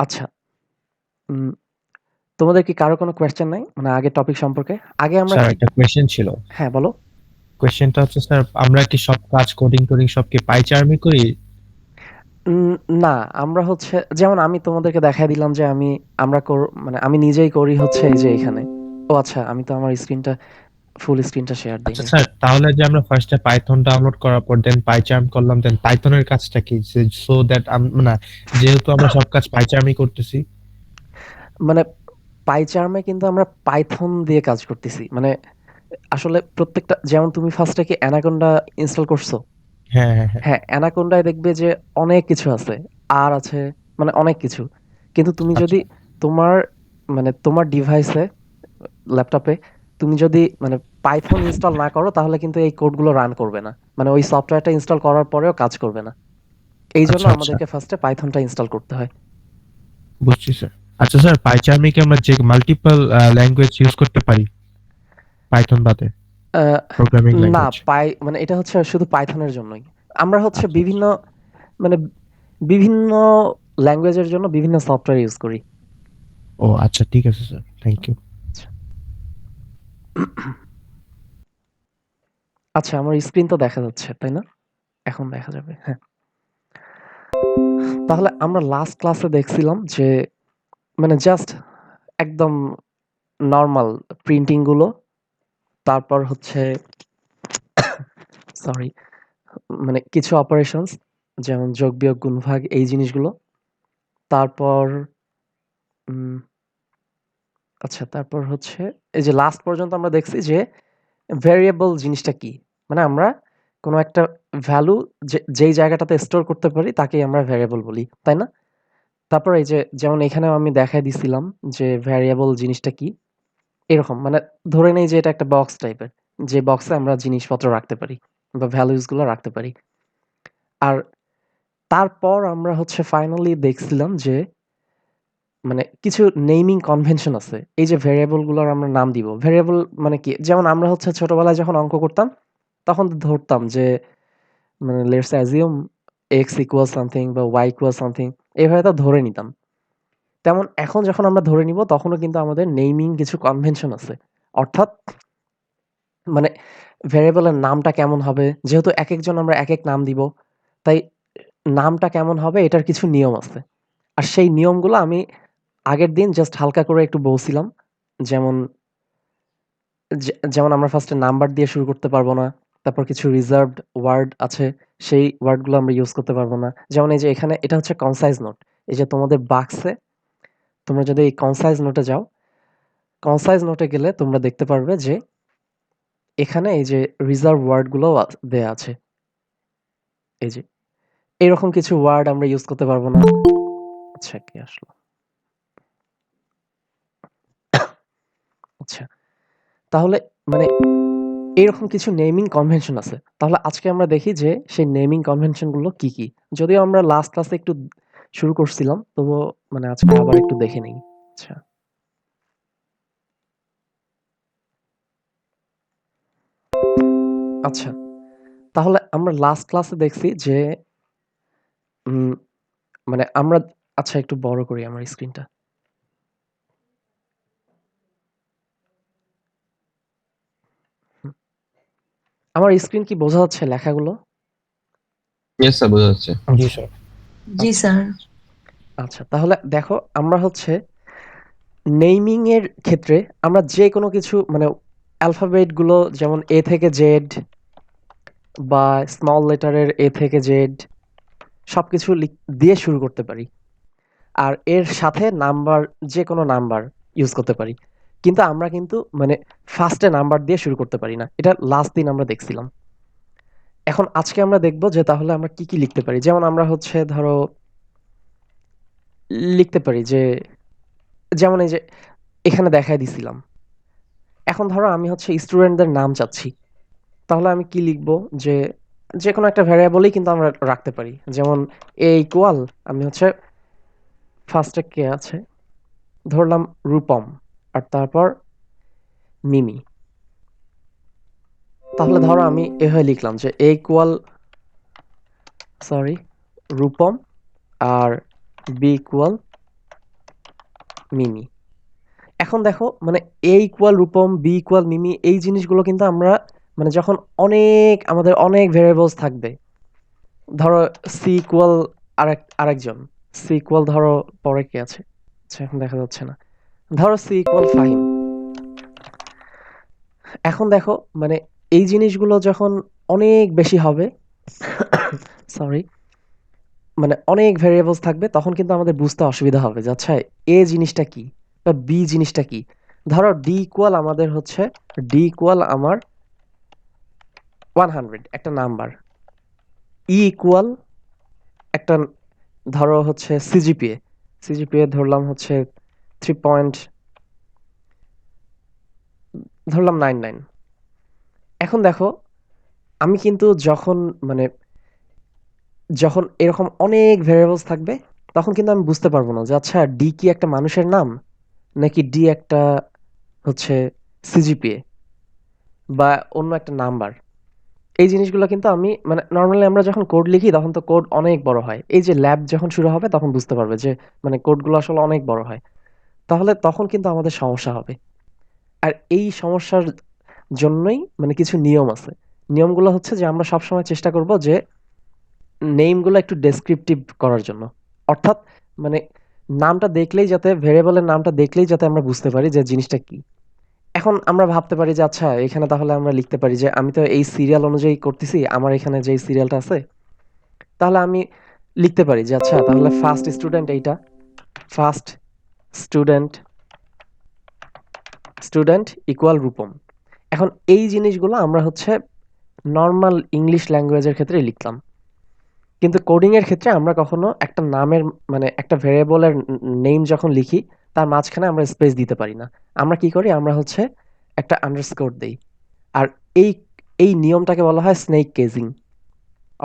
আচ্ছা, উম তোমাদের কি কারো কোনো কোয়েশ্চেন নাই? মানে আগের টপিক সম্পর্কে? আগে আমরা স্যার কি একটা কোয়েশ্চেন ছিল। হ্যাঁ, বলো। কোয়েশ্চেনটা হচ্ছে স্যার আমরা কি সব কাজ কোডিং সব কি পাই চার্মে করি? উম না, আমরা হচ্ছে যেমন আমি তোমাদেরকে দেখায় দিলাম যে আমরা মানে আমি নিজেই করি হচ্ছে এই যে এখানে। ও আচ্ছা, আমি তো আমার স্ক্রিনটা ফুল স্ক্রিনটা শেয়ার দেই আচ্ছা নাই। স্যার, তাহলে যে আমরা ফার্স্টে পাইথন ডাউনলোড করার পর দেন পাইচার্ম করলাম, দেন পাইথনের কাজটা কি, সো দ্যাট না, যেহেতু আমরা সব কাজ পাইচার্মই করতেছি। মানে পাইচার্মে কিন্তু আমরা পাইথন দিয়ে কাজ করতেছি। মানে আসলে প্রত্যেকটা যেমন তুমি ফার্স্টে কি অ্যানাকোন্ডা ইনস্টল করছো? হ্যাঁ হ্যাঁ হ্যাঁ। হ্যাঁ, অ্যানাকোন্ডায় দেখবে যে অনেক কিছু আছে। আর আছে মানে অনেক কিছু। কিন্তু তুমি আচ্ছা যদি তোমার মানে তোমার ডিভাইসে ল্যাপটপে তুমি যদি মানে পাইথন ইনস্টল না করো তাহলে কিন্তু এই কোডগুলো রান করবে না। মানে ওই সফটওয়্যারটা ইনস্টল করার পরেও কাজ করবে না। এইজন্য আচ্ছা আচ্ছা, আমাদেরকে ফার্স্টে পাইথনটা ইনস্টল করতে হয়। বুঝছি স্যার। আচ্ছা স্যার, পাইচার্মে কি আমরা যে মাল্টিপল ল্যাঙ্গুয়েজ ইউজ করতে পারি পাইথন বাদে, আ প্রোগ্রামিং না, ল্যাঙ্গুয়েজ? মানে এটা হচ্ছে শুধু পাইথনের জন্যই। আমরা হচ্ছে আচ্ছা আচ্ছা। মানে বিভিন্ন ল্যাঙ্গুয়েজের জন্য বিভিন্ন সফটওয়্যার ইউজ করি। ও আচ্ছা, ঠিক আছে স্যার, থ্যাংক ইউ। আচ্ছা, আচ্ছা আমার স্ক্রিন তো দেখা যাচ্ছে, তাই না? এখন দেখা যাবে। হ্যাঁ। তাহলে আমরা লাস্ট ক্লাসে দেখছিলাম যে মানে জাস্ট একদম নরমাল প্রিন্টিং গুলো, তারপর হচ্ছে সরি মানে কিছু অপারেশনস যেমন যোগ, বিয়োগ, গুণ, ভাগ এই জিনিসগুলো। তারপর উম আচ্ছা তারপর হচ্ছে এই যে লাস্ট পর্যন্ত আমরা দেখছি যে ভেরিয়েবল জিনিসটা কি? মানে আমরা কোনো একটা ভ্যালু যেই জায়গাটাতে স্টোর করতে পারি তাকেই আমরা ভেরিয়েবল বলি, তাই না? তারপর এই যে যেমন এখানেও আমি দেখায় দিছিলাম যে ভেরিয়েবল জিনিসটা কি? এরকম মানে ধরে নেই যে এটা একটা বক্স টাইপের। যে বক্সে আমরা জিনিসপত্র রাখতে পারি বা ভ্যালুস গুলো রাখতে পারি। আর তারপর আমরা হচ্ছে ফাইনালি দেখছিলাম যে মানে কিছু নেমিং কনভেনশন আছে। এই যে ভেরিয়েবল গুলোর আমরা নাম দিব। ভেরিয়েবল মানে কি? যেমন আমরা হচ্ছে ছোটবেলায় যখন অঙ্ক করতাম, তখন তো ধরতাম যে মানে let's assume x equal something বা y ইকুয়াল সামথিং এভাবে তো ধরে নিতাম। তেমন এখন যখন আমরা ধরে নিব তখনও কিন্তু আমাদের নেমিং কিছু কনভেনশন আছে। অর্থাৎ মানে ভেরিয়েবলের নামটা কেমন হবে? যেহেতু একেকজন আমরা একেক নাম দিব, তাই নামটা কেমন হবে এটার কিছু নিয়ম আছে। আর সেই নিয়মগুলো আমি আগের দিন জাস্ট হালকা করে একটু বলছিলাম। যেমন যেমন আমরা ফার্স্টে নাম্বার দিয়ে শুরু করতে পারবো না। তারপর কিছু রিজার্ভড ওয়ার্ড আছে, সেই ওয়ার্ডগুলো আমরা ইউজ করতে পারবো না। যেমন এই যে এখানে এটা হচ্ছে কনসাইজ নোট। এই যে তোমাদের বাক্সে তোমরা যদি এই কনসাইজ নোটে যাও, কনসাইজ নোটে গেলে তোমরা দেখতে পারবে যে এখানে এই যে রিজার্ভ ওয়ার্ডগুলোও দেয়া আছে। এই যে এরকম কিছু ওয়ার্ড আমরা ইউজ করতে পারবো না। আচ্ছা, কে আসলো? আচ্ছা, তাহলে মানে এরকম কিছু নেমিং কনভেনশন আছে। তাহলে আজকে আমরা দেখি যে সেই নেমিং কনভেনশন গুলো কি, কি? যদিও আমরা লাস্ট ক্লাসে একটু শুরু করছিলাম, তবুও মানে আজকে আবার একটু দেখে নেই। আচ্ছা, আচ্ছা। তাহলে আমরা লাস্ট ক্লাসে দেখছি যে উম মানে আমরা আচ্ছা একটু বড় করি আমার স্ক্রিনটা। হুম। আমার স্ক্রিন কি বোঝা যাচ্ছে লেখাগুলো? ইয়েস স্যার, বোঝা যাচ্ছে। জি স্যার। জি আচ্ছা, স্যার। আচ্ছা। তাহলে দেখো আমরা হচ্ছে নেইমিং এর ক্ষেত্রে আমরা যেকোনো কিছু মানে অ্যালফাবেট গুলো যেমন A থেকে Z বা স্মল লেটারের A থেকে Z সবকিছু দিয়ে শুরু করতে পারি। আর এর সাথে নাম্বার যেকোনো নাম্বার ইউজ করতে পারি। কিন্তু আমরা কিন্তু মানে ফার্স্টে নাম্বার দিয়ে শুরু করতে পারি না। এটা লাস্ট দিন আমরা দেখছিলাম। এখন আজকে আমরা দেখব যে তাহলে আমরা কি, কি লিখতে পারি? যেমন আমরা হচ্ছে ধরো লিখতে পারি যে যেমন এই যে এখানে দেখায় দিছিলাম। এখন ধরো আমি হচ্ছে স্টুডেন্টদের নাম চাচ্ছি। তাহলে আমি কি লিখব? যে যেকোনো একটা ভ্যারিয়েবলই কিন্তু আমরা রাখতে পারি। যেমন A ইকুয়াল আমি হচ্ছে ফার্স্টে কে আছে? ধরলাম রূপম। আর তারপর মিমি। তাহলে ধরো আমি এভাবে লিখলাম যে A ইকুয়াল সরি রূপম আর B ইকুয়াল মিমি। এখন দেখো মানে A equal Rupam, B equal Mimi, এই জিনিসগুলো কিন্তু আমরা মানে যখন আমাদের অনেক ভেরিয়েবলস থাকবে, ধরো সি ইকুয়াল আরেকজন, সি ইকুয়াল ধরো পরে কে আছে, আচ্ছা এখন দেখা যাচ্ছে না, ধরো সি ইকুয়াল ফাহিম। এখন দেখো মানে এই জিনিসগুলো যখন অনেক বেশি হবে, সরি, মানে অনেক ভেরিয়েবলস থাকবে, তখন কিন্তু আমাদের বুঝতে অসুবিধা হবে যে আচ্ছা এ জিনিসটা কি বা বি জিনিসটা কি। ধরো ডি ইকুয়াল আমাদের হচ্ছে, ডি ইকুয়াল আমার 100 একটা নাম্বার, ই ইকুয়াল একটা, ধরো হচ্ছে সিজিপিএ, সিজিপিএ ধরলাম হচ্ছে 3 পয়েন্ট, ধরলাম 99। এখন দেখো আমি কিন্তু যখন মানে যখন এরকম অনেক ভেরিয়েবলস থাকবে, তখন কিন্তু আমি বুঝতে পারবো না যে আচ্ছা ডি কি একটা মানুষের নাম, নাকি ডি একটা হচ্ছে সিজিপিএ বা অন্য একটা নাম্বার। এই জিনিসগুলো কিন্তু আমি মানে নর্মালি আমরা যখন কোড লিখি তখন তো কোড অনেক বড় হয়, এই যে ল্যাব যখন শুরু হবে তখন বুঝতে পারবে যে মানে কোডগুলো আসলে অনেক বড় হয়। তাহলে তখন কিন্তু আমাদের সমস্যা হবে। আর এই সমস্যার জন্যই মানে কিছু নিয়ম আছে। নিয়মগুলো হচ্ছে যে আমরা সবসময় চেষ্টা করব যে নেমগুলো একটু ডেসক্রিপটিভ করার জন্য। অর্থাৎ মানে নামটা দেখলেই যাতে, ভেরিয়েবলের নামটা দেখলেই যাতে আমরা বুঝতে পারি যে জিনিসটা কি। এখন আমরা ভাবতে পারি যে আচ্ছা এখানে তাহলে আমরা লিখতে পারি যে আমি তো এই সিরিয়াল অনুযায়ী করতেছি, আমার এখানে যে সিরিয়ালটা আছে, তাহলে আমি লিখতে পারি যে আচ্ছা তাহলে ফার্স্ট স্টুডেন্ট এইটা, first student, student equal Rupam. এখন এই জিনিসগুলো আমরা হচ্ছে নর্মাল ইংলিশ ল্যাঙ্গুয়েজের ক্ষেত্রে লিখলাম, কিন্তু কোডিং এর ক্ষেত্রে আমরা কখনো একটা নামের মানে একটা ভেরিয়েবলের নেম যখন লিখি, তার মাঝখানে আমরা স্পেস দিতে পারি না। আমরা কি করি, আমরা হচ্ছে একটা আন্ডারস্কোর দেই। আর এই এই নিয়মটাকে বলা হয় স্নেক কেজিং।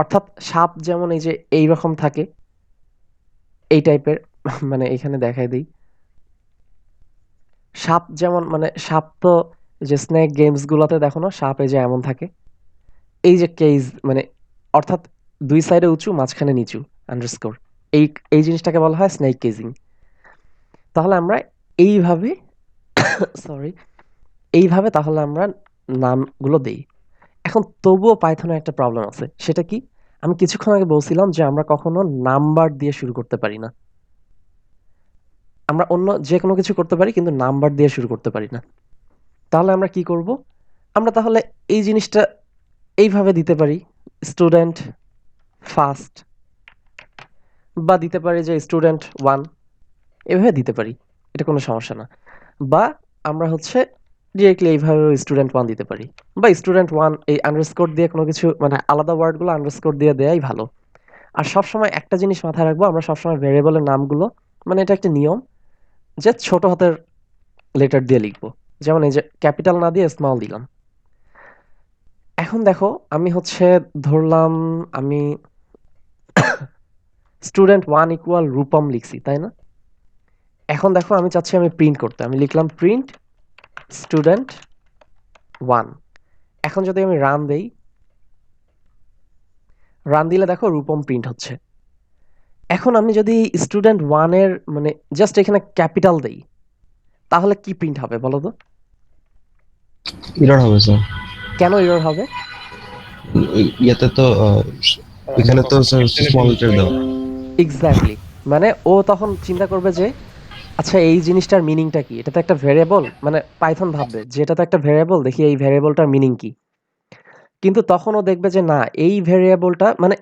অর্থাৎ সাপ যেমন এই যে এইরকম থাকে, এই টাইপের, মানে এখানে দেখাই দিই, সাপ যেমন মানে সাপ তো যে স্নেক গেমস গুলোতে দেখো না, সাপ এই যে এমন থাকে, এই যে কেজ মানে অর্থাৎ দুই সাইডে উঁচু মাঝখানে নিচু আন্ডারস্কোর, এই এই জিনিসটাকে বলা হয় স্নেক কেজিং। তাহলে আমরা এইভাবে, সরি, এইভাবে তাহলে আমরা নামগুলো দেই। এখন তবুও পাইথনে একটা প্রবলেম আছে, সেটা কি? আমি কিছুক্ষণ আগে বলছিলাম যে আমরা কখনো নাম্বার দিয়ে শুরু করতে পারি না। আমরা অন্য যে কোনো কিছু করতে পারি কিন্তু নাম্বার দিয়ে শুরু করতে পারি না। তাহলে আমরা কি করব? আমরা তাহলে এই জিনিসটা এইভাবে দিতে পারি, স্টুডেন্ট ফার্স্ট, বা দিতে পারি যে স্টুডেন্ট ওয়ান, এভাবে দিতে পারি, এটা কোনো সমস্যা না। বা আমরা হচ্ছে ডিরেক্টলি এইভাবে স্টুডেন্ট ওয়ান দিতে পারি, বা স্টুডেন্ট ওয়ান এই আন্ডারস্কোর দিয়ে কোনো কিছু মানে আলাদা ওয়ার্ডগুলো আন্ডারস্কোর দিয়ে দেয়াই ভালো। আর সবসময় একটা জিনিস মাথায় রাখবো, আমরা সবসময় ভেরিয়েবলের নামগুলো মানে এটা একটা নিয়ম যে ছোট হাতের লেটার দিয়ে লিখবো। যেমন এই যে ক্যাপিটাল না দিয়ে স্মল দিলাম। এখন দেখো আমি হচ্ছে ধরলাম আমি স্টুডেন্ট ওয়ান ইকুয়াল রূপম লিখছি, তাই না? এখন দেখো আমি চাচ্ছি আমি প্রিন্ট করতে, আমি লিখলাম প্রিন্ট স্টুডেন্ট ওয়ান। এখন যদি আমি রান দেই, রান দিলে দেখো রূপম প্রিন্ট হচ্ছে। এখন আমি যদি স্টুডেন্ট ওয়ানের মানে জাস্ট এখানে ক্যাপিটাল দেই, তাহলে কি প্রিন্ট হবে বলো তো? এরর হবে স্যার। কেন এরর হবে? ইয়াতে তো এখানে তো স্মল লেটার দাও। এক্স্যাক্টলি, মানে ও তখন চিন্তা করবে যে আচ্ছা এই জিনিসটার মিনিংটা কি, এটা তো একটা ভেরিয়েবল, মানে পাইথন ভাববে যে এটা তো একটা ভেরিয়েবল, দেখি এই ভেরিয়েবলটার মিনিং কি। কিন্তু তখন ও দেখবে যে না, এই ভেরিয়েবলটা মানে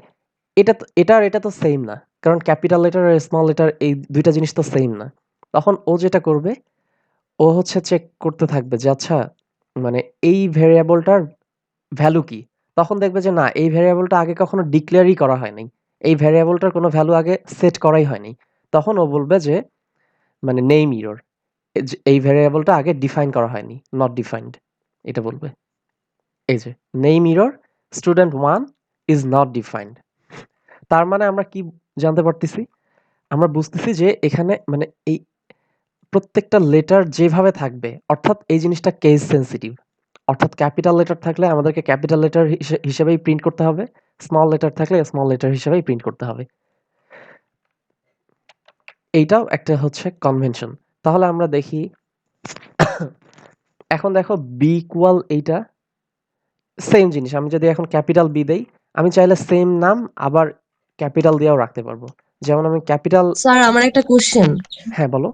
এটা তো সেম না, কারণ ক্যাপিটাল লেটার আর স্মল লেটার এই দুইটা জিনিস তো সেম না। তখন ও যেটা করবে, ও হচ্ছে চেক করতে থাকবে যে আচ্ছা মানে এই ভেরিয়েবলটার ভ্যালু কি। তখন দেখবে যে না, এই ভেরিয়েবলটা আগে কখনো ডিক্লেয়ারই করা হয় নাই, এই ভেরিয়েবলটার কোনো ভ্যালু আগে সেট করাই হয়নি। তখন ও বলবে যে মানে নেম ইরর, এই ভেরিয়েবলটা আগে ডিফাইন করা হয়নি, নট ডিফাইন্ড, এটা বলবে। এই যে name error, student one is not defined. তার মানে আমরা কি জানতে পারতেছি? আমরা বুঝতেছি যে এখানে মানে এই প্রত্যেকটা লেটার যেভাবে থাকবে, অর্থাৎ এই জিনিসটা কেস সেনসিটিভ। অর্থাৎ ক্যাপিটাল লেটার থাকলে আমাদেরকে ক্যাপিটাল লেটার হিসেবেই প্রিন্ট করতে হবে, স্মল লেটার থাকলে স্মল লেটার হিসেবেই প্রিন্ট করতে হবে। এইটাও একটা হচ্ছে কনভেনশন। তাহলে আমরা দেখি এখন দেখো বি ইকুয়াল এইটা সেম জিনিস। আমি যদি এখন ক্যাপিটাল বি দেই, আমি চাইলে সেম নাম আবার ক্যাপিটাল দিয়েও রাখতে পারবো। যেমন আমি ক্যাপিটাল স্যার আমার একটা কোশ্চেন, হ্যাঁ বলো।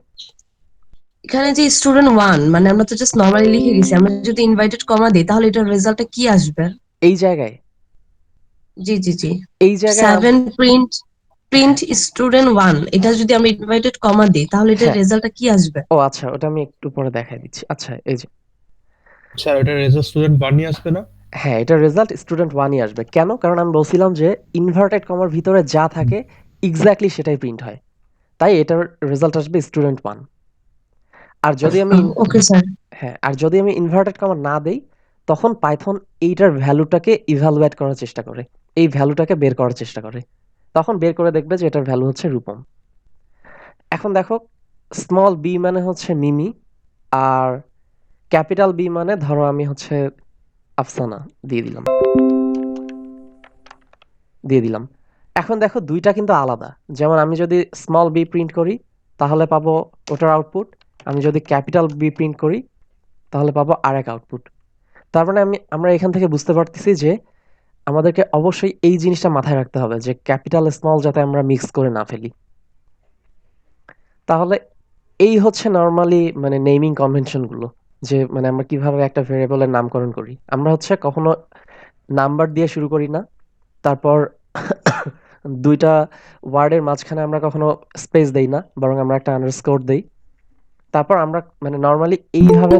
এখানে যে স্টুডেন্ট ওয়ান মানে আমরা তো জাস্ট নর্মালি লিখে গেছি, আমরা যদি ইনভাইটেড কমা দিই তাহলে এটার রেজাল্টটা কি আসবে? এই জায়গায় জি জি জি, এই জায়গায় 7 প্রিন্ট হ্যাঁ, স্টুডেন্ট ওয়ান, এটা যদি আমরা ইনভাইটেড কমা দিই তাহলে এটার হ্যাঁ। রেজাল্টটা কি আসবে? ও আচ্ছা, ওটা আমি একটু পরে দেখাই দিচ্ছি। আচ্ছা এই যে স্যার ওটা রেজাল্ট স্টুডেন্ট বানিয়ে আসবে না? হ্যাঁ, এটার রেজাল্ট স্টুডেন্ট 1 ই আসবে। কেন? কারণ আমি বলছিলাম যে ইনভার্টেড কমার ভিতরে যা থাকে এক্সাক্টলি সেটাই প্রিন্ট হয়। তাই এটার রেজাল্ট আসবে স্টুডেন্ট 1। আর যদি আমি ওকে স্যার। হ্যাঁ, আর যদি আমি ইনভার্টেড কমা না দেই, তখন পাইথন এইটার ভ্যালুটাকে ইভালুয়েট করার চেষ্টা করে। এই ভ্যালুটাকে বের করার চেষ্টা করে। তখন বের করে দেখবে যে এটার ভ্যালু হচ্ছে রূপম। এখন দেখো স্মল বি মানে হচ্ছে মিমি, আর ক্যাপিটাল বি মানে ধরো আমি হচ্ছে আফসানা দিয়ে দিলাম। দিয়ে দিলাম। এখন দেখো ২ টা কিন্তু আলাদা। যেমন আমি যদি স্মল বি প্রিন্ট করি তাহলে পাবো ওটার আউটপুট। আমি যদি ক্যাপিটাল বি প্রিন্ট করি তাহলে পাবো আরেক আউটপুট। তার মানে আমরা এখান থেকে বুঝতে পারতেছি যে আমাদেরকে অবশ্যই এই জিনিসটা মাথায় রাখতে হবে যে ক্যাপিটাল স্মল যাতে আমরা মিক্স করে না ফেলি। তাহলে এই হচ্ছে নরমালি মানে নেমিং কনভেনশন গুলো, যে মানে আমরা কিভাবে একটা ভেরিয়েবলের নামকরণ করি। আমরা হচ্ছে কখনো নাম্বার দিয়ে শুরু করি না। তারপর ২ টা ওয়ার্ডের মাঝখানে আমরা কখনো স্পেস দেই না, বরং আমরা একটা আন্ডারস্কোর দেই। তারপর আমরা মানে নরমালি এইভাবে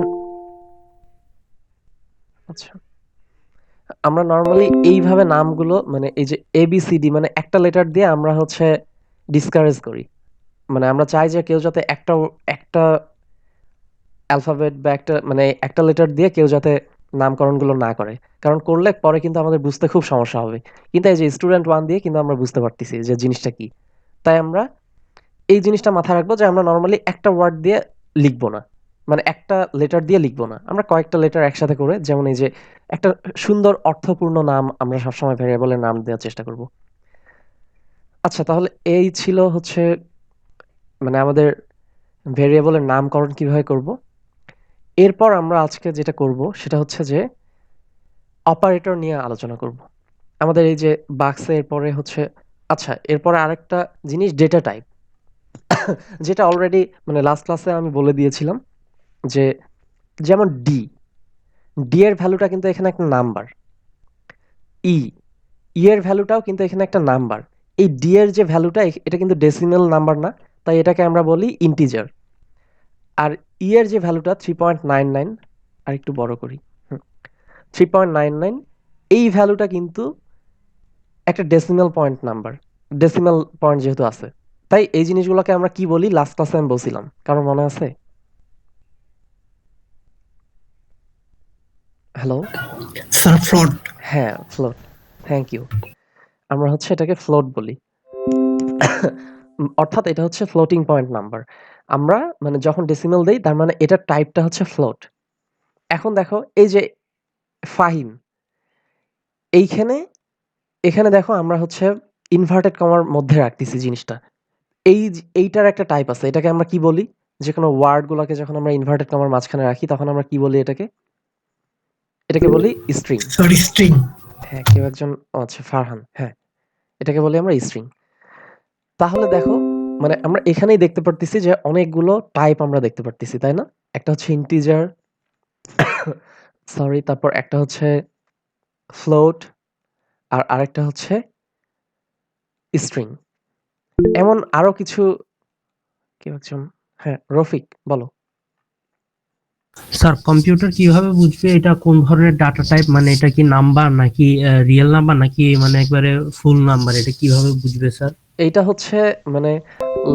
আচ্ছা, আমরা নরমালি এইভাবে নামগুলো মানে এই যে ABCD মানে একটা লেটার দিয়ে আমরা হচ্ছে ডিসকারেজ করি। মানে আমরা চাই যে কেউ যাতে একটা অ্যালফাবেট বা একটা মানে একটা লেটার দিয়ে কেউ যাতে নামকরণগুলো না করে। কারণ করলে পরে কিন্তু আমাদের বুঝতে খুব সমস্যা হবে। কিন্তু এই যে স্টুডেন্ট 1 দিয়ে কিন্তু আমরা বুঝতে পারতেছি যে জিনিসটা কি। তাই আমরা এই জিনিসটা মাথায় রাখবো যে আমরা নরমালি একটা ওয়ার্ড দিয়ে লিখবো না। মানে একটা লেটার দিয়ে লিখবো না। আমরা কয়েকটা লেটার একসাথে করে যেমন এই যে একটা সুন্দর অর্থপূর্ণ নাম আমরা সবসময় ভেরিয়েবলের নাম দেওয়ার চেষ্টা করব। আচ্ছা তাহলে এই ছিল হচ্ছে মানে আমাদের ভেরিয়েবলের নামকরণ কিভাবে করব। এরপর আমরা আজকে যেটা করব সেটা হচ্ছে যে অপারেটর নিয়ে আলোচনা করব। আমাদের এই যে বাক্সের পরে হচ্ছে আচ্ছা এরপরে আরেকটা জিনিস ডেটা টাইপ, যেটা অলরেডি মানে লাস্ট ক্লাসে আমি বলে দিয়েছিলাম যে যেমন ডি এর ভ্যালুটা কিন্তু এখানে একটা নাম্বার। ই এর ভ্যালুটাও কিন্তু এখানে একটা নাম্বার। এই ডি এর যে ভ্যালুটা এটা কিন্তু ডেসিমেল নাম্বার না, তাই এটাকে আমরা বলি ইন্টিজার। আর এর যে ভ্যালুটা 3.99, আর একটু বড় করি, 3.99, এই ভ্যালুটা কিন্তু একটা decimal point number. Decimal point যেহেতু আছে, তাই এই জিনিসগুলোকে আমরা কি বলি লাস্ট ক্লাসে আমি বলছিলাম, কারণ মনে আছে? হ্যালো, স্যার ফ্লট। হ্যাঁ ফ্লোট, থ্যাংক ইউ। আমরা হচ্ছে এটাকে ফ্লোট বলি। অর্থাৎ এটা হচ্ছে ফ্লোটিং পয়েন্ট নাম্বার। আমরা মানে যখন ডেসিমেল দেই তার মানে এটার টাইপটা হচ্ছে ফ্লোট। এখন দেখো এই যে ফাহিম, এইখানে এখানে দেখো আমরা হচ্ছে ইনভার্টেড কমার মধ্যে রাখতেছি জিনিসটা। এইটার একটা টাইপ আছে। এটাকে আমরা কি বলি? যেকোনো ওয়ার্ড গুলাকে যখন আমরা ইনভার্টেড কমার মাঝখানে রাখি তখন আমরা কি বলি এটাকে? এটাকে বলি স্ট্রিং। Sorry, string. হ্যাঁ, কেউ একজন আচ্ছা ফারহান। হ্যাঁ, এটাকে বলি আমরা স্ট্রিং। তাহলে দেখো মানে আমরা এখানেই দেখতে পারতেছি যে অনেকগুলো টাইপ আমরা দেখতে পারতেছি, তাই না? একটা হচ্ছে ইন্টিজার, সরি, তারপর একটা হচ্ছে ফ্লোট, আর আরেকটা হচ্ছে স্ট্রিং। এমন আরো কিছু কেউ একজন হ্যাঁ, রফিক বলো। স্যার কম্পিউটার কিভাবে বুঝবে এটা কোন ধরনের ডাটা টাইপ, মানে এটা কি নাম্বার নাকি রিয়েল নাম্বার নাকি মানে একবারে ফুল নাম্বার, এটা কিভাবে বুঝবে স্যার? এইটা হচ্ছে মানে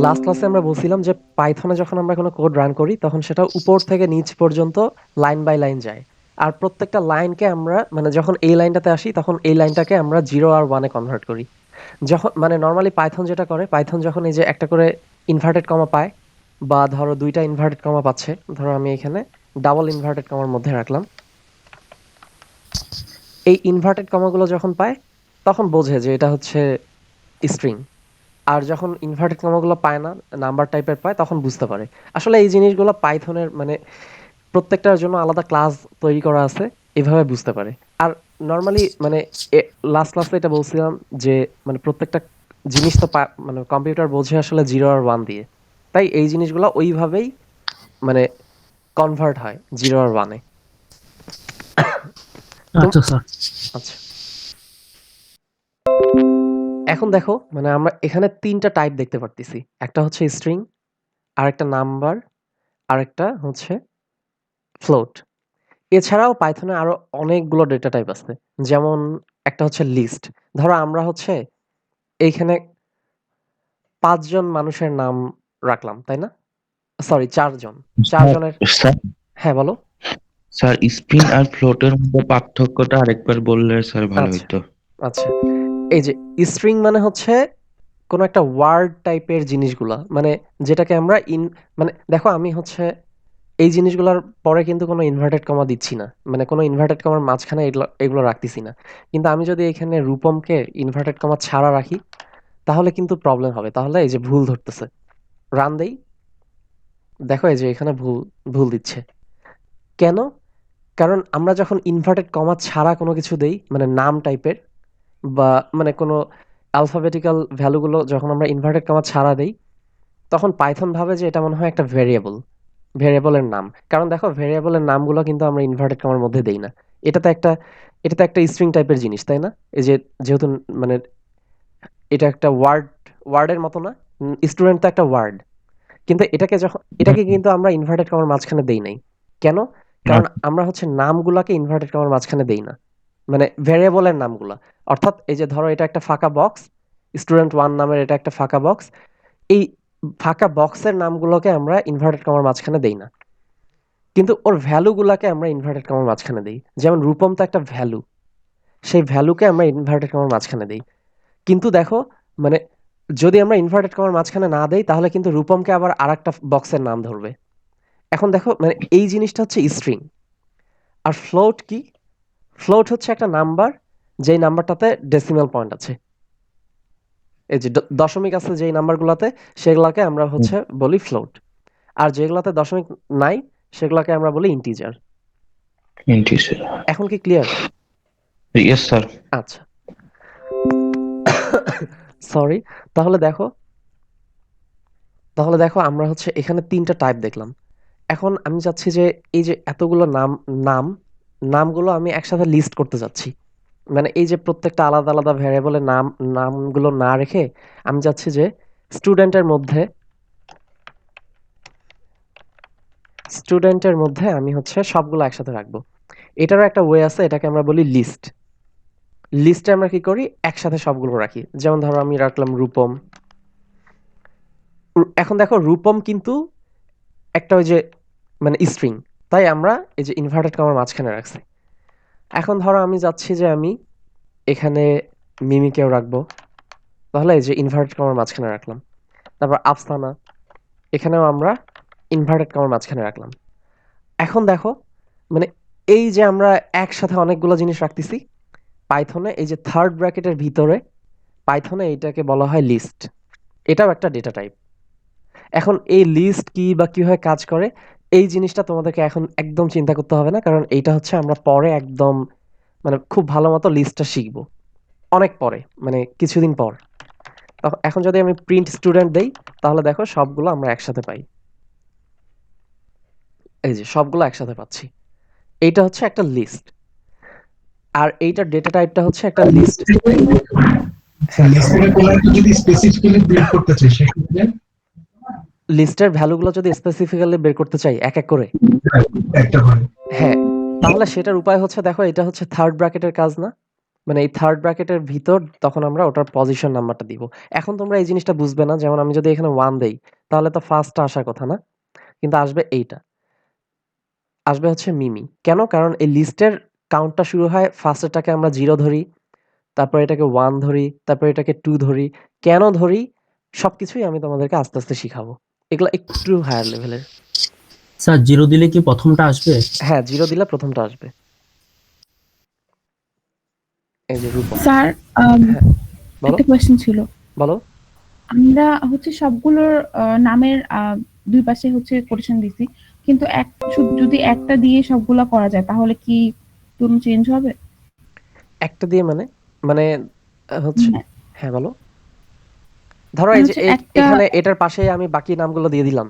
লাস্ট ক্লাসে আমরা বলছিলাম যে পাইথনে যখন আমরা কোনো কোড রান করি তখন সেটা উপর থেকে নিচ পর্যন্ত লাইন বাই লাইন যায়। আর প্রত্যেকটা লাইনকে আমরা মানে যখন এই লাইনটাতে আসি তখন এই লাইনটাকে আমরা 0 আর 1 এ কনভার্ট করি। যখন মানে নরমালি পাইথন যেটা করে, পাইথন যখন এই যে একটা করে ইনভার্টেড কমা পায় বা ধরো ২ টা ইনভার্টেড কমা পাচ্ছে, ধরো আমি এখানে ডাবল ইনভার্টেড কমার মধ্যে রাখলাম। এই ইনভার্টেড কমাগুলো যখন পায় তখন বোঝে যে এটা হচ্ছে স্ট্রিং। আর যখন ইনভার্টেড কমাগুলো পায় না, নাম্বার টাইপের পায়, তখন বুঝতে পারে। আসলে এই জিনিসগুলো পাইথনের মানে প্রত্যেকটার জন্য আলাদা ক্লাস তৈরি করা আছে, এভাবে বুঝতে পারে। আর নরমালি মানে লাস্ট ক্লাসে এটা বলছিলাম যে মানে প্রত্যেকটা জিনিস তো মানে কম্পিউটার বোঝে আসলে 0 আর 1 দিয়ে। তাই এই জিনিসগুলো ওইভাবেই মানে কনভার্ট হয় 0 আর 1 এ। আচ্ছা স্যার। আচ্ছা, এখন দেখো মানে আমরা এখানে 3টা টাইপ দেখতে পারতেছি। একটা হচ্ছে স্ট্রিং, আরেকটা নাম্বার, আরেকটা হচ্ছে ফ্লোট। এছাড়াও পাইথনে আরো অনেকগুলো ডেটা টাইপ আছে। যেমন একটা হচ্ছে লিস্ট। ধরো আমরা হচ্ছে এইখানে 5 জন মানুষের নাম রাখলাম, তাই না? সরি 4 জন। 4 জনের স্যার হ্যাঁ, বলো। স্যার স্পিন আর ফ্লোটের মধ্যে পার্থক্যটা আরেকবার বললে স্যার ভালো আচ্ছা, হইতো। আচ্ছা। এই যে স্ট্রিং মানে হচ্ছে কোনো একটা ওয়ার্ড টাইপের জিনিসগুলা। মানে যেটাকে আমরা মানে দেখো আমি হচ্ছে এই জিনিসগুলোর পরে কিন্তু কোনো ইনভার্টেড কমা দিচ্ছি না। মানে কোনো ইনভার্টেড কমার মাঝখানে এগুলো এগুলো রাখতেছি না। কিন্তু আমি যদি এখানে রূপমকে ইনভার্টেড কমা ছাড়া রাখি, তাহলে কিন্তু প্রবলেম হবে। তাহলে এই যে ভুল ধরতেছে। রান দেই। দেখো এই যে এখানে ভুল ভুল দিচ্ছে। কেন? কারণ আমরা যখন ইনভার্টেড কমা ছাড়া কোনো কিছু দেই, মানে নাম টাইপের বা মানে কোনো অ্যালফাবেটিক্যাল ভ্যালুগুলো যখন আমরা ইনভার্টেড কমা ছাড়া দেই, তখন পাইথন ভাবে যে এটা মনে হয় একটা ভেরিয়েবল, ভেরিয়েবলের নাম। কারণ দেখো ভেরিয়েবলের নামগুলো কিন্তু আমরা ইনভার্টেড কমার মধ্যে দেই না। এটা তো একটা এটা তো একটা স্ট্রিং টাইপের জিনিস, তাই না? এই যে যেহেতু মানে এটা একটা ওয়ার্ডের মতো না? স্টুডেন্ট তো একটা ওয়ার্ড। কিন্তু এটাকে কিন্তু আমরা ইনভার্টেড কমার মাঝখানে দেই নাই। কেন? কারণ আমরা হচ্ছে নামগুলাকে ইনভার্টেড কমার মাঝখানে দেই না। মানে ভেরিয়েবলের নামগুলা। অর্থাৎ এই যে ধরো এটা একটা ফাঁকা বক্স, স্টুডেন্ট 1 নামের এটা একটা ফাঁকা বক্স। এই ফাঁকা বক্সের নামগুলোকে আমরা ইনভার্টেড কমার মাঝখানে দেই না। কিন্তু ওর ভ্যালুগুলাকে আমরা ইনভার্টেড কমার মাঝখানে দেই। যেমন রূপম তো একটা ভ্যালু। সেই ভ্যালুকে আমরা ইনভার্টেড কমার মাঝখানে দেই। কিন্তু দেখো মানে যদি আমরা ইনভার্টেড কমার মাঝখানে না দেই, তাহলে কিন্তু রূপমকে আবার আরেকটা বক্সের নাম ধরবে। এখন দেখো মানে এই জিনিসটা হচ্ছে স্ট্রিং। আর ফ্লোট কি? ফ্লোট হচ্ছে একটা নাম্বার, যেই নাম্বারটাতে ডেসিমাল পয়েন্ট আছে। এই যে দশমিক আছে যেই নাম্বারগুলোতে, সেগুলাকে আমরা হচ্ছে বলি ফ্লোট। আর যেগুলাতে দশমিক নাই, সেগুলাকে আমরা বলি ইন্টিজার। ইন্টিজার। এখন কি ক্লিয়ার? Yes sir. আচ্ছা, সরি। তাহলে দেখো আমরা হচ্ছে এখানে 3টা টাইপ দেখলাম। এখন আমি চাচ্ছি যে এই যে এতগুলো নামগুলো আমি একসাথে লিস্ট করতে চাচ্ছি। মানে এই যে প্রত্যেকটা আলাদা আলাদা ভ্যারিয়েবলের নামগুলো না রেখে আমি চাচ্ছি যে স্টুডেন্টের মধ্যে আমি হচ্ছে সবগুলো একসাথে রাখবো। এটারও একটা ওয়ে আছে, এটাকে আমরা বলি লিস্ট। লিস্টে আমরা কি করি, একসাথে সবগুলো রাখি। যেমন ধরো আমি রাখলাম রূপম। এখন দেখো রূপম কিন্তু একটা ওই যে মানে স্ট্রিং, তাই আমরা এই যে ইনভার্টেড কমার মাঝখানে রাখছি। এখন ধরো আমি যাচ্ছি যে আমি এখানে মিমিকেও রাখবো, তাহলে এই যে ইনভার্টেড কমার মাঝখানে রাখলাম। তারপর আফসানা, এখানেও আমরা ইনভার্টেড কমার মাঝখানে রাখলাম। এখন দেখো মানে এই যে আমরা একসাথে অনেকগুলো জিনিস রাখতেছি, পাইথনে এই যে থার্ড ব্র্যাকেটের ভিতরে পাইথনে এইটাকে বলা হয় লিস্ট। এটাও একটা ডেটা টাইপ। এখন এই লিস্ট কি বা কিভাবে কাজ করে, এই জিনিসটা তোমাদেরকে এখন একদম চিন্তা করতে হবে না, কারণ এইটা হচ্ছে আমরা পরে একদম মানে খুব ভালো মতো লিস্টটা শিখবো অনেক পরে, মানে কিছুদিন পর। এখন যদি আমি প্রিন্ট স্টুডেন্ট দেই, তাহলে দেখো সবগুলো আমরা একসাথে পাই। এই যে সবগুলো একসাথে পাচ্ছি। এইটা হচ্ছে একটা লিস্ট। আর এইটার ডেটা টাইপটা হচ্ছে একটা লিস্ট। লিস্টের কোনো একটা যদি স্পেসিফিক্যালি বের করতে চাই সেক্ষেত্রে লিস্টের ভ্যালুগুলো যদি স্পেসিফিক্যালি বের করতে চাই এক এক করে, একটা হয়। হ্যাঁ, তাহলে সেটার উপায় হচ্ছে দেখো এটা হচ্ছে থার্ড ব্র্যাকেটের কাজ না? মানে এই থার্ড ব্র্যাকেটের ভিতর তখন আমরা ওটার পজিশন নাম্বারটা দিব। এখন তোমরা এই জিনিসটা বুঝবে না। যেমন আমি যদি এখানে 1 দেই, তাহলে তো ফার্স্টটা আসার কথা না, কিন্তু আসবে এইটা, আসবে হচ্ছে মিমি। কেন? কারণ এই লিস্টের কাউন্টটা শুরু হয় ফার্স্টেরটাকে আমরা 0 ধরি, তারপর এটাকে 1 ধরি, তারপর এটাকে 2 ধরি। কেন ধরি সবকিছুই আমি তোমাদেরকে আস্তে আস্তে শিখাবো। এগুলো একটু হায়ার লেভেলের। স্যার 0 দিলে কি প্রথমটা আসবে? হ্যাঁ, 0 দিলে প্রথমটা আসবে। এই যে রূপম। স্যার হ্যাঁ, বলো একটা কোয়েশ্চেন ছিল। বলো। আমরা হচ্ছে সবগুলোর নামের দুই পাশে হচ্ছে কোটেশন দিছি, কিন্তু যদি একটা দিয়ে সবগুলা করা যায় তাহলে কি কোনো চেঞ্জ হবে? একটা দিয়ে মানে মানে হচ্ছে হ্যাঁ, হ্যাঁ বলো। ধরো মানে এই যে হচ্ছে একটা, এখানে এটার পাশে আমি বাকি নামগুলো দিয়ে দিলাম।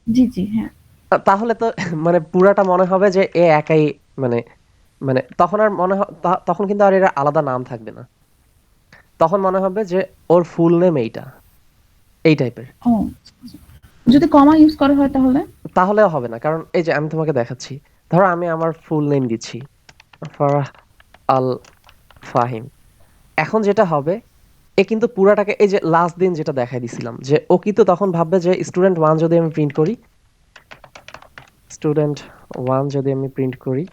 জি জি হ্যাঁ। তাহলে তো মানে পুরাটা মনে হবে যে এ একাই, মানে মানে তখন আর তখন কিন্তু আর এর আলাদা নাম থাকবে না। তখন মনে হবে যে ওর ফুল নেম এইটা, এই টাইপের। ও, যদি কমা ইউজ করা হয় তাহলে? তাহলেও হবে না, কারণ এই যে আমি তোমাকে দেখাচ্ছি। ধরো আমি আমার ফুল নেম দিচ্ছি ফারাহ আল ফাহিম। এখন যেটা হবে, এ কিন্তু পুরাটাকে এই যে লাস্ট দিন যেটা দেখাই দিছিলাম, যে ও কিন্তু তখন ভাববে যে স্টুডেন্ট 1 যদি আমি প্রিন্ট করি, স্টুডেন্ট 1 যদি আমি প্রিন্ট করি,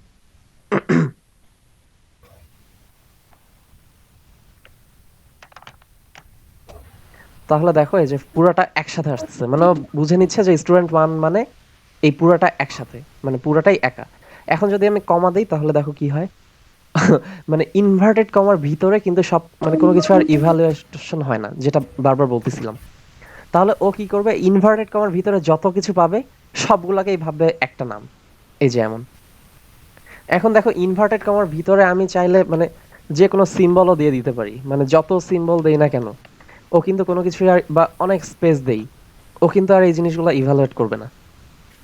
তাহলে দেখো এই যে পুরাটা একসাথে আসতেছে, মানে ও বুঝে নিচ্ছে যে স্টুডেন্ট 1 মানে এই পুরাটা একসাথে, মানে পুরাটাই একা। এখন যদি আমি কমা দেই তাহলে দেখো কি হয়। মানে ইনভার্টেড কমার ভিতরে কিন্তু সব মানে কোনো কিছু আর ইভালুয়েশন হয় না, যেটা বারবার বলতেছিলাম। তাহলে ও কি করবে, ইনভার্টেড কমার ভিতরে যত কিছু পাবে সবগুলাকেই ভাববে একটা নাম, এই যে এমন। এখন দেখো ইনভার্টেড কমার ভিতরে আমি চাইলে মানে যে কোনো সিম্বলও দিয়ে দিতে পারি, মানে যত সিম্বল দেই না কেন ও কিন্তু কোনো কিছু আর, বা অনেক স্পেস দেই, ও কিন্তু আর এই জিনিসগুলো ইভালুয়েট করবে না।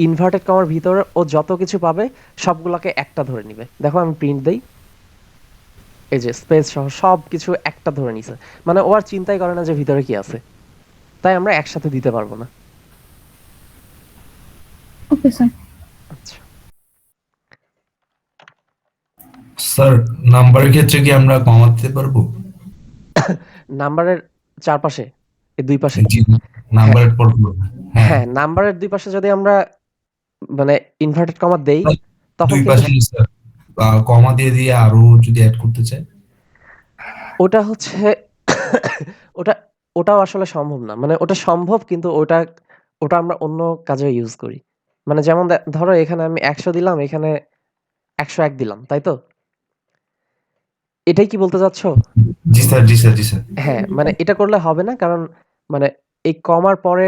ইনভার্টেড কমার ভিতরে ও যত কিছু পাবে সবগুলোকে একটা ধরে নিবে। দেখো আমি প্রিন্ট দেই, এই যে স্পেস সহ সব কিছু একটা ধরে নিছে, মানে ও আর চিন্তাই করে না যে ভিতরে কি আছে। তাই আমরা একসাথে দিতে পারবো না। Okay sir. আচ্ছা, স্যার নাম্বারের ক্ষেত্রে কি আমরা কমাতে পারবো? নাম্বারের চারপাশে, এই দুই পাশে। জি, হ্যাঁ নাম্বারের পর হ্যাঁ, হ্যাঁ, নাম্বারের দুই পাশে যদি আমরা মানে ইনভার্টেড কমা দেই তখন দুই কিন্তু পাশে স্যার কমা দিয়ে দিয়ে আরো যদি অ্যাড করতে চাই। ওটা হচ্ছে ওটা ওটাও আসলে সম্ভব না, মানে ওটা সম্ভব কিন্তু ওটা ওটা আমরা অন্য কাজে ইউজ করি। মানে যেমন ধরো এখানে আমি 100 দিলাম, এখানে 101 দিলাম, তাই তো? এটাই কি বলতে চাচ্ছ? জি স্যার, জি স্যার, জি স্যার। হ্যাঁ, মানে এটা করলে হবে না, কারণ মানে এই কমার পরে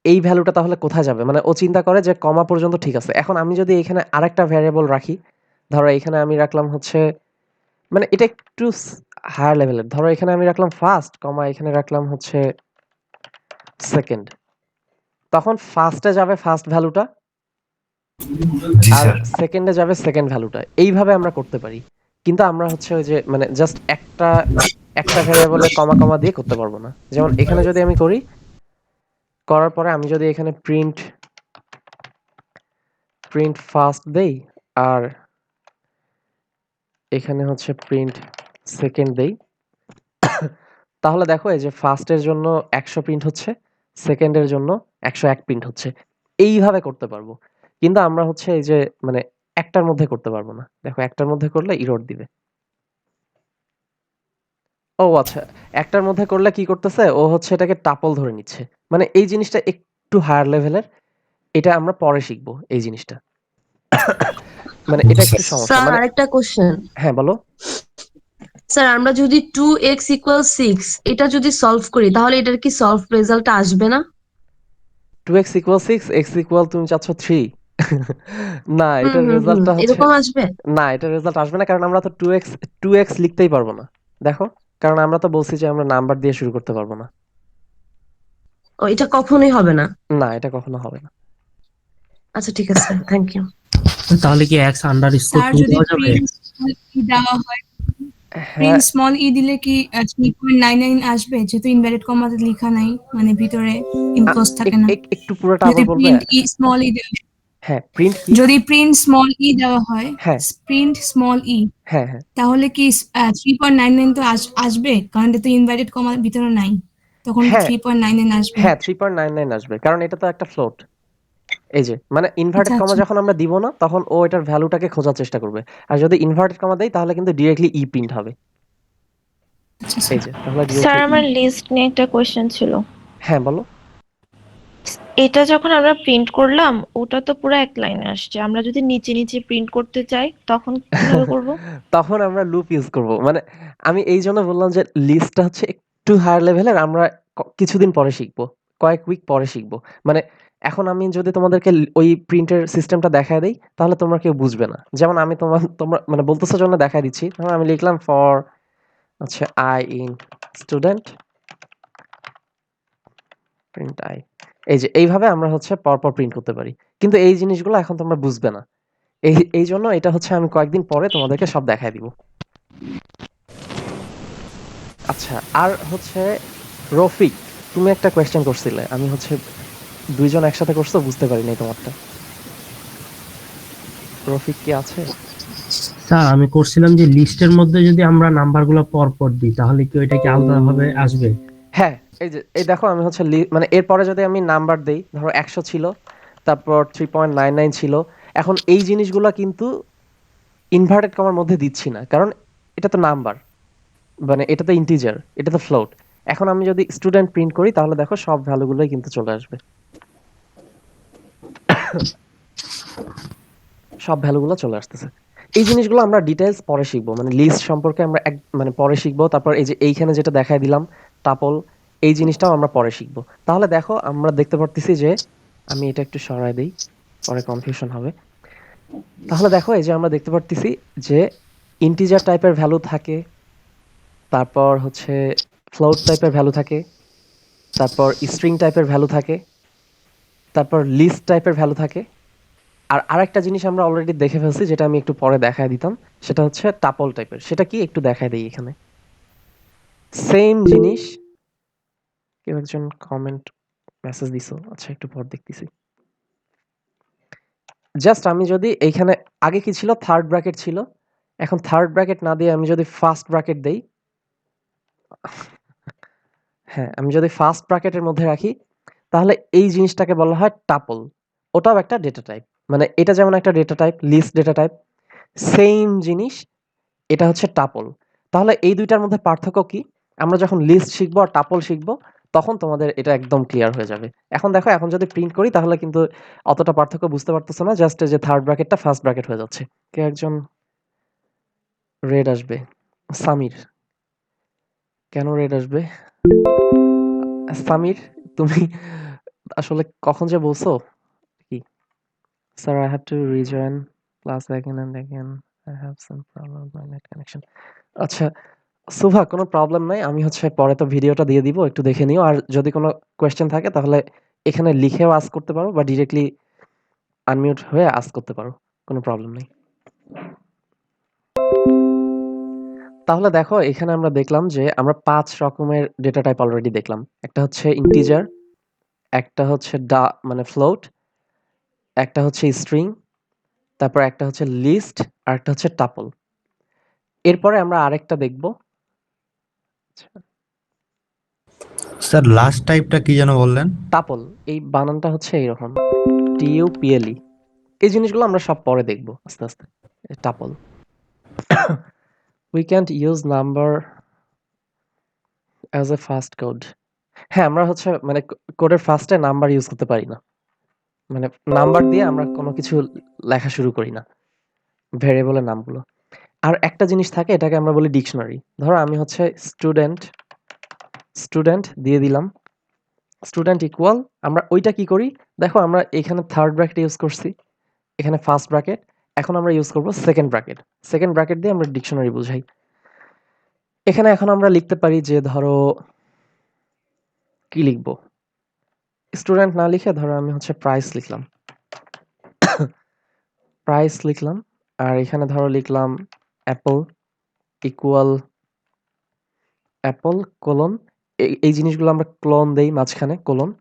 এই ভ্যালুটা তাহলে কোথায় যাবে? মানে ও চিন্তা করে যে কমা পর্যন্ত ঠিক আছে। এখন আমি যদি এখানে আরেকটা ভ্যারিয়েবল রাখি, ধরো এখানে আমি রাখলাম হচ্ছে, মানে এটা একটু হায়ার লেভেলের। ধরো এখানে আমি রাখলাম ফার্স্ট কমা, এখানে রাখলাম হচ্ছে সেকেন্ড। তখন ফার্স্টে যাবে ফার্স্ট ভ্যালুটা, জি আর স্যার। সেকেন্ডে যাবে সেকেন্ড ভ্যালুটা। এইভাবে আমরা করতে পারি। কিন্তু আমরা হচ্ছে ওই যে মানে জাস্ট একটা ভ্যারিয়েবলে কমা কমা দিয়ে করতে পারবো না। যেমন এখানে যদি আমি করি, করার পরে আমি যদি এখানে প্রিন্ট ফার্স্ট দেই, আর এখানে হচ্ছে প্রিন্ট সেকেন্ড দেই, তাহলে দেখো এই যে ফার্স্টের জন্য 100 প্রিন্ট হচ্ছে, সেকেন্ডের জন্য 101 প্রিন্ট হচ্ছে। এইভাবে করতে পারবো। কিন্তু আমরা হচ্ছে এই যে মানে একটার মধ্যে করতে পারবো না। দেখো একটার মধ্যে করলে ইরর দিবে। ও আচ্ছা, একটার মধ্যে করলে কি করতেছে, ও হচ্ছে এটাকে টাপল ধরে নিচ্ছে। মানে এই জিনিসটা একটু হায়ার লেভেলের, এটা আমরা পরে শিখবো এই জিনিসটা। মানে এটা একটু সমস্যা। স্যার মানে আরেকটা কোশ্চেন। হ্যাঁ বলো। স্যার আমরা যদি 2x = 6 এটা যদি সলভ করি তাহলে এটার কি সলভ রেজাল্ট আসবে না? 2x = 6, x = তুমি চাচ্ছ 3। না, হুম এটার হুম হুম, রেজাল্টটা হচ্ছে, এরকম আসবে? না এটার রেজাল্ট আসবে না, কারণ আমরা তো 2x লিখতেই পারবো না। দেখো, কারণ আমরা তো বলছি যে আমরা নাম্বার দিয়ে শুরু করতে পারবো না। ও, এটা কখনোই হবে না। না, এটা কখনো হবে না। আচ্ছা ঠিক আছে, থ্যাংক ইউ। তাহলে কি x আন্ডারস্কোর স্যার 2 যদি দেওয়া যাবে? প্রিন্ট স্মল ই দেওয়া হয়, হ্যাঁ, প্রিন্ট স্মল ই দিলে কি 3.99 আসবে, যেহেতু ইনভার্টেড কমাতে লেখা নাই, মানে ভিতরে ইনক্লোজ থাকে না? একটু পুরোটা যদি আবার বলবে? প্রিন্ট ই স্মল ই হ্যাঁ, প্রিন্ট কি? যদি প্রিন্ট স্মল ই দেওয়া হয়, হ্যাঁ, প্রিন্ট স্মল ই, হ্যাঁ, হ্যাঁ, তাহলে কি 3.99 তো আসবে, কারণ এটা তো ইনভার্টেড কমার ভিতরে নাই, তখন কি হ্যাঁ, 3.99 আসবে? হ্যাঁ 3.99 আসবে, কারণ এটা তো একটা ফ্লোট। এই যে মানে আচ্ছা ইনভার্টেড কমা আচ্ছা যখন আমরা দিব না, তখন ও এটার ভ্যালুটাকে খোঁজার চেষ্টা করবে। আর যদি ইনভার্টেড কমা দেই তাহলে কিন্তু ডিরেক্টলি ই প্রিন্ট হবে। আচ্ছা এই স্যার। যে তাহলে স্যার ডিরেক্টলি আমার লিস্ট নিয়ে একটা কোয়েশ্চেন ছিল। হ্যাঁ বলো। এটা যখন আমরা প্রিন্ট করলাম ওটা তো পুরো এক লাইনে আসছে, আমরা যদি নিচে নিচে প্রিন্ট করতে চাই তখন কিভাবে করব? তখন আমরা লুপ ইউজ করব। মানে আমি এই জন্য বললাম যে লিস্টটা হচ্ছে একটু হায়ার লেভেলের, আমরা কিছুদিন পরে শিখবো। কয়েক উইক পরে শিখবো। মানে এখন আমি যদি তোমাদেরকে ওই প্রিন্টের সিস্টেমটা দেখায় দেই, তাহলে তোমরা কেউ বুঝবে না। যেমন আমি তোমরা মানে বলতেছো জন্য দেখায় দিচ্ছি। ধরো আমি লিখলাম ফর আচ্ছা I in student print I। এই যে এইভাবে আমরা হচ্ছে পরপর প্রিন্ট করতে পারি। কিন্তু এই জিনিসগুলো এখন তোমরা বুঝবে না। এইজন্য এটা হচ্ছে আমি কয়েকদিন পরে তোমাদেরকে সব দেখায় দিব। আচ্ছা, আর হচ্ছে রফিক, তুমি একটা কোয়েশ্চেন করছিলে। আমি হচ্ছে ২ জন একসাথে করছো, বুঝতে পারি নাই তোমারটা। রফিক কি আছে? স্যার আমি করছিলাম যে লিস্টের মধ্যে যদি আমরা নাম্বারগুলো পর পর দিই তাহলে কি ওইটা কি আলাদাভাবে আসবে? হ্যাঁ, এই দেখো আমি হচ্ছে মানে এরপরে যদি আমি নাম্বার দেই, ধরো ১০০ ছিল, তারপর 3.99 ছিল। এখন এই জিনিসগুলা কিন্তু ইনভার্টেড কমার মধ্যে দিচ্ছি না। কারণ এটা তো নাম্বার। মানে এটা তো ইন্টিজার, এটা তো ফ্লোট। এখন আমি যদি স্টুডেন্ট প্রিন্ট করি তাহলে দেখো সব ভ্যালুগুলোই কিন্তু চলে আসবে। সব ভ্যালুগুলো চলে আসতেছে। এই জিনিসগুলো আমরা ডিটেইলস পরে শিখবো। মানে লিস্ট সম্পর্কে আমরা মানে পরে শিখবো। তারপর এই যে এইখানে যেটা দেখায় দিলাম টাপল, এই জিনিসটাও আমরা পরে শিখবো। তাহলে দেখো আমরা দেখতে পারতেছি যে আমি এটা একটু সরায় দেই, পরে কনফিউশন হবে। তাহলে দেখো এই যে আমরা দেখতে পারতেছি যে ইন্টিজার টাইপের ভ্যালু থাকে, তারপর হচ্ছে ফ্লোট টাইপের ভ্যালু থাকে, তারপর স্ট্রিং টাইপের ভ্যালু থাকে, তারপর লিস্ট টাইপের ভ্যালু থাকে। আর আরেকটা জিনিস আমরা অলরেডি দেখে ফেলছি, যেটা আমি একটু পরে দেখায় দিতাম। সেটা হচ্ছে টাপল টাইপের। সেটা কি একটু দেখায় দেই এখানে। সেম জিনিস। কেউ একজন কমেন্ট মেসেজ দিছো, আচ্ছা একটু পর দেখতেছি। জাস্ট আমি যদি এইখানে আগে কি ছিল, থার্ড ব্র্যাকেট ছিল। এখন থার্ড ব্র্যাকেট না দিয়ে আমি যদি ফার্স্ট ব্র্যাকেট দেই, হ্যাঁ আমি যদি ফার্স্ট ব্র্যাকেটের মধ্যে রাখি, তাহলে এই জিনিসটাকে বলা হয় টাপল। ওটাও একটা ডেটা টাইপ। মানে এটা যেমন একটা data type, list data type, same জিনিস এটা হচ্ছে টাপল। তাহলে এই দুইটার মধ্যে পার্থক্য কি? আমরা যখন লিস্ট শিখবো আর টাপল শিখবো, তখন তোমাদের এটা একদম ক্লিয়ার হয়ে যাবে। এখন দেখো, এখন যদি প্রিন্ট করি তাহলে কিন্তু অতটা পার্থক্য বুঝতে পারতেছো না। জাস্ট যে থার্ড ব্র্যাকেটটা ফার্স্ট ব্র্যাকেট হয়ে যাচ্ছে। কে একজন রেড আসবে? সামির। কেন রেড আসবে? সামির, তুমি আসলে কখন যে বলছো কি? Sir I have to rejoin class again and again. I have some problem with my net connection. আচ্ছা সুভা, কোনো প্রবলেম নাই। আমি হচ্ছে পরে তো ভিডিওটা দিয়ে দিব, একটু দেখে নিও। আর যদি কোনো কোয়েশ্চেন থাকে তাহলে এখানে লিখেও আস্ক করতে পারো বা ডিরেক্টলি আনমিউট হয়ে আস্ক করতে পারো। কোনো প্রবলেম নেই। তাহলে দেখো এখানে আমরা দেখলাম যে আমরা ৫ রকমের ডেটা টাইপ অলরেডি দেখলাম। একটা হচ্ছে ইন্টিজার, একটা হচ্ছে মানে ফ্লোট, একটা হচ্ছে স্ট্রিং, তারপর একটা হচ্ছে লিস্ট, আর একটা হচ্ছে টাপল। এরপরে আমরা আরেকটা দেখব। স্যার লাস্ট টাইপটা কি যেন বললেন? টাপল। এই বানানটা হচ্ছে এইরকম, TUPLE। এই জিনিসগুলো আমরা সব পরে দেখব আস্তে আস্তে। Tuple. We can't use number as a first code. হ্যাঁ, আমরা হচ্ছে মানে কোডের ফার্স্টে নাম্বার ইউজ করতে পারি না। মানে নাম্বার দিয়ে আমরা কোনো কিছু লেখা শুরু করি না, ভেরিয়েবলের নামগুলো। আর একটা জিনিস থাকে, এটাকে আমরা বলি ডিকশনারি। ধরো আমি হচ্ছে স্টুডেন্ট দিয়ে দিলাম, স্টুডেন্ট ইকুয়াল, আমরা ওইটা কি করি দেখো, আমরা এখানে থার্ড ব্র্যাকেট ইউজ করছি, এখানে ফার্স্ট ব্র্যাকেট। এখন আমরা ইউজ করব সেকেন্ড ব্র্যাকেট। সেকেন্ড ব্র্যাকেট দিয়ে আমরা ডিকশনারি বুঝাই। এখানে এখন আমরা লিখতে পারি যে ধরো কি লিখবো, স্টুডেন্ট না লিখে ধরো আমি হচ্ছে প্রাইস লিখলাম। প্রাইস লিখলাম। আর এখানে ধরো লিখলাম অ্যাপল ইকুয়াল অ্যাপল কোলন। এই জিনিসগুলো আমরা ক্লোন দেই মাঝখানে, কোলন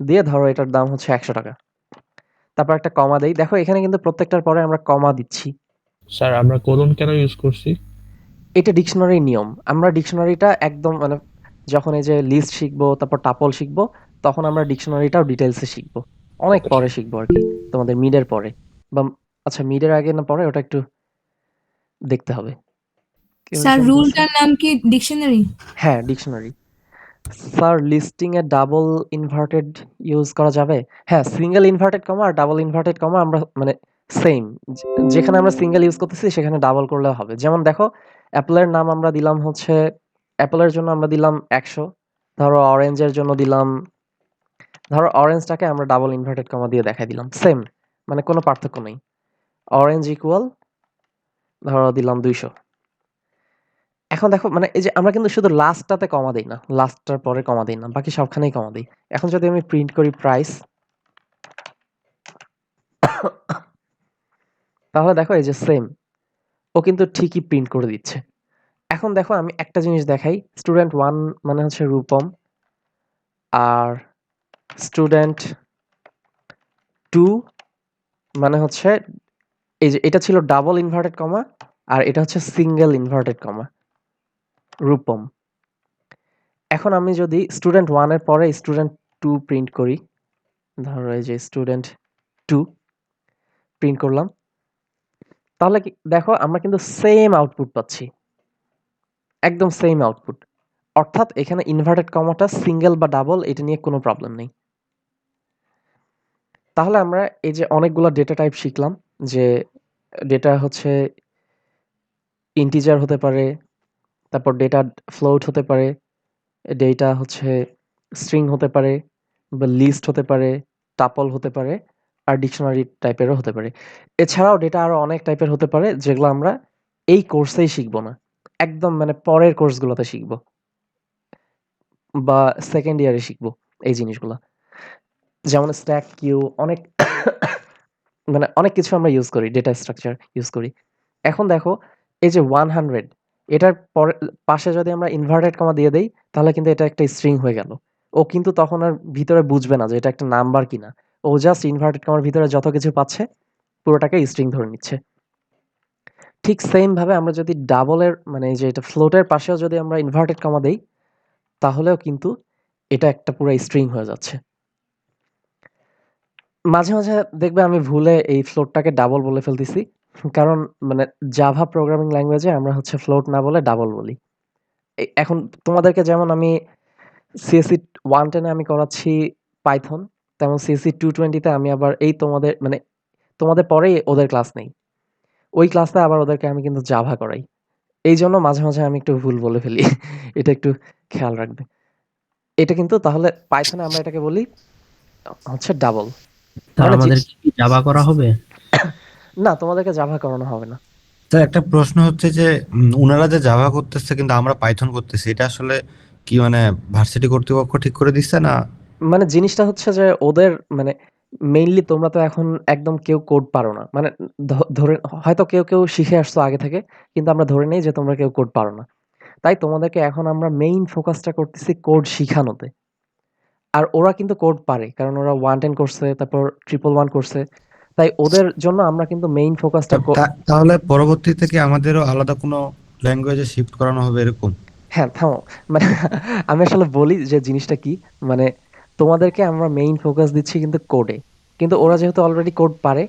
দিয়ে ধরো এটার দাম হচ্ছে ১০০ টাকা। তারপর একটা কমা দেই। দেখো এখানে কিন্তু প্রত্যেকটার পরে আমরা কমা দিচ্ছি। স্যার আমরা কোলন কেন ইউজ করছি? এটা ডিকশনারির নিয়ম। আমরা ডিকশনারিটা একদম মানে যখন এই যে লিস্ট শিখবো, তারপর টাপল শিখবো, তখন আমরা ডিকশনারিটাও ডিটেইলসে শিখবো। অনেক পরে শিখবো আর কি, তোমাদের মিডের পরে। বা আচ্ছা মিডের আগে না পরে, ওটা একটু দেখতে হবে। কেউ স্যার একজন বলছে- রুলটার নাম কি ডিকশনারি? হ্যাঁ ডিকশনারি। স্যার লিস্টিং এ ডাবল ইনভার্টেড ইউজ করা যাবে? হ্যাঁ, সিঙ্গেল ইনভার্টেড কমা আর ডাবল ইনভার্টেড কমা আমরা মানে সেম, যেখানে আমরা সিঙ্গেল ইউজ করতেছি সেখানে ডাবল করলেও হবে। যেমন দেখো অ্যাপলের নাম আমরা দিলাম হচ্ছে, অ্যাপলের জন্য আমরা দিলাম ১০০, ধরো অরেঞ্জের জন্য দিলাম, ধরো অরেঞ্জটাকে আমরা ডাবল ইনভার্টেড কমা দিয়ে দেখাই দিলাম, সেম, মানে কোনো পার্থক্য নেই। অরেঞ্জ ইকুয়াল ধরো দিলাম 200। এখন দেখো মানে এই যে আমরা কিন্তু শুধু লাস্টটাতে কমা দেই না, লাস্টটার পরে কমা দেই না, বাকি সবখানেই কমা দিই। এখন যদি আমি প্রিন্ট করি প্রাইস, তাহলে দেখো এই যে সেম, ও কিন্তু ঠিকই প্রিন্ট করে দিচ্ছে। এখন দেখো আমি একটা জিনিস দেখাই, স্টুডেন্ট 1 মানে হচ্ছে রূপম, আর স্টুডেন্ট 2 মানে হচ্ছে এই যে এটা ছিল ডাবল ইনভার্টেড কমা, আর এটা হচ্ছে সিঙ্গেল ইনভার্টেড কমা, রূপম। এখন আমি যদি স্টুডেন্ট 1 এর পরে স্টুডেন্ট 2 প্রিন্ট করি, ধরো এই যে স্টুডেন্ট 2 প্রিন্ট করলাম, তাহলে কি দেখো আমরা কিন্তু সেম আউটপুট পাচ্ছি, একদম সেম আউটপুট। অর্থাৎ এখানে ইনভার্টেড কমাটা সিঙ্গেল বা ডাবল এটা নিয়ে কোনো প্রবলেম নেই। তাহলে আমরা এই যে অনেকগুলো ডেটা টাইপ শিখলাম, যে ডেটা হচ্ছে ইন্টিজার হতে পারে, তারপর ডেটা ফ্লোট হতে পারে, ডেটা হচ্ছে স্ট্রিং হতে পারে, বা লিস্ট হতে পারে, টাপল হতে পারে, আর ডিকশনারি টাইপেরও হতে পারে। এছাড়াও ডেটা আরো অনেক টাইপের হতে পারে, যেগুলো আমরা এই কোর্সেই শিখবো না, একদম মানে পরের কোর্সগুলোতে শিখবো বা সেকেন্ড ইয়ারে শিখবো এই জিনিসগুলো। যেমন স্ট্যাক কিউ, অনেক মানে অনেক কিছু আমরা ইউজ করি, ডেটা স্ট্রাকচার ইউজ করি। এখন দেখো এই যে 100, এটার পরে পাশে যদি আমরা ইনভার্টেড কমা দিয়ে দেই, তাহলে কিন্তু এটা একটা স্ট্রিং হয়ে গেল। ও কিন্তু তখন আর ভিতরে বুঝবে না যে এটা একটা নাম্বার কিনা, ও জাস্ট ইনভার্টেড কমার ভিতরে যত কিছু পাচ্ছে পুরোটাকে স্ট্রিং ধরে নিচ্ছে। ঠিক সেম ভাবে আমরা যদি ডাবলের মানে এই যে এটা ফ্লোটের পাশেও যদি আমরা ইনভার্টেড কমা দেই, তাহলেও কিন্তু এটা একটা পুরো স্ট্রিং হয়ে যাচ্ছে। মাঝে মাঝে দেখবে আমি ভুলে এই ফ্লোটটাকে ডাবল বলে ফেলতেছি, কারণ মানে জাভা প্রোগ্রামিং ল্যাঙ্গুয়েজে আমরা হচ্ছে ফ্লোট না বলে ডাবল বলি। এখন তোমাদেরকে যেমন আমি সিএসসি 110 এ আমি করাচ্ছি পাইথন, তেমন সিএসসি 220 তে আমি আবার এই তোমাদের মানে তোমাদের পরেই ওদের ক্লাস নেই, ওই ক্লাসে আবার ওদেরকে আমি কিন্তু জাভা করাই। এই জন্য মাঝে মাঝে আমি একটু ভুল বলে ফেলি, এটা একটু খেয়াল রাখবে। এটা কিন্তু তাহলে পাইথনে আমরা এটাকে বলি হচ্ছে ডাবল। তাহলে আমাদের কি জাভা করা হবে? না, তোমাদেরকে জাভা করানো হবে না। স্যার একটা প্রশ্ন হচ্ছে যে ওনারা যে জাভা করতেছে কিন্তু আমরা পাইথন করতেছি, এটা আসলে কি মানে ভার্সিটি কর্তৃপক্ষ ঠিক করে দিচ্ছে না? মানে জিনিসটা হচ্ছে যে ওদের মানে মেইনলি তোমরা তো এখন একদম কেউ কোড পারো না, মানে ধরে হয়তো কেউ কেউ শিখে আসছো আগে থেকে, কিন্তু আমরা ধরে নেই যে তোমরা কেউ কোড পারো না। তাই তোমাদেরকে এখন আমরা মেইন ফোকাসটা করতেছি কোড শিখানোতে। আর ওরা কিন্তু কোড পারে, কারণ ওরা 110 করছে, তারপর 111 করছে। তাই ওদের জন্য আমরা কিন্তু মেইন ফোকাসটা তাহলে পরবর্তীতে কি আমাদেরও আলাদা কোনো ল্যাঙ্গুয়েজে শিফট করানো হবে এরকম? হ্যাঁ, থামো। মানে আমি আসলে বলি যে জিনিসটা কি, মানে তোমাদেরকে আমরা মেইন ফোকাস দিচ্ছি কিন্তু কোডে। কিন্তু ওরা যেহেতু অলরেডি কোড পারে,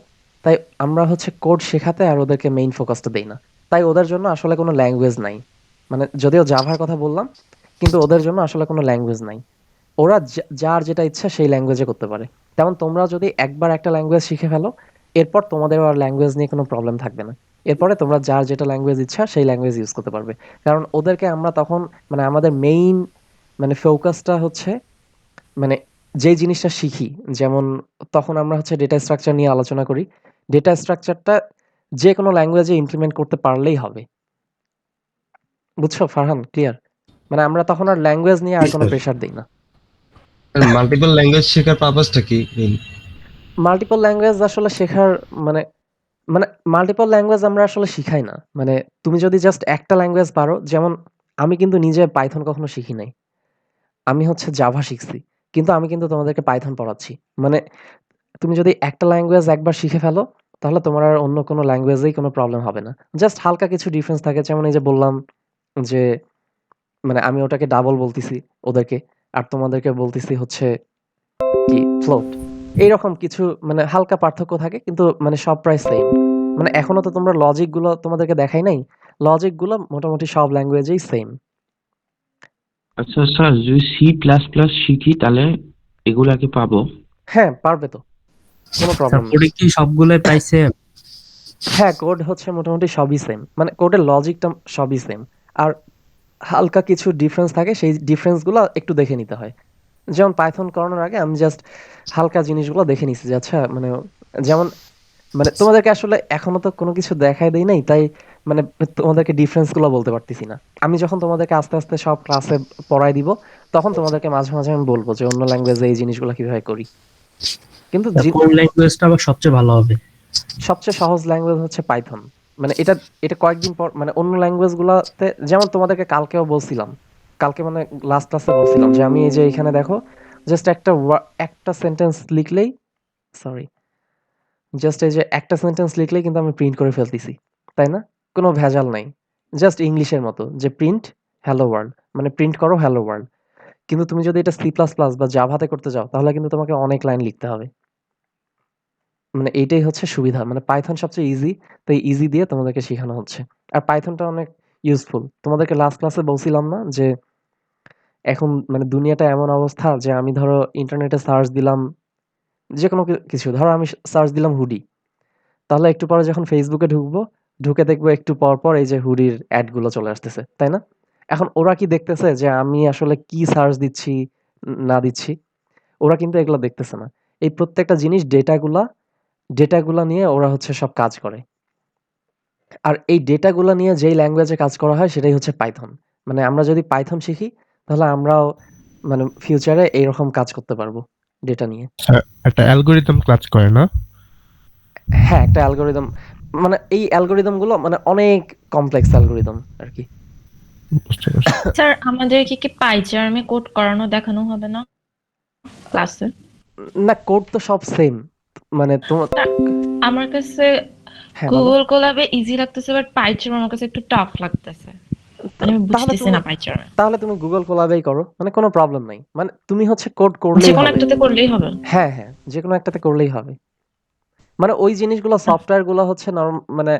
তাই আমরা হচ্ছে কোড শেখাতে আর ওদেরকে মেইন ফোকাসটা দেই না। তাই ওদের জন্য আসলে কোনো ল্যাঙ্গুয়েজ নাই। মানে যদিও জাভার কথা বললাম, কিন্তু ওদের জন্য আসলে কোনো ল্যাঙ্গুয়েজ নাই। ওরা যার যেটা ইচ্ছা সেই ল্যাঙ্গুয়েজে করতে পারে। তেমন তোমরা যদি একবার একটা ল্যাঙ্গুয়েজ শিখে ফেলো, এরপর তোমাদের আর ল্যাঙ্গুয়েজ নিয়ে কোনো প্রবলেম থাকবে না। এরপরে তোমরা যার যেটা ল্যাঙ্গুয়েজ ইচ্ছা সেই ল্যাঙ্গুয়েজ ইউজ করতে পারবে। কারণ ওদেরকে আমরা তখন মানে আমাদের মেইন মানে ফোকাসটা হচ্ছে মানে যেই জিনিসটা শিখি, যেমন তখন আমরা হচ্ছে ডেটা স্ট্রাকচার নিয়ে আলোচনা করি। ডেটা স্ট্রাকচারটা যে কোনো ল্যাঙ্গুয়েজে ইমপ্লিমেন্ট করতে পারলেই হবে। বুঝছো ফারহান? ক্লিয়ার? মানে আমরা তখন আর ল্যাঙ্গুয়েজ নিয়ে আর কোনো প্রেশার দেই না। মাল্টিপল ল্যাঙ্গুয়েজ শেখার পারপাসটা কি? মাল্টিপল ল্যাঙ্গুয়েজ আসলে শেখার মানে মানে মাল্টিপল ল্যাঙ্গুয়েজ আমরা আসলে শিখাই না। মানে তুমি যদি জাস্ট একটা ল্যাঙ্গুয়েজ পারো, যেমন আমি কিন্তু নিজে পাইথন কখনো শিখি নাই। আমি হচ্ছে জাভা শিখছি। কিন্তু আমি কিন্তু তোমাদেরকে পাইথন পড়াচ্ছি। মানে তুমি যদি একটা ল্যাঙ্গুয়েজ একবার শিখে ফেলো, তাহলে তোমার আর অন্য কোনো ল্যাঙ্গুয়েজেই কোনো প্রবলেম হবে না। জাস্ট হালকা কিছু ডিফারেন্স থাকে। যেমন এই যে বললাম যে মানে আমি ওটাকে ডাবল বলতেছি ওদেরকে, আর তোমাদেরকে বলতেছি হচ্ছে কি ফ্লোট। এইরকম কিছু মানে হালকা পার্থক্য থাকে, কিন্তু মানে সব প্রায় সেম। মানে এখনো তো তোমরা লজিক গুলো তোমাদেরকে দেখাই নাই, লজিক গুলো মোটামুটি সব ল্যাঙ্গুয়েজেই সেম। আচ্ছা স্যার, যদি সি প্লাস প্লাস শিখি তাহলে এগুলা কি পাবো? হ্যাঁ, পারবে তো, কোনো প্রবলেম নেই। কোডে কি সবগুলোই প্রায় সেম? হ্যাঁ, কোড হচ্ছে মোটামুটি সবই সেম, মানে কোডের লজিকটা সবই সেম। আর হালকা কিছু ডিফারেন্স থাকে, সেই ডিফারেন্সগুলো একটু দেখে নিতে হয়। যেমন পাইথন করানোর আগে আমি জাস্ট হালকা জিনিসগুলো দেখে নিছি যে আচ্ছা মানে যেমন মানে তোমাদেরকে আসলে এখনো তো কোনো কিছু দেখাই দেই নাই, তাই মানে তোমাদেরকে ডিফারেন্সগুলো বলতে পারতেছি না। আমি যখন তোমাদেরকে আস্তে আস্তে সব ক্লাসে পড়াই দিব, তখন তোমাদেরকে মাঝে মাঝে আমি বলবো যে অন্য ল্যাঙ্গুয়েজে এই জিনিসগুলো কিভাবে করি। কিন্তু কোন ল্যাঙ্গুয়েজটা আবার সবচেয়ে ভালো হবে? সবচেয়ে সহজ ল্যাঙ্গুয়েজ হচ্ছে পাইথন। মানে এটা এটা কয়েকদিন পর মানে অন্য ল্যাঙ্গুয়েজ গুলাতে যেমন তোমাদেরকে কালকেও বলছিলাম, কালকে মানে লাস্ট ক্লাসে বলছিলাম যে আমি এই যে এখানে দেখো জাস্ট একটা সেন্টেন্স লিখলেই, সরি, জাস্ট এই যে একটা সেন্টেন্স লিখলেই কিন্তু আমি প্রিন্ট করে ফেলতেছি, তাই না? কোনো ভেজাল নাই, জাস্ট ইংলিশের মতো যে প্রিন্ট হ্যালো ওয়ার্ল্ড, মানে প্রিন্ট করো হ্যালো ওয়ার্ল্ড। কিন্তু তুমি যদি এটা সি প্লাস প্লাস বা জাভাতে করতে যাও তাহলে কিন্তু তোমাকে অনেক লাইন লিখতে হবে। মানে এইটাই হচ্ছে সুবিধা। মানে পাইথন সবচেয়ে ইজি, তাই ইজি দিয়ে তোমাদেরকে শেখানো হচ্ছে। আর পাইথনটা অনেক ইউজফুল। তোমাদেরকে লাস্ট ক্লাসে বলছিলাম না যে এখন মানে দুনিয়াটা এমন অবস্থা যে আমি ধরো ইন্টারনেটে সার্চ দিলাম যেকোনো কিছু, ধরো আমি সার্চ দিলাম হুডি, তাহলে একটু পরে যখন ফেসবুকে ঢুকবো, ঢুকে দেখবো একটু পর পর এই যে হুডির অ্যাড গুলো চলে আসতেছে, তাই না? এখন ওরা কি দেখতেছে যে আমি আসলে কি সার্চ দিচ্ছি না দিচ্ছি? ওরা কিন্তু এগুলো দেখতেছে না। এই প্রত্যেকটা জিনিস ডেটাগুলা নিয়ে ওরা হচ্ছে সব কাজ করে। আর এই ডেটাগুলা নিয়ে যেই ল্যাঙ্গুয়েজে কাজ করা হয় সেটাই হচ্ছে পাইথন। মানে আমরা যদি পাইথন শিখি তাহলে আমরাও মানে ফিউচারে এইরকম কাজ করতে পারবো ডেটা নিয়ে। স্যার, একটা অ্যালগরিদম কাজ করে না? হ্যাঁ, একটা অ্যালগরিদম, মানে এই অ্যালগরিদম গুলো মানে অনেক কমপ্লেক্স অ্যালগরিদম আর কি। বুঝতে পারছি। স্যার আমাদেরকে কি পাইচার্মে কোড করানো দেখানো হবে না ক্লাসে? না, কোড তো সব সেম। মানে তোমার আমার কাছে হ্যাঁ বলো। গুগল কোলাবে ইজি লাগতেছে, বাট পাইচার্ম আমার কাছে একটু টাফ লাগতেছে। মানে আমি তাহলে বুঝতেছি তুমি না পাইচার্মে। গুগল কোলাবেই করো, মানে কোনো প্রবলেম নাই। মানে তুমি হচ্ছে কোড যে করলেই কোনো হবে। একটাতে করলেই হবে। হ্যাঁ হ্যাঁ, যে কোনো একটাতে করলেই হবে। মানে ওই জিনিসগুলো সফটওয়্যার গুলো হচ্ছে মানে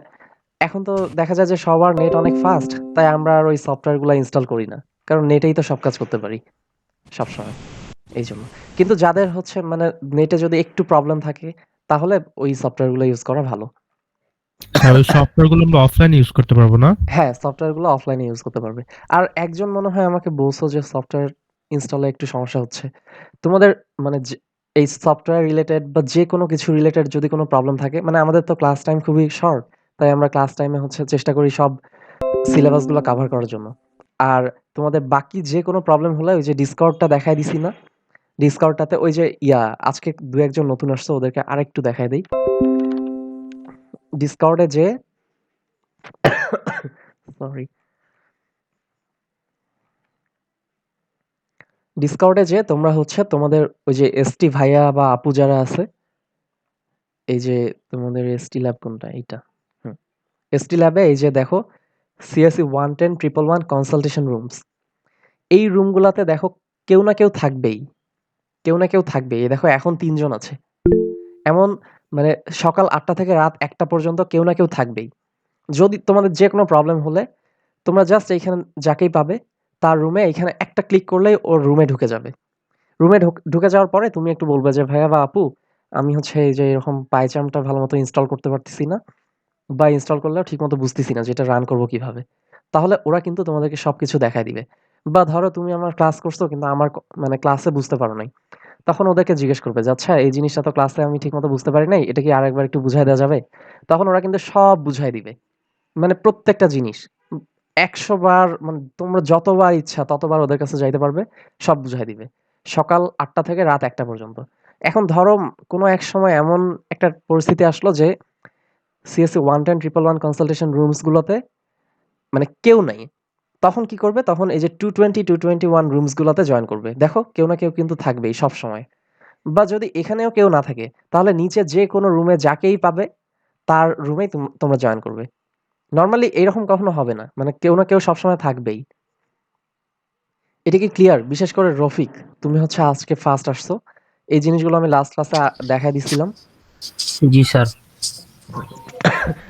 এখন তো দেখা যায় যে সবার নেট অনেক ফাস্ট, তাই আমরা আর ওই সফটওয়্যার গুলো ইনস্টল করি না, কারণ নেটেই তো সব কাজ করতে পারি সবসময়, এই জন্য। কিন্তু যাদের হচ্ছে মানে নেটে যদি একটু প্রবলেম থাকে তাহলে ওই সফটওয়্যার গুলো ইউজ করা ভালো। স্যার, ওই সফটওয়্যারগুলো আমরা অফলাইনে ইউজ করতে পারবো না? হ্যাঁ, সফটওয়্যার গুলো অফলাইনে ইউজ করতে পারবে। আর একজন মনে হয় আমাকে বলছো যে সফটওয়্যার ইনস্টলে একটু সমস্যা হচ্ছে। তোমাদের মানে এই সফটওয়্যার রিলেটেড বা যে কোনো কিছু রিলেটেড যদি কোনো প্রবলেম থাকে, মানে আমাদের তো ক্লাস টাইম খুবই শর্ট, তাই আমরা ক্লাস টাইমে হচ্ছে চেষ্টা করি সব সিলেবাস গুলো কভার করার জন্য। আর তোমাদের বাকি যে কোনো প্রবলেম হলে ওই যে ডিসকর্ডটা দেখাই দিছি না, ডিসকর্ডটাতে ওই যে আজকে দু একজন নতুন আসছে, ওদেরকে আরেকটু দেখাই দেই। ডিসকর্ডে যে সরি, ডিসকর্ডে যে তোমরা হচ্ছে তোমাদের ওই যে এসটি ভাইয়া বা আপু যারা আছে, এই যে তোমাদের এসটি ল্যাব কোনটা, এইটা, হুম, এসটি ল্যাবে এই যে দেখো সিএসসি 110 111 কনসালটেশন রুমস, এই রুমগুলাতে দেখো কেউ না কেউ থাকবেই, কেউ না কেউ থাকবেই। এই দেখো এখন 3 জন আছে। এমন মানে সকাল 8টা থেকে রাত 1টা পর্যন্ত কেউ না কেউ থাকবেই। যদি তোমাদের যে কোনো প্রবলেম হলে তোমরা জাস্ট এইখানে যাকেই পাবে তার রুমে এইখানে একটা ক্লিক করলেই ওর রুমে ঢুকে যাবে। রুমে ঢুকে যাওয়ার পরে তুমি একটু বলবে যে ভাইয়া বা আপু, আমি হচ্ছে এই যে এরকম পাইচার্মটা ভালো মতো ইনস্টল করতে পারতেছি না, বা ইনস্টল করলেও ঠিক মতো বুঝতেছি না যে এটা রান করবো কিভাবে। তাহলে ওরা কিন্তু তোমাদেরকে সবকিছু দেখায় দিবে। বা ধরো তুমি আমার ক্লাস করছো কিন্তু আমার মানে ক্লাসে বুঝতে পারো নাই, তখন ওদেরকে জিজ্ঞেস করবে যে আচ্ছা এই জিনিসটা তো ক্লাসে আমি ঠিক মতো বুঝতে পারি নাই, এটা কি আরেকবার একটু বুঝাই দেওয়া যাবে? তখন ওরা কিন্তু সব বুঝাই দিবে, মানে প্রত্যেকটা জিনিস ১০০ বার, মানে তোমরা যতবার ইচ্ছা ততবার ওদের কাছে যাইতে পারবে, সব বুঝাই দিবে। সকাল ৮টা থেকে রাত ১টা পর্যন্ত। এখন ধরো কোনো এক সময় এমন একটা পরিস্থিতি আসলো যে সিএসসি 110 111 কনসালটেশন রুমস গুলোতে মানে কেউ নাই। তখন কি করবে? তখন এই যে 220 221 রুমস গুলোতে জয়েন করবে। দেখো কেউ না কেউ কিন্তু থাকবেই সবসময়। বা যদি এখানেও কেউ না থাকে তাহলে নিচে যে কোনো রুমে যাকেই পাবে তার রুমেই তোমরা জয়েন করবে। নরমালি এরকম কখনো হবে না। মানে কেউ না কেউ সবসময় থাকবেই। এটা কি ক্লিয়ার? বিশেষ করে রফিক, তুমি হচ্ছে আজকে ফার্স্ট আসছো। এই জিনিসগুলো আমি লাস্ট ক্লাসে দেখাই দিছিলাম। জি স্যার।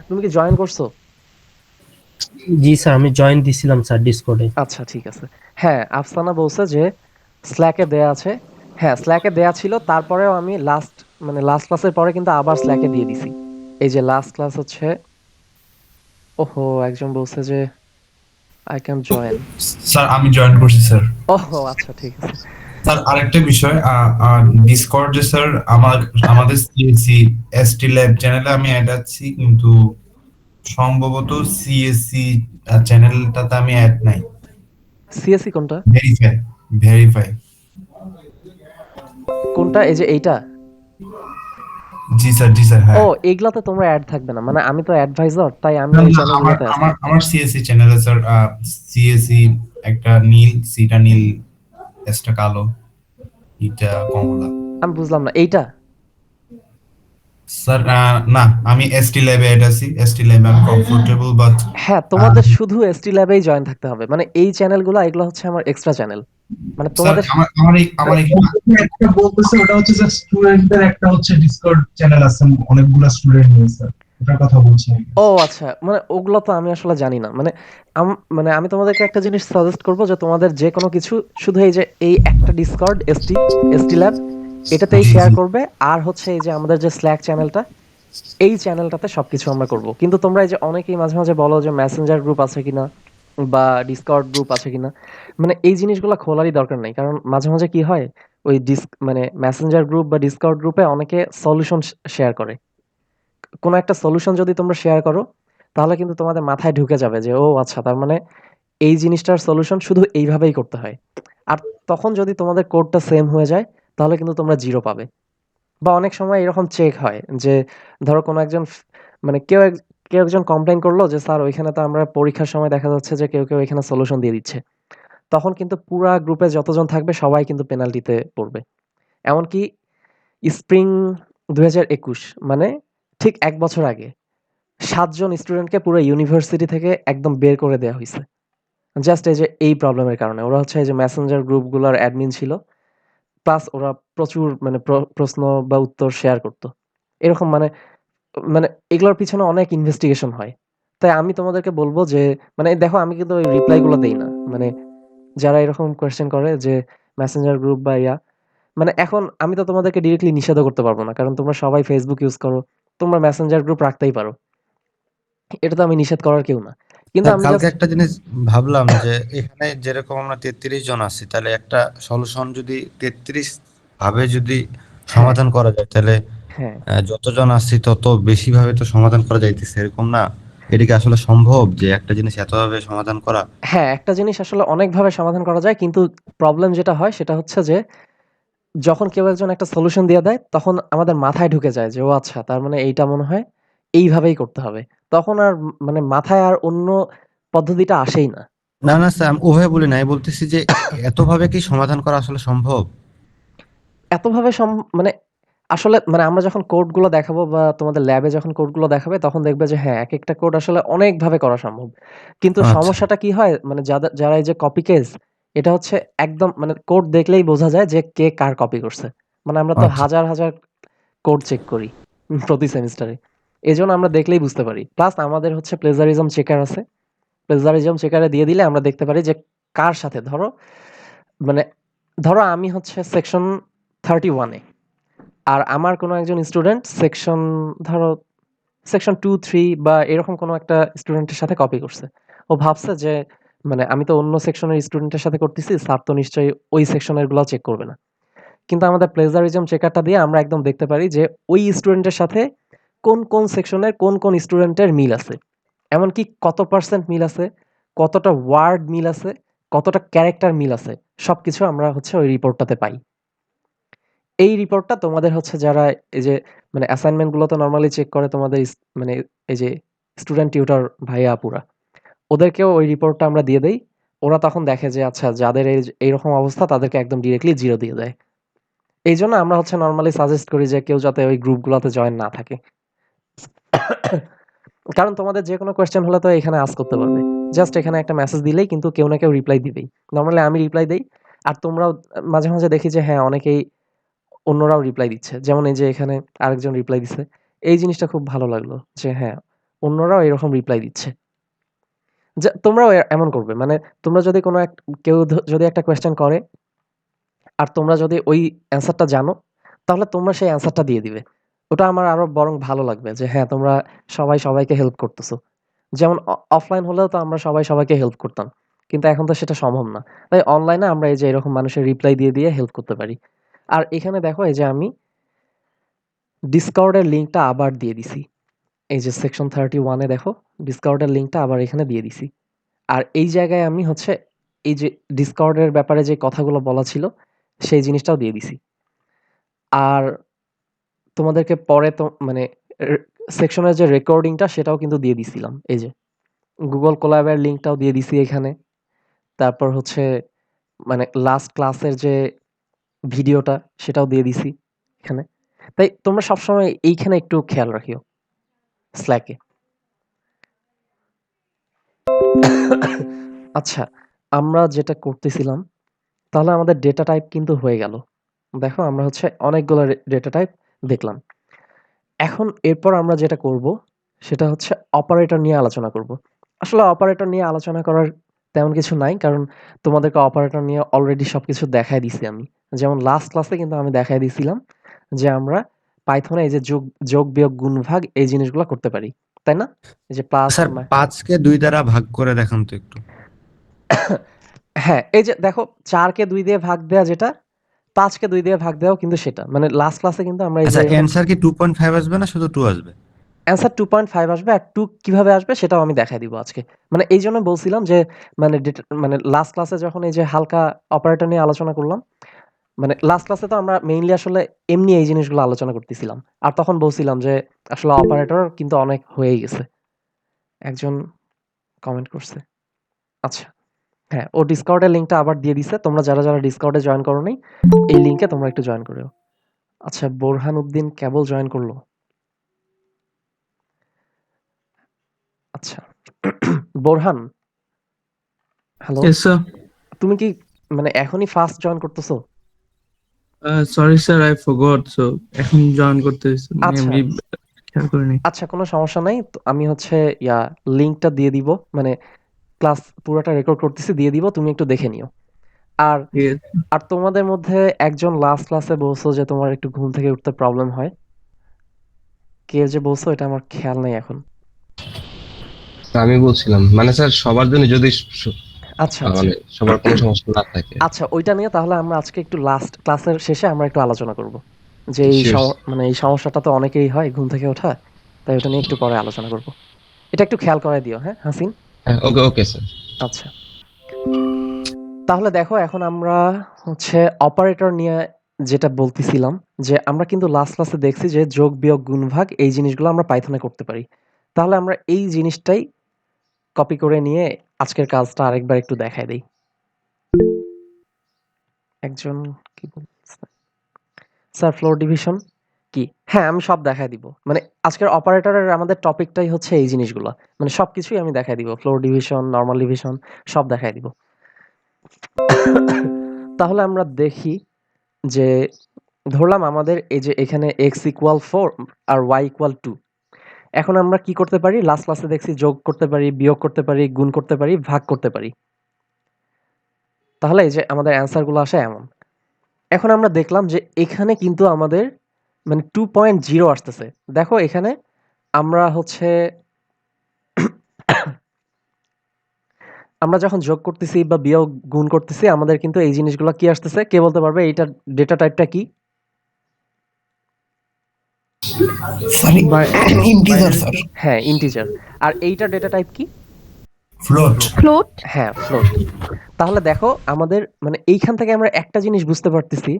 তুমি কি জয়েন করছো? জি স্যার, আমি জয়েন দিছিলাম স্যার ডিসকর্ডে। আচ্ছা ঠিক আছে। হ্যাঁ, আফসানা বলছে যে স্ল্যাকে দেয়া আছে। হ্যাঁ, স্ল্যাকে দেয়া ছিল, তারপরেও আমি লাস্ট ক্লাসের পরে কিন্তু আবার স্ল্যাকে দিয়ে দিছি। এই যে লাস্ট ক্লাস হচ্ছে, ওহো একজন বলছে যে I can join. স্যার আমি জয়েন করছি স্যার। ওহ আচ্ছা ঠিক আছে। স্যার আরেকটা বিষয়, ডিসকর্ডে স্যার আমাদের সিএসসি এসটি ল্যাব চ্যানেলে আমি অ্যাড আছি, কিন্তু সম্ভবত সিএসসি চ্যানেলটাতে আমি অ্যাড নাই। সিএসসি কোনটা? ভেরিফাই কোনটা? এই যে এইটা? জি স্যার ও হ্যাঁ। এগুলাতে তোমরা অ্যাড থাকবে না, মানে আমি তো অ্যাডভাইজার, তাই আমি না, ওই না, চ্যানেলগুলোতে আছি। আমার সিএসসি চ্যানেলে স্যার সিএসসি একটা নীল, সিটা নীল, এসটা কালো, এটা কমলা। আমি বুঝলাম না, এইটা? স্যার না, আমি এসটি ল্যাবে অ্যাড আছি, এসটি ল্যাবে আমি কমফোর্টেবল, বাট হ্যাঁ, তোমাদের শুধু এসটি ল্যাবেই জয়েন থাকতে হবে। মানে এই চ্যানেলগুলো, এগুলো হচ্ছে আমার এক্সট্রা চ্যানেল। মানে স্যার তোমাদের আমার একটা বলতেছে ওটা হচ্ছে যে স্টুডেন্টদের একটা হচ্ছে ডিসকর্ড চ্যানেল আছে, অনেকগুলা স্টুডেন্ট নিয়ে স্যার, ওটার কথা বলছি আমি। ও আচ্ছা, মানে ওগুলো তো আমি আসলে জানি না। মানে মানে আমি তোমাদেরকে একটা জিনিস সাজেস্ট করব যে তোমাদের যে কোনো কিছু শুধু এই যে এই একটা ডিসকর্ড এসটি ল্যাব এটাতেই জি, শেয়ার জি। করবে, আর হচ্ছে এই যে আমাদের যে স্ল্যাক চ্যানেলটা, এই চ্যানেলটাতে সবকিছু আমরা করব। কিন্তু তোমরা এই যে অনেকেই মাঝে মাঝে বলো যে মেসেঞ্জার গ্রুপ আছে কিনা বা ডিসকর্ড গ্রুপ আছে কিনা, মানে এই জিনিসগুলো খোলারই দরকার নাই। কারণ মাঝে মাঝে কি হয়, ওই মানে মেসেঞ্জার গ্রুপ বা ডিসকর্ড গ্রুপে অনেকে সলিউশন শেয়ার করে। কোনো একটা সলিউশন যদি তোমরা শেয়ার করো, তাহলে কিন্তু তোমাদের মাথায় ঢুকে যাবে যে ও আচ্ছা, তার মানে এই জিনিসটার সলিউশন শুধু এইভাবেই করতে হয়। আর তখন যদি তোমাদের কোডটা সেম হয়ে যায়, তাহলে কিন্তু তোমরা 0 পাবে। বা অনেক সময় এরকম চেক হয় যে ধরো কোনো একজন মানে কেউ একজন কমপ্লেইন করলো যে স্যার ওইখানে তো আমরা পরীক্ষার সময় দেখা যাচ্ছে যে কেউ এখানে সলিউশন দিয়ে দিচ্ছে। তখন কিন্তু পুরা গ্রুপে যতজন থাকবে সবাই কিন্তু পেনাল্টিতে পড়বে। এমনকি স্প্রিং 2021 মানে ঠিক 1 বছর আগে 7 জন স্টুডেন্টকে পুরো ইউনিভার্সিটি থেকে একদম বের করে দেয়া হইছে। জাস্ট এই যে এই প্রবলেমের কারণে। ওরা হচ্ছে এই যে মেসেঞ্জার গ্রুপগুলোর অ্যাডমিন ছিল। প্লাস ওরা প্রচুর মানে প্রশ্ন বা উত্তর শেয়ার করত। এরকম মানে মানে এগুলোর পিছনে অনেক ইনভেস্টিগেশন হয়। তাই আমি তোমাদেরকে বলব যে মানে দেখো আমি কিন্তু ওই রিপ্লাই গুলো দেই না। মানে যারা এরকম কোয়েশ্চেন করে যে মেসেঞ্জার গ্রুপ বা মানে এখন আমি তো তোমাদেরকে ডিরেক্টলি নিষেধও করতে পারবো না। কারণ তোমরা সবাই Facebook ইউজ করো। তোমরা মেসেঞ্জার গ্রুপ রাখতেই পারো। এটা তো আমি নিষেধ করার কেউ না। কিন্তু স্যার আমি কালকে জাস্ট একটা জিনিস ভাবলাম যে এখানে যেরকম আমরা 33 জন আছি, তাহলে একটা সলিউশন যদি 33 ভাবে যদি হ্যাঁ, সমাধান করা যায়, তাহলে হ্যাঁ। যতজন আসছি তত বেশি ভাবে তো সমাধান করা যাইতেছে, এরকম না? এটা কি আসলে সম্ভব যে একটা জিনিস এতভাবে সমাধান করা? হ্যাঁ, একটা জিনিস আসলে অনেকভাবে সমাধান করা যায়। কিন্তু প্রবলেম যেটা হয় সেটা হচ্ছে যে যখন কেউ একজন একটা সলিউশন দিয়ে দেয়, তখন আমাদের মাথায় ঢুকে যায় যে ও আচ্ছা, তার মানে এইটা মনে হয় এইভাবেই করতে হবে। তখন আর মানে মাথায় আর অন্য পদ্ধতিটা আসেই না। না না স্যার, আমি ওভাবে বলি না, আমি বলতেছি যে এতভাবে কি সমাধান করা আসলে সম্ভব? এতভাবে মানে আসলে মানে আমরা যখন কোডগুলো দেখাবো বা তোমাদের ল্যাবে যখন কোডগুলো দেখাবে, তখন দেখবে যে হ্যাঁ, একেকটা কোড আসলে অনেকভাবে করা সম্ভব। কিন্তু আচ্ছা সমস্যাটা কি হয়, মানে যারা এই যে কপি কেস, এটা হচ্ছে একদম মানে কোড দেখলেই বোঝা যায় যে কে কার কপি করছে। মানে আমরা তো আচ্ছা হাজার হাজার কোড চেক করি প্রতি সেমিস্টারে। এজন্য আমরা দেখলেই বুঝতে পারি। প্লাস আমাদের হচ্ছে প্লেজারিজম চেকার আছে। প্লেজারিজম চেকারে দিয়ে দিলে আমরা দেখতে পারি যে কার সাথে মানে ধরো আমি হচ্ছে সেকশন 31 এ, আর আমার কোনো একজন স্টুডেন্ট সেকশন ধরো সেকশন 2, 3 বা এরকম কোনো একটা স্টুডেন্টের সাথে কপি করছে। ও ভাবছে যে মানে আমি তো অন্য সেকশনের স্টুডেন্টের সাথে করতেছি, স্যার তো নিশ্চয়ই ওই সেকশনের গুলো চেক করবে না। কিন্তু আমাদের প্লেজারিজম চেকারটা দিয়ে আমরা একদম দেখতে পারি যে ওই স্টুডেন্টের সাথে কোন সেকশনের কোন স্টুডেন্টের মিল আছে। এমনকি কত পার্সেন্ট মিল আছে, কতটা ওয়ার্ড মিল আছে, কতটা ক্যারেক্টার মিল আছে, সবকিছু আমরা হচ্ছে ওই রিপোর্টটাতে পাই। এই রিপোর্টটা তোমাদের হচ্ছে যারা এই যে মানে অ্যাসাইনমেন্ট গুলো তো নরমালি চেক করে তোমাদের মানে এই যে স্টুডেন্ট টিউটর ভাইয়া আপুরা, ওদেরকেও ওই রিপোর্টটা আমরা দিয়ে দেই। ওরা তখন দেখে যে আচ্ছা, যাদের এইরকম অবস্থা তাদেরকে একদম ডিরেক্টলি 0 দিয়ে দেয়। এইজন্য আমরা হচ্ছে নরমালি সাজেস্ট করি যে কেউ যাতে ওই গ্রুপগুলোতে জয়েন না থাকে। কারণ তোমাদের যেকোনো কোয়েশ্চেন হলে তো এখানে আস্ক করতে পারবে। জাস্ট এখানে একটা মেসেজ দিলেই কিন্তু কেউ না কেউ রিপ্লাই দিবেই। নরমালি আমি রিপ্লাই দেই। আর তোমরাও মাঝে মাঝে দেখি যে হ্যাঁ, অনেকেই অন্যরাও রিপ্লাই দিচ্ছে। যেমন এই যে এখানে আরেকজন রিপ্লাই দিছে। এই জিনিসটা খুব ভালো লাগলো যে হ্যাঁ, অন্যরাও এরকম রিপ্লাই দিচ্ছে। তোমরাও এমন করবে। মানে তোমরা যদি কোনো কেউ যদি একটা কোয়েশ্চেন করে, আর তোমরা যদি ওই অ্যান্সারটা জানো, তাহলে তোমরা সেই অ্যান্সারটা দিয়ে দিবে। ওটা আমার আরো বরং ভালো লাগবে যে হ্যাঁ, তোমরা সবাই সবাইকে হেল্প করতেছো। যেমন অফলাইন হলেও তো আমরা সবাই সবাইকে হেল্প করতাম। কিন্তু এখন তো সেটা সম্ভব না। তাই অনলাইনে আমরা এই যে এরকম মানুষের রিপ্লাই দিয়ে হেল্প করতে পারি। আর এখানে দেখো এই যে আমি ডিসকর্ডের লিঙ্কটা আবার দিয়ে দিছি। এই যে সেকশন 31 এ দেখো ডিসকর্ডের লিঙ্কটা আবার এখানে দিয়ে দিছি। আর এই জায়গায় আমি হচ্ছে এই যে ডিসকর্ডের ব্যাপারে যে কথাগুলো বলা ছিল সেই জিনিসটাও দিয়ে দিছি। আর তোমাদেরকে পরে তো মানে সেকশনের যে রেকর্ডিংটা সেটাও কিন্তু দিয়ে দিছিলাম। এই যে গুগল কোল্যাবের লিঙ্কটাও দিয়ে দিছি এখানে। তারপর হচ্ছে মানে লাস্ট ক্লাসের যে ভিডিওটা সেটাও দিয়ে দিছি এখানে। তাই তোমরা সবসময় এইখানে একটু খেয়াল রাখিও স্ল্যাকে। আচ্ছা, আমরা যেটা করতেছিলাম তাহলে আমাদের ডেটা টাইপ কিন্তু হয়ে গেল। দেখো আমরা হচ্ছে অনেকগুলো ডেটা টাইপ দেখলাম। এখন এরপর আমরা যেটা করব সেটা হচ্ছে অপারেটর নিয়ে আলোচনা করব। আসলে অপারেটর নিয়ে আলোচনা করার তেমন কিছু নাই, কারণ তোমাদেরকে অপারেটর নিয়ে অলরেডি সবকিছু দেখাই দিছি আমি। যেমন লাস্ট ক্লাসে কিন্তু আমি দেখাই দিছিলাম যে আমরা পাইথনে এই যে যোগ বিয়োগ গুণ ভাগ এই জিনিসগুলো করতে পারি, তাই না? এই যে প্লাস স্যার 5 কে 2 দ্বারা ভাগ করে দেখান তো একটু। হ্যাঁ, এই যে দেখো 4 কে 2 দিয়ে ভাগ দেয়া যেটা, 5 কে 2 দিয়ে ভাগ দেওয়াও কিন্তু সেটা। মানে লাস্ট ক্লাসে কিন্তু আমরা এই যে আচ্ছা, এরকম অ্যানসার কি 2.5 আসবে না শুধু 2 আসবে? অ্যান্সার 2.5 আসবে, আর 2 কিভাবে আসবে সেটাও আমি দেখাই দিব আজকে। মানে এইজন্য বলছিলাম যে মানে লাস্ট ক্লাসে যখন এই যে হালকা অপারেটর নিয়ে আলোচনা করলাম, মানে লাস্ট ক্লাসে তো আমরা মেইনলি আসলে এমনি এই জিনিসগুলো আলোচনা করতেছিলাম। আর তখন বলছিলাম যে আসলে অপারেটর কিন্তু অনেক হয়েই গেছে। একজন কমেন্ট করছে। আচ্ছা। হ্যাঁ, ও ডিসকর্ডের লিঙ্কটা আবার দিয়ে দিছে। তোমরা যারা ডিসকর্ডে জয়েন করো নাই, এই লিঙ্কে তোমরা একটু জয়েন করিও। আচ্ছা, বোরহান উদ্দিন কেবল জয়েন করলো। আচ্ছা। বোরহান, হ্যালো। Yes, sir. তুমি কি মানে এখনই ফার্স্ট জয়েন করতেছো? Sorry, sir, I forgot. So, এখন জয়েন করতেছি। আচ্ছা। এমনি খেয়াল করিনি। আচ্ছা, কোনো সমস্যা নাই। তো আমি হচ্ছে লিঙ্কটা দিয়ে দিব। মানে ক্লাস পুরোটা রেকর্ড করতেছি, দিয়ে দিব। তুমি একটু দেখে নিও। আর Yes. আর তোমাদের মধ্যে একজন লাস্ট ক্লাসে বলছো যে তোমার একটু ঘুম থেকে উঠতে প্রবলেম হয়। কে যে বলছো এটা আমার খেয়াল নাই এখন। আমি বলছিলাম মানে স্যার সবার জন্য যদি আচ্ছা, আচ্ছা। মানে সবার কোনো সমস্যা না থাকে। আচ্ছা, ওইটা নিয়ে তাহলে আমরা আজকে একটু লাস্ট ক্লাসের শেষে আমরা একটু আলোচনা করব। যে এই Sure. মানে এই সমস্যাটা তো অনেকেরই হয় ঘুম থেকে ওঠা। তাই ওটা নিয়ে একটু পরে আলোচনা করব। এটা একটু খেয়াল করায় দিও, হ্যাঁ হাসিন? ওকে ওকে স্যার। আচ্ছা। তাহলে দেখো এখন আমরা হচ্ছে অপারেটর নিয়ে যেটা বলতেছিলাম, যে আমরা কিন্তু লাস্ট ক্লাসে দেখছি যে যোগ বিয়োগ গুণ ভাগ এই জিনিসগুলো আমরা পাইথনে করতে পারি। তাহলে আমরা এই জিনিসটাই কপি করে নিয়ে আজকের কাজটা আরেকবার একটু দেখাই দেই। একজন কি বলছে? স্যার ফ্লোর ডিভিশন কি? হ্যাঁ, আমি সব দেখায় দিব। মানে আজকের অপারেটরের আমাদের টপিকটাই হচ্ছে এই জিনিসগুলো। মানে সবকিছুই আমি দেখায় দিব। ফ্লোর ডিভিশন, নরমাল ডিভিশন সব দেখায় দিব। তাহলে আমরা দেখি যে ধরলাম আমাদের এই যে এখানে x = 4 আর y = 2। এখন আমরা কি করতে পারি? লাস্ট ক্লাসে দেখছি যোগ করতে পারি, বিয়োগ করতে পারি, গুণ করতে পারি, ভাগ করতে পারি। তাহলে এই যে আমাদের অ্যান্সার গুলো আসে এমন। এখন আমরা দেখলাম যে এখানে কিন্তু আমাদের মানে 2.0 আসতেছে। দেখো এখানে আমরা হচ্ছে আমরা যখন যোগ করতেছি বা বিয়োগ গুণ করতেছি আমাদের কিন্তু এই জিনিসগুলো কি আসতেছে? কে বলতে পারবে এইটার ডেটা টাইপটা কি? Integer sir. হ্যাঁ, ইন্টিজার। আর এইটার ডেটা টাইপ কি? ফ্লোট। হ্যাঁ, ফ্লোট। তাহলে দেখো আমাদের মানে এইখান থেকে আমরা একটা জিনিস বুঝতে পারতেছি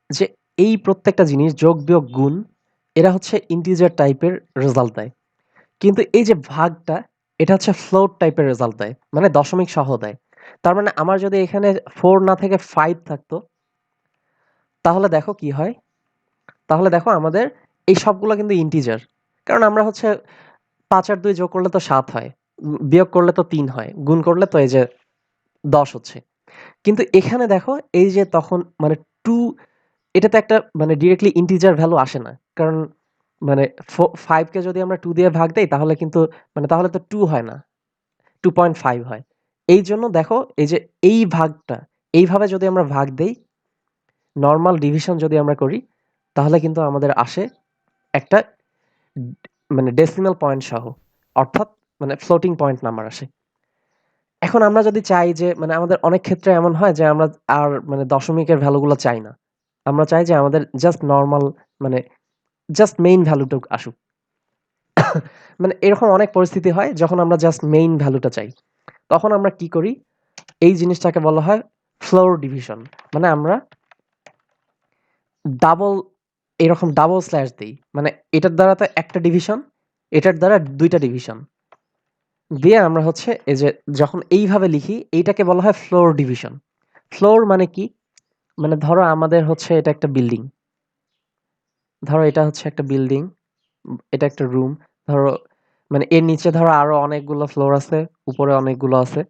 যে এই প্রত্যেকটা জিনিস যোগ বিয়োগ গুণ এরা হচ্ছে ইন্টিজার টাইপের রেজাল্ট দেয়। কিন্তু এই যে ভাগটা এটা হচ্ছে ফ্লোট টাইপের রেজাল্ট দেয়। মানে দশমিক সহ দেয়। তার মানে আমার যদি এখানে 4 না থেকে 5 থাকতো তাহলে দেখো কি হয়? তাহলে দেখো আমাদের এই সবগুলো কিন্তু ইন্টিজার। কারণ আমরা হচ্ছে 5 আর 2 যোগ করলে তো 7 হয়। বিয়োগ করলে তো 3 হয়। গুণ করলে তো এই যে 10 হচ্ছে। কিন্তু এখানে দেখো এই যে তখন মানে 2 এটাতে একটা মানে ডিরেক্টলি ইন্টিজার ভ্যালু আসে না। কারণ মানে 5 কে যদি আমরা 2 দিয়ে ভাগ দেই তাহলে কিন্তু মানে তাহলে তো 2 হয় না। 2.5 হয়। এইজন্য দেখো এই যে এই ভাগটা এইভাবে যদি আমরা ভাগ দেই, নরমাল ডিভিশন যদি আমরা করি তাহলে কিন্তু আমাদের আসে একটা মানে ডেসিমাল পয়েন্ট সহ। অর্থাৎ মানে ফ্লোটিং পয়েন্ট নাম্বার আসে। এখন আমরা যদি চাই যে মানে আমাদের অনেক ক্ষেত্রে এমন হয় যে আমরা আর মানে দশমিকের ভ্যালুগুলো চাই না। আমরা চাই যে আমাদের জাস্ট নরমাল মানে জাস্ট মেইন ভ্যালুটুক আসুক। মানে এরকম অনেক পরিস্থিতি হয় যখন আমরা জাস্ট মেইন ভ্যালুটা চাই। তখন আমরা কি করি? এই জিনিসটাকে বলা হয় ফ্লোর ডিভিশন। মানে আমরা ডাবল এরকম ডাবল স্ল্যাশ দেই। মানে এটার দ্বারা তো একটা ডিভিশন, এটার দ্বারা ২ টা ডিভিশন। দিয়ে আমরা হচ্ছে এই যে যখন এইভাবে লিখি এইটাকে বলা হয় ফ্লোর ডিভিশন। ফ্লোর মানে কি? মানে ধরো আমাদের হচ্ছে এটা একটা বিল্ডিং। ধরো এটা হচ্ছে একটা বিল্ডিং, এটা একটা রুম। ধরো মানে এর নিচে ধরো আরো অনেকগুলো ফ্লোর আছে, উপরে অনেকগুলো আছে।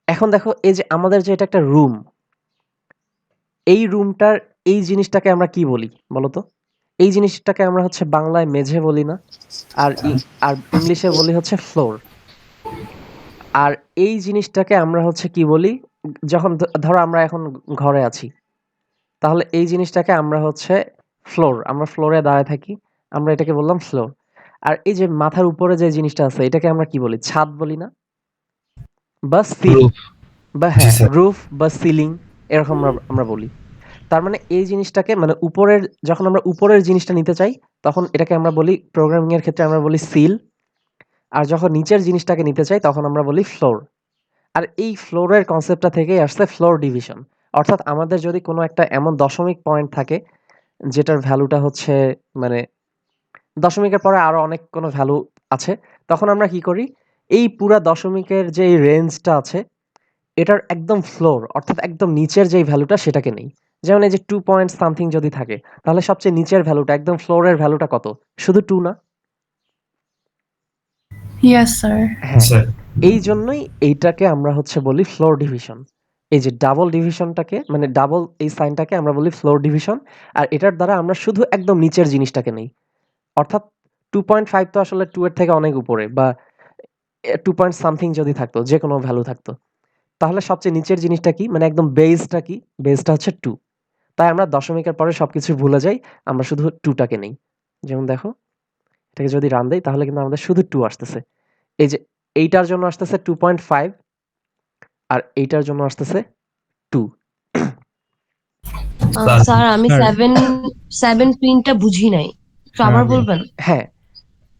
এখন দেখো এই যে আমাদের যে এটা একটা রুম, এই রুমটার এই জিনিসটাকে আমরা কি বলি বলো তো? এই জিনিসটাকে আমরা হচ্ছে বাংলায় মেঝে বলি না? আর আর ইংলিশে বলি হচ্ছে ফ্লোর। আর এই জিনিসটাকে আমরা হচ্ছে কি বলি? যখন ধরো আমরা এখন ঘরে আছি, তাহলে এই জিনিসটাকে আমরা হচ্ছে ফ্লোর। আমরা ফ্লোরে দাঁড়ায় থাকি। আমরা এটাকে বললাম ফ্লোর। আর এই যে মাথার উপরে যে জিনিসটা আছে এটাকে আমরা কি বলি? ছাদ বলি না? বা সিলিং বা জি স্যার। রুফ বা সিলিং এরকম আমরা বলি। তার মানে এই জিনিসটাকে মানে উপরের যখন আমরা উপরের জিনিসটা নিতে চাই তখন এটাকে আমরা বলি প্রোগ্রামিং এর ক্ষেত্রে আমরা বলি সিল। আর যখন নিচের জিনিসটাকে নিতে চাই তখন আমরা বলি ফ্লোর। আর এই ফ্লোরের কনসেপ্টটা থেকেই আসছে ফ্লোর ডিভিশন। অর্থাৎ আমাদের যদি কোনো একটা এমন দশমিক পয়েন্ট থাকে যেটার ভ্যালুটা হচ্ছে মানে দশমিকের পরে আরো অনেক কোনো ভ্যালু আছে, তখন আমরা কি করি? এই পুরা দশমিকের যে রেঞ্জটা আছে এটার একদম ফ্লোর অর্থাৎ একদম নিচের যেই ভ্যালুটা সেটাকে নেই। যেমন এই যে 2 পয়েন্ট সামথিং যদি থাকে তাহলে সবচেয়ে নিচের ভ্যালুটা একদম ফ্লোরের ভ্যালুটা কত? শুধু 2 না? Yes sir. হ্যাঁ, স্যার এই জন্যই এইটাকে আমরা হচ্ছে বলি ফ্লোর ডিভিশন। এই যে ডাবল ডিভিশনটাকে মানে ডাবল এই সাইনটাকে আমরা বলি ফ্লোর ডিভিশন। আর এটার দ্বারা আমরা শুধু একদম নিচের জিনিসটাকে নেই। অর্থাৎ 2.5 তো আসলে 2 এর থেকে অনেক উপরে বা 2 পয়েন্ট সামথিং যদি থাকতো, যেকোনো ভ্যালু থাকতো। তাহলে সবচেয়ে নিচের জিনিসটা কি? মানে একদম বেসটা কি? বেসটা হচ্ছে 2। তাই আমরা দশমিকের পরে সবকিছু ভুলে যাই। আমরা শুধু 2 টাকে নেই। যেমন দেখো, এটাকে যদি রান দেই তাহলে কিন্তু আমাদের শুধু 2 আসতেছে। এই যে এইটার জন্য আসতেছে 2.5 আর এইটার জন্য আসতেছে 2। স্যার আমি 7 প্রিন্টটা বুঝি নাই, একটু আবার বলবেন? হ্যাঁ,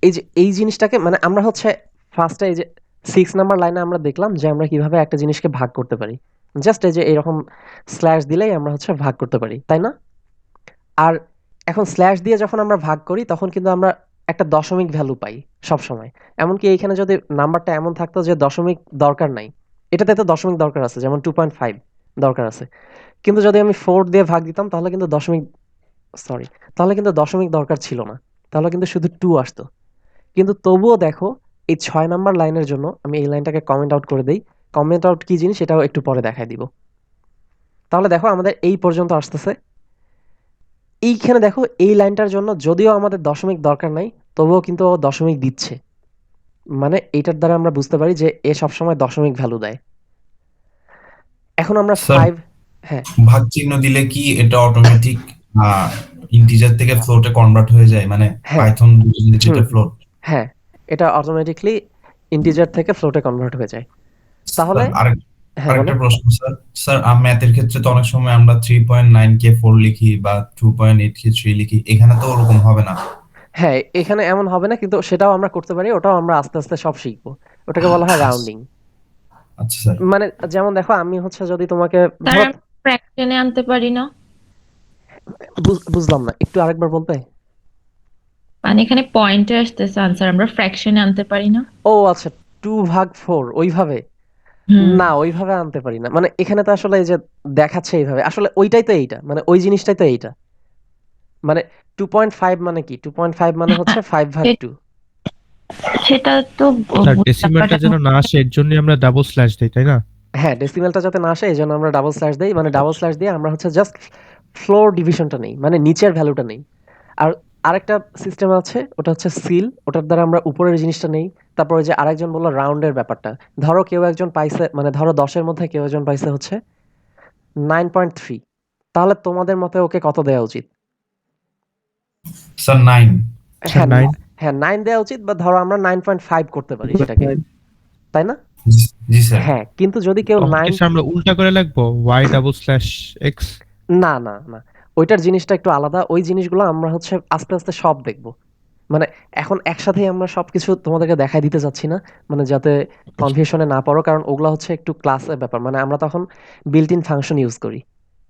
এই যে এই জিনিসটাকে মানে আমরা হচ্ছে ফার্স্টে এই যে 6 নাম্বার লাইনে আমরা দেখলাম যে আমরা কিভাবে একটা জিনিসকে ভাগ করতে পারি। জাস্ট এই যে এরকম স্ল্যাশ দিলেই আমরা হচ্ছে ভাগ করতে পারি, তাই না? আর এখন স্ল্যাশ দিয়ে যখন আমরা ভাগ করি তখন কিন্তু আমরা একটা দশমিক ভ্যালু পাই সবসময়। এমনকি এইখানে যদি নাম্বারটা এমন থাকতো যে দশমিক দরকার নাই, এটাতে তো দশমিক দরকার আছে, যেমন 2.5 দরকার আছে। কিন্তু যদি আমি 4 দিয়ে ভাগ দিতাম তাহলে কিন্তু দশমিক দরকার ছিল না। তাহলে কিন্তু শুধু 2 আসতো। কিন্তু তবুও দেখো এই 6 নাম্বার লাইনের জন্য আমি এই লাইনটাকে কমেন্ট আউট করে দেই। কমেন্ট আউট কি জিনিস সেটাও একটু পরে দেখায় দিব। তাহলে দেখো আমাদের এই পর্যন্ত আসতেছে। এইখানে দেখো এই লাইনটার জন্য যদিও আমাদের দশমিক দরকার নাই তবুও কিন্তু ও দশমিক দিচ্ছে। মানে এইটার দ্বারা আমরা বুঝতে পারি যে এ সবসময় দশমিক ভ্যালু দেয়। এখন আমরা স্যার 5 হ্যাঁ, ভাগ চিহ্ন দিলে কি এটা অটোমেটিক ইন্টিজার থেকে ফ্লোটে কনভার্ট হয়ে যায়? মানে হ্যাঁ। পাইথন যেটা হুম, ফ্লোট। হ্যাঁ, এটা অটোমেটিক্যালি ইন্টিজার থেকে ফ্লোটে কনভার্ট হয়ে যায়। তাহলে হ্যাঁ, বলো। আরেকটা প্রশ্ন স্যার। স্যার ম্যাথের ক্ষেত্রে তো অনেক সময় আমরা 3.9 কে 4 লিখি বা 2.8 কে 3 লিখি, এখানে তো ওরকম হবে না। হ্যাঁ, এখানে এমন হবে না কিন্তু সেটাও আমরা করতে পারি। ওটাও আমরা আস্তে, আস্তে সব শিখবো। ওটাকে বলা হয় রাউন্ডিং। আচ্ছা স্যার। মানে যেমন দেখো আমি হচ্ছে যদি তোমাকে স্যার ধরো ফ্র্যাকশনে আনতে পারি না? বুঝলাম না। একটু আরেকবার বলবে? মানে এখানে পয়েন্টে আসতেছে আনসার, আমরা ফ্র্যাকশনে আনতে পারি না? ও আচ্ছা, 2/4 ওইভাবে? হুম। না, ওইভাবে আনতে পারি না। মানে এখানে তো আসলে এই যে দেখাচ্ছে এইভাবে। আসলে ওইটাই তো এইটা। মানে ওই জিনিসটাই তো এইটা। মানে 2.5 মানে কি? 2.5 মানে হচ্ছে 5/2। সেটা তো স্যার ডেসিমালটা যেন না আসে এর জন্য আমরা ডাবল স্ল্যাশ দেই, তাই না? হ্যাঁ, ডেসিমেলটা যাতে না আসে এজন্য আমরা ডাবল স্ল্যাশ দেই। মানে ডাবল স্ল্যাশ দিয়ে আমরা হচ্ছে জাস্ট ফ্লোর ডিভিশনটা নেই। মানে নিচের ভ্যালুটা নেই। আর আরেকটা সিস্টেম আছে ওটা হচ্ছে সিল। ওটার দ্বারা আমরা উপরের জিনিসটা নেই। তারপর ওই যে আরেকজন বলল রাউন্ডের ব্যাপারটা। ধরো কেউ একজন পাইছে মানে ধরো 10 এর মধ্যে কেউ একজন পাইছে হচ্ছে 9.3। তাহলে তোমাদের মতে ওকে কত দেওয়া উচিত? স্যার 9। স্যার 9 হ্যাঁ 9 দেওয়া উচিত বা ধরো আমরা 9.5 করতে পারি সেটাকে। তাই না? জি স্যার। হ্যাঁ, কিন্তু যদি কেউ তখন কি 9 স্যার আমরা উল্টা করে লিখবো y/x? না, না, না। ওইটার জিনিসটা একটু আলাদা। ওই জিনিসগুলো আমরা হচ্ছে আস্তে, আস্তে সব দেখব। মানে এখন একসাথেই আমরা সবকিছু তোমাদেরকে দেখায় দিতে চাচ্ছি না। মানে যাতে কনফিউশন এ না পড়ো। কারণ ওগুলা হচ্ছে একটু ক্লাসের ব্যাপার। মানে আমরা তখন built in ফাংশন ইউজ করি।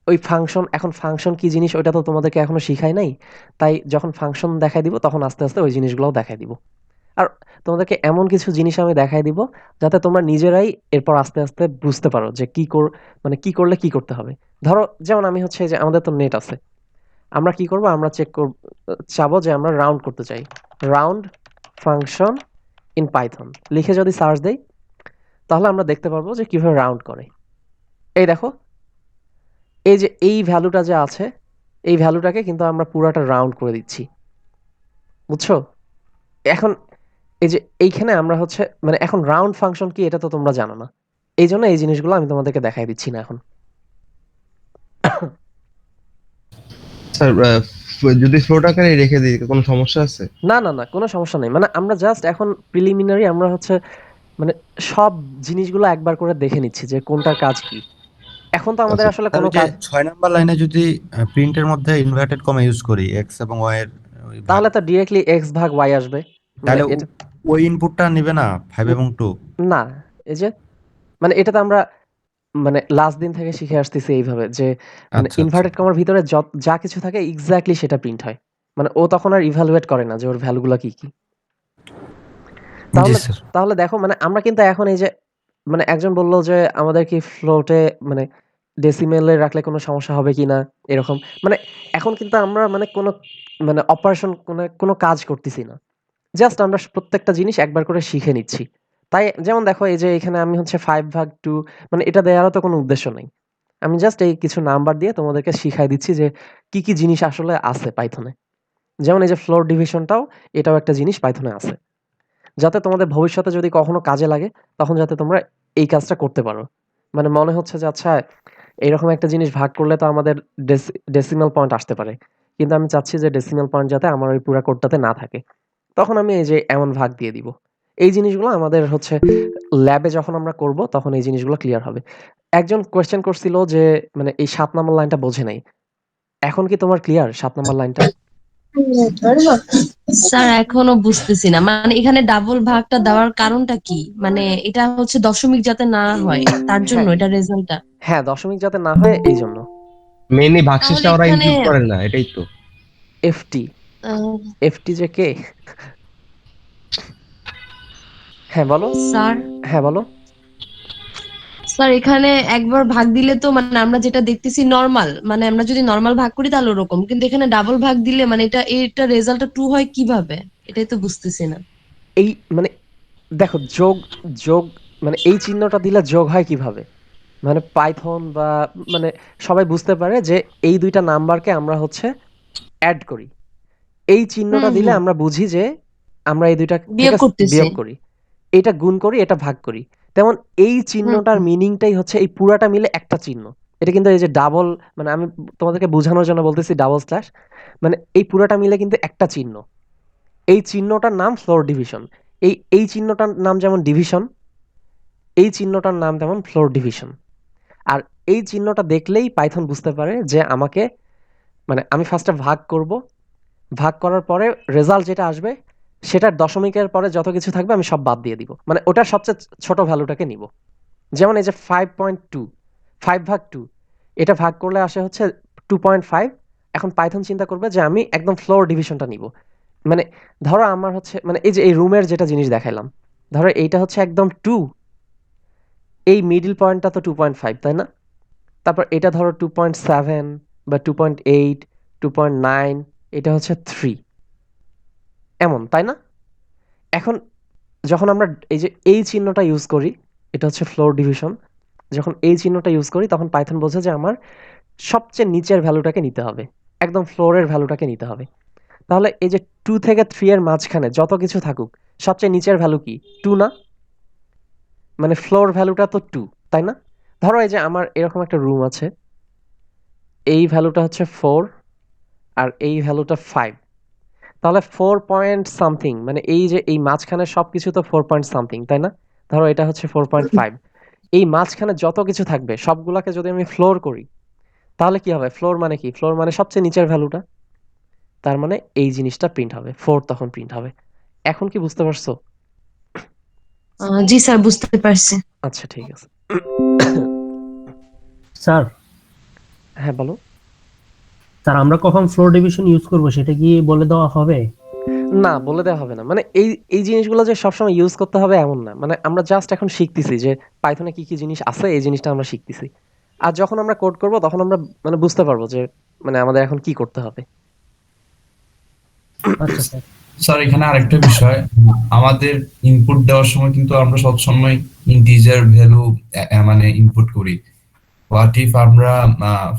ওই ফাংশন এখন ফাংশন কি জিনিস ওইটা তো তোমাদেরকে এখনো শিখাই নাই। তাই যখন ফাংশন দেখায় দিব তখন আস্তে, আস্তে ওই জিনিসগুলোও দেখায় দিব। আর তোমাদেরকে এমন কিছু জিনিস আমি দেখায় দিব যাতে তোমরা নিজেরাই এরপর আস্তে, আস্তে বুঝতে পারো যে মানে কি করলে কি করতে হবে। ধরো যেমন আমি হচ্ছে যে আমাদের তো নেট আছে। আমরা কি করব? আমরা চাবো যে আমরা রাউন্ড করতে চাই। রাউন্ড ফাংশন ইন পাইথন লিখে যদি সার্চ দেই তাহলে আমরা দেখতে পারবো যে কিভাবে রাউন্ড করে। এই দেখো, এই যে এই ভ্যালুটা যে আছে, এই ভ্যালুটাকে কিন্তু আমরা পুরাটা রাউন্ড করে দিচ্ছি। বুঝছো? এখন এই যে এইখানে আমরা হচ্ছে মানে এখন রাউন্ড ফাংশন কি এটা তো তোমরা জানো না। এইজন্য এই জিনিসগুলো আমি তোমাদেরকে দেখাই দিচ্ছি না এখন। স্যার যদি ফ্লোট আকারে রেখে দিই কোনো সমস্যা আছে? না, না, না, কোনো সমস্যা নেই। মানে আমরা জাস্ট এখন প্রিলিমিনারি আমরা হচ্ছে মানে সব জিনিসগুলো একবার করে দেখে নিচ্ছি যে কোনটার কাজ কি। এখন তো আমাদের আচ্ছা, আসলে স্যার কোনো ওই যে কাজ 6 নাম্বার লাইনে যদি প্রিন্টের মধ্যে ইনভার্টেড কমা ইউজ করি x এবং y এর ওই ভাগ, তাহলে তো ডিরেক্টলি x ভাগ y আসবে। মানে তাহলে এটা ওই ইনপুটটা নিবে না 5 এবং 2? না, এই যে মানে এটা তো আমরা মানে লাস্ট দিন থেকে শিখে আসতেছি এইভাবে যে মানে আচ্ছা, আচ্ছা। ইনভার্টেড কমার ভিতরে যা কিছু থাকে এক্স্যাক্টলি সেটা প্রিন্ট হয়। মানে ও তখন আর ইভালুয়েট করে না যে ওর ভ্যালুগুলা কি, কি। জি তাহলে স্যার। তাহলে দেখো মানে আমরা কিন্তু এখন এই যে মানে একজন বলল যে আমাদের কি ফ্লোটে মানে ডেসিমেলে রাখলে কোনো সমস্যা হবে কিনা এরকম। মানে এখন কিন্তু আমরা মানে কোনো মানে অপারেশন কোনো কাজ করতেছি না। জাস্ট আমরা প্রত্যেকটা জিনিস একবার করে শিখে নিচ্ছি। তাই যেমন দেখো এই যে এখানে আমি হচ্ছে 5/2 মানে এটা দেওয়ারও তো কোনো উদ্দেশ্য নেই। আমি জাস্ট এই কিছু নাম্বার দিয়ে তোমাদেরকে শিখাই দিচ্ছি যে কি, কি জিনিস আসলে আছে পাইথনে। যেমন এই যে ফ্লোর ডিভিশনটাও এটাও একটা জিনিস পাইথনে আছে। যাতে তোমাদের ভবিষ্যতে যদি কখনো কাজে লাগে তখন যাতে তোমরা এই কাজটা করতে পারো। মানে মনে হচ্ছে যে আচ্ছা এরকম একটা জিনিস ভাগ করলে তো আমাদের ডেসিমাল পয়েন্ট আসতে পারে। কিন্তু আমি চাচ্ছি যে ডেসিমাল পয়েন্ট যাতে আমার ওই পুরা কোডটাতে না থাকে। তখন আমি এই যে এমন ভাগ দিয়ে দিব। এই জিনিসগুলো আমাদের হচ্ছে ল্যাবে যখন আমরা করব তখন এই জিনিসগুলো ক্লিয়ার হবে। একজন কোয়েশ্চেন করছিল যে মানে এই ৭ নাম্বার লাইনটা বোঝে নাই। এখন কি তোমার ক্লিয়ার ৭ নাম্বার লাইনটা? স্যার এখনো বুঝতেছি না, মানে এখানে ডাবল ভাগটা দেওয়ার কারণটা কি? মানে এটা হচ্ছে দশমিক যাতে না হয় তার জন্য হ্যাঁ, এটা রেজাল্টটা। হ্যাঁ, দশমিক যাতে না হয় এইজন্য। মেইনলি তাহলে ভাগশেষটা ওরা এখানে ইনক্লুড করে না, এটাই তো। এফটি, আহ, এফটি যে কে? হ্যাঁ, বলো। স্যার হ্যাঁ, বলো। স্যার এখানে একবার ভাগ দিলে তো মানে আমরা যেটা দেখতেছি নরমাল, মানে আমরা যদি নরমাল ভাগ করি তাহলে ওরকম, কিন্তু এখানে ডাবল ভাগ দিলে মানে এটা রেজাল্টটা 2 হয় কিভাবে? এটাই তো বুঝতেছি না। এই মানে দেখো যোগ মানে এই চিহ্নটা দিলে যোগ হয় কিভাবে? মানে পাইথন বা মানে সবাই বুঝতে পারে যে এই ২ টা নাম্বারকে আমরা হচ্ছে এড করি। এই চিহ্নটা হুম দিলে হুম আমরা বুঝি যে আমরা এই ২ টা থেকে বিয়োগ করতেছি। বিয়োগ করি। এটা গুণ করি, এটা ভাগ করি। তেমন এই হুম চিহ্নটার হুম মিনিংটাই হচ্ছে এই পুরাটা মিলে একটা চিহ্ন। এটা কিন্তু এই যে ডাবল মানে আমি তোমাদেরকে বোঝানোর জন্য বলতেছি ডাবল স্ল্যাশ মানে এই পুরাটা মিলে কিন্তু একটা চিহ্ন। এই চিহ্নটার নাম ফ্লোর ডিভিশন। এই চিহ্নটার নাম যেমন ডিভিশন, এই চিহ্নটার নাম তেমন ফ্লোর ডিভিশন। আর এই চিহ্নটা দেখলেই পাইথন বুঝতে পারে যে আমাকে মানে আমি ফার্স্টে ভাগ করব। ভাগ করার পরে রেজাল্ট যেটা আসবে সেটার দশমিকের পরে যত কিছু থাকবে আমি সব বাদ দিয়ে দিব। মানে ওটার সবচেয়ে ছোট ভ্যালুটাকে নিব। যেমন এই যে 5.2 5/2 এটা ভাগ করলে আসে হচ্ছে 2.5। এখন পাইথন চিন্তা করবে যে আমি একদম ফ্লোর ডিভিশনটা নিব। মানে ধরো আমার হচ্ছে মানে এই যে এই রুমের যেটা জিনিস দেখাইলাম, ধরো এইটা হচ্ছে একদম 2, এই মিডল পয়েন্টটা তো 2.5 তাই না? তারপর এটা ধরো 2.7 বা 2.8 2.9 এটা হচ্ছে 3 এমন তাই না? এখন যখন আমরা এই যে এই চিহ্নটা ইউজ করি এটা হচ্ছে ফ্লোর ডিভিশন। যখন এই চিহ্নটা ইউজ করি তখন পাইথন বোঝে যে আমার সবচেয়ে নিচের ভ্যালুটাকে নিতে হবে, একদম ফ্লোরের ভ্যালুটাকে নিতে হবে। তাহলে এই যে 2 থেকে 3 এর মাঝখানে যত কিছু থাকুক সবচেয়ে নিচের ভ্যালু কি 2 না? মানে ফ্লোর ভ্যালুটা তো 2 তাই না? ধরো এই যে আমার এরকম একটা রুম আছে, এই ভ্যালুটা হচ্ছে 4 আর এই ভ্যালুটা 5। তাহলে 4 পয়েন্ট সামথিং মানে এই যে এই মাঝখানে সবকিছু তো 4 পয়েন্ট সামথিং তাই না? ধরো এটা হচ্ছে 4.5, এই মাঝখানে যত কিছু থাকবে সবগুলাকে যদি আমি ফ্লোর করি তাহলে কি হবে? ফ্লোর মানে কি? ফ্লোর মানে সবচেয়ে নিচের ভ্যালুটা। তার মানে এই জিনিসটা প্রিন্ট হবে, 4 তখন প্রিন্ট হবে। এখন কি বুঝতে পারছো? জি স্যার, বুঝতে পারছি। আচ্ছা ঠিক আছে। স্যার হ্যাঁ বলো। স্যার আমরা কখন ফ্লোর ডিভিশন ইউজ করব সেটা কি বলে দেওয়া হবে? না, বলে দেওয়া হবে না। মানে এই জিনিসগুলো যে সবসময় ইউজ করতে হবে এমন না। মানে আমরা জাস্ট এখন শিখতেছি যে পাইথনে কি কি জিনিস আছে, এই জিনিসটা আমরা শিখতেছি। আর যখন আমরা কোড করব তখন আমরা মানে বুঝতে পারবো যে মানে আমাদের এখন কি করতে হবে। আচ্ছা স্যার। স্যার এখানে আরেকটা বিষয়, আমাদের ইনপুট দেওয়ার সময় কিন্তু আমরা সব সময় ইন্টিজার ভ্যালু মানে ইনপুট করি। হোয়াট ইফ আমরা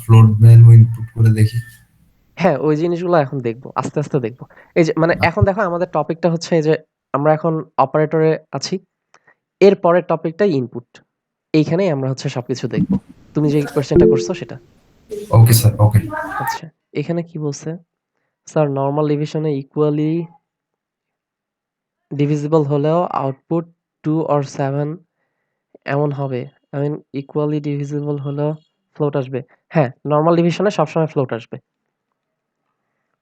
ফ্লোট ভ্যালু ইনপুট করে দেখি? হ্যাঁ, ওই জিনিসগুলো এখন দেখবো, আস্তে আস্তে দেখবো। এই যে মানে এখন দেখো আমাদের টপিকটা হচ্ছে এই যে আমরা এখন অপারেটরে আছি, এর পরের টপিকটাই ইনপুট। এইখানেই আমরা হচ্ছে সবকিছু দেখবো। তুমি যে কোয়েশ্চেনটা করছো সেটা। ওকে স্যার, ওকে। আচ্ছা, এখানে কি বলছে? স্যার নরমাল ডিভিশনে ইকুয়ালি ডিভিজিবল হলেও আউটপুট 2 or 7 এমন হবে। আই মিন ইকুয়ালি ডিভিজিবল হলেও ফ্লোট আসবে। হ্যাঁ, নরমাল ডিভিশনে সবসময় ফ্লোট আসবে।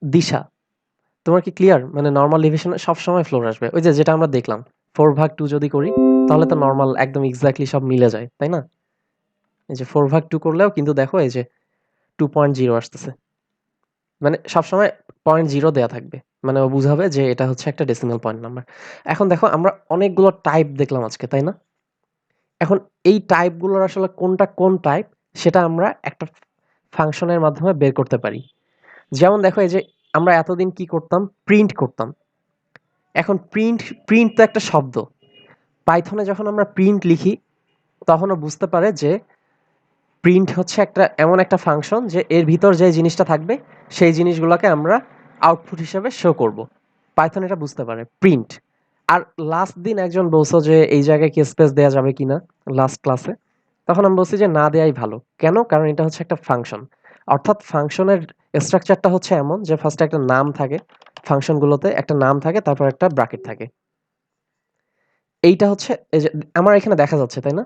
দিশা, তোমার কি ক্লিয়ার? মানে নরমাল ডিভিশনে সবসময় ফ্লোট আসবে। ওই যে যেটা আমরা দেখলাম 4/2 যদি করি তাহলে তো নরমাল একদম এক্স্যাক্টলি সব মিলে যায়, তাই না? এই যে 4/2 করলেও কিন্তু দেখো এই যে 2.0 আসতেছে। মানে সবসময় 0.0 দেয়া থাকবে। মানে ও বুঝাবে যে এটা হচ্ছে একটা ডেসিমাল পয়েন্ট নাম্বার। এখন দেখো আমরা অনেকগুলো টাইপ দেখলাম আজকে, তাই না? এখন এই টাইপগুলোর আসলে কোনটা কোন টাইপ সেটা আমরা একটা ফাংশনের মাধ্যমে বের করতে পারি। যেমন দেখো এই যে আমরা এতদিন কি করতাম? প্রিন্ট করতাম। এখন প্রিন্ট তো একটা শব্দ। পাইথনে যখন আমরা প্রিন্ট লিখি তখন ও বুঝতে পারে যে প্রিন্ট হচ্ছে এমন একটা ফাংশন যে এর ভিতর যে জিনিসটা থাকবে সেই জিনিসগুলোকে আমরা আউটপুট হিসেবে শো করব। পাইথন এটা বুঝতে পারে প্রিন্ট। আর লাস্ট দিন একজন বলছো যে এই জায়গায় কি স্পেস দেওয়া যাবে কিনা লাস্ট ক্লাসে, তখন আমি বলছি যে না দেয়াই ভালো। কেন? কারণ এটা হচ্ছে একটা ফাংশন। অর্থাৎ ফাংশনের স্ট্রাকচারটা হচ্ছে এমন যে ফার্স্টে একটা নাম থাকে, ফাংশনগুলোতে একটা নাম থাকে, তারপর একটা ব্র্যাকেট থাকে। এইটা হচ্ছে এই যে আমার এখানে দেখা যাচ্ছে, তাই না?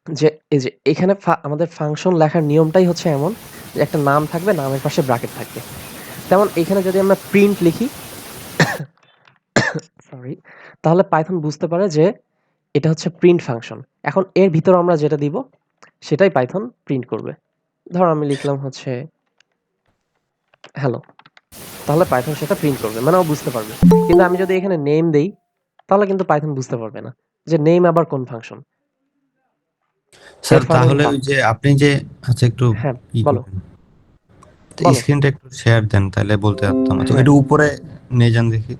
যে এই যে এখানে আমাদের ফাংশন লেখার নিয়মটাই হচ্ছে এমন যে একটা নাম থাকবে, নামের পাশে ব্র্যাকেট থাকবে। তেমন এখানে যদি আমরা প্রিন্ট লিখি সরি, তাহলে পাইথন বুঝতে পারে যে এটা হচ্ছে প্রিন্ট ফাংশন। এখন এর ভিতর আমরা যেটা দিব সেটাই পাইথন প্রিন্ট করবে। ধর আমি লিখলাম হচ্ছে হ্যালো, তাহলে পাইথন সেটা প্রিন্ট করবে, মানে ও বুঝতে পারবে। কিন্তু আমি যদি এখানে নেম দেই তাহলে কিন্তু পাইথন বুঝতে পারবে না যে নেম আবার কোন ফাংশন। স্যার তাহলে ওই যে আপনি যে আচ্ছা একটু হ্যাঁ ই বলো করবেন, বলো। স্ক্রিনটা একটু শেয়ার দেন তাহলে বলতে পারতাম। আচ্ছা হ্যাঁ। একটু উপরে নিয়ে যান দেখি।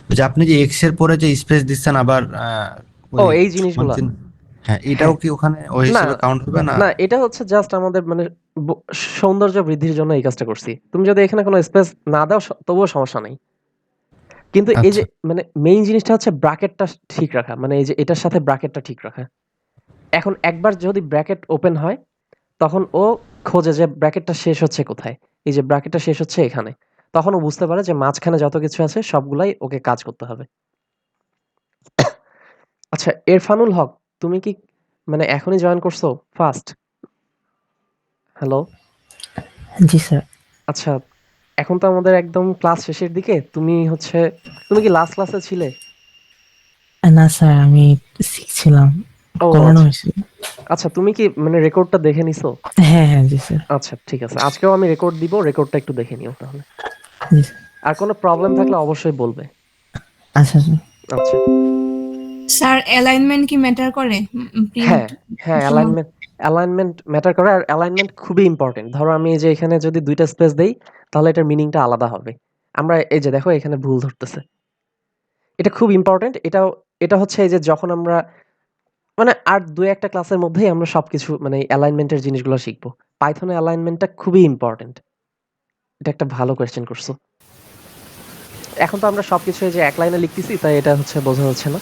ওই যে আপনি যে এক্স এর পরে যে স্পেস দিচ্ছেন আবার ও ওই এই জিনিসগুলা হ্যাঁ এটাও কি ওখানে ওই না হিসেবে কাউন্ট হবে না? না, এটা হচ্ছে জাস্ট আমাদের মানে সৌন্দর্য বৃদ্ধির জন্য এই কাজটা করছি। তুমি যদি এখানে কোনো স্পেস না দাও তবুও সমস্যা নাই। কিন্তু এই যে আচ্ছা মানে মেইন জিনিসটা হচ্ছে ব্র্যাকেটটা ঠিক রাখা, মানে এই যে এটার সাথে ব্র্যাকেটটা ঠিক রাখা। এখন একবার যদি ব্র্যাকেট ওপেন হয় তখন ও খোঁজে যে ব্র্যাকেটটা শেষ হচ্ছে কোথায়। এই যে ব্র্যাকেটটা শেষ হচ্ছে এখানে, তখন ও বুঝতে পারে যে মাঝখানে যত কিছু আছে সবগুলাই ওকে কাজ করতে হবে। আচ্ছা ইরফানুল হক, তুমি কি মানে এখনই জয়েন করছো ফার্স্ট? হ্যালো। জি স্যার। আচ্ছা, এখন তো আমাদের একদম ক্লাস শেষের দিকে। তুমি কি লাস্ট ক্লাসে ছিলে? না স্যার, আমি শিখছিলাম, ও করানো আচ্ছা হয়েছিল। আচ্ছা, তুমি কি মানে রেকর্ডটা দেখে নিছো? হ্যাঁ হ্যাঁ জি স্যার। আচ্ছা ঠিক আছে, আজকেও আমি রেকর্ড দিব, রেকর্ডটা একটু দেখে নিও তাহলে। জি স্যার। আর কোনো প্রবলেম থাকলে অবশ্যই বলবে। আচ্ছা স্যার। আচ্ছা স্যার অ্যালাইনমেন্ট কি ম্যাটার করে? হ্যাঁ হ্যাঁ, অ্যালাইনমেন্ট ম্যাটার করে। আর অ্যালাইনমেন্ট খুবই ইম্পর্টেন্ট। ধরো আমি এই যে এখানে যদি দুইটা স্পেস দেই তাহলে এটার মিনিংটা আলাদা হবে। আমরা এই যে দেখো এখানে ভুল ধরতেছে, এটা খুব ইম্পর্টেন্ট। এটা হচ্ছে এই যে যখন আমরা মানে আর দুই একটা ক্লাসের মধ্যেই আমরা সবকিছু মানে অ্যালাইনমেন্টের জিনিসগুলো শিখবো। পাইথনে অ্যালাইনমেন্টটা খুবই ইম্পর্টেন্ট। এটা একটা ভালো কোয়েশ্চেন করছো। এখন তো আমরা সবকিছু এই যে এক লাইনে লিখতেছি তাই এটা হচ্ছে বোঝা যাচ্ছে না,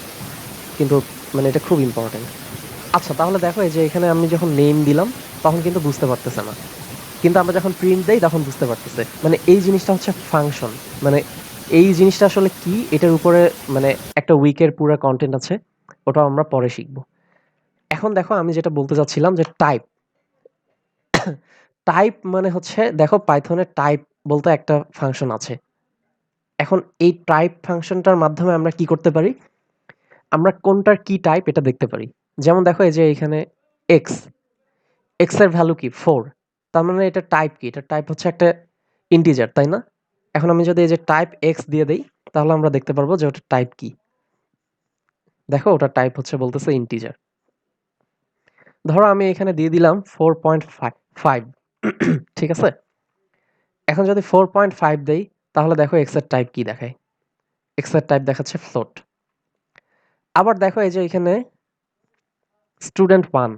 কিন্তু মানে এটা খুব ইম্পর্টেন্ট। আচ্ছা তাহলে দেখো এই যে এখানে আমি যখন নেম দিলাম তখন কিন্তু বুঝতে পারতেছে না, কিন্তু আমরা যখন প্রিন্ট দেই তখন বুঝতে পারতেছে। মানে এই জিনিসটা হচ্ছে ফাংশন। মানে এই জিনিসটা আসলে কি, এটার উপরে মানে একটা উইকের পুরো কন্টেন্ট আছে। ওটাও আমরা পরে শিখব। এখন দেখো আমি যেটা বলতে চাচ্ছিলাম যে টাইপ। টাইপ মানে হচ্ছে দেখো পাইথনের টাইপ বলতে একটা ফাংশন আছে। এখন এই টাইপ ফাংশনটার মাধ্যমে আমরা কি করতে পারি? আমরা কোনটার কি টাইপ এটা দেখতে পারি। যেমন দেখো এই যে এখানে এক্স, এক্স এর ভ্যালু কি 4, তার মানে এটা টাইপ কি? এটা টাইপ হচ্ছে একটা ইন্টিজার, তাই না? এখন আমি যদি এই যে টাইপ এক্স দিয়ে দেই তাহলে আমরা দেখতে পারবো যে ওটা টাইপ কি। দেখো ওটা টাইপ হচ্ছে বলতেছে ইন্টিজার। ধরো আমি এখানে দিয়ে দিলাম 4.5, ঠিক আছে? এখন যদি 4.5 দেই তাহলে দেখো এক্স এর টাইপ কি দেখায়? এক্স এর টাইপ দেখাচ্ছে ফ্লোট। আবার দেখো এই যে এখানে স্টুডেন্ট 1,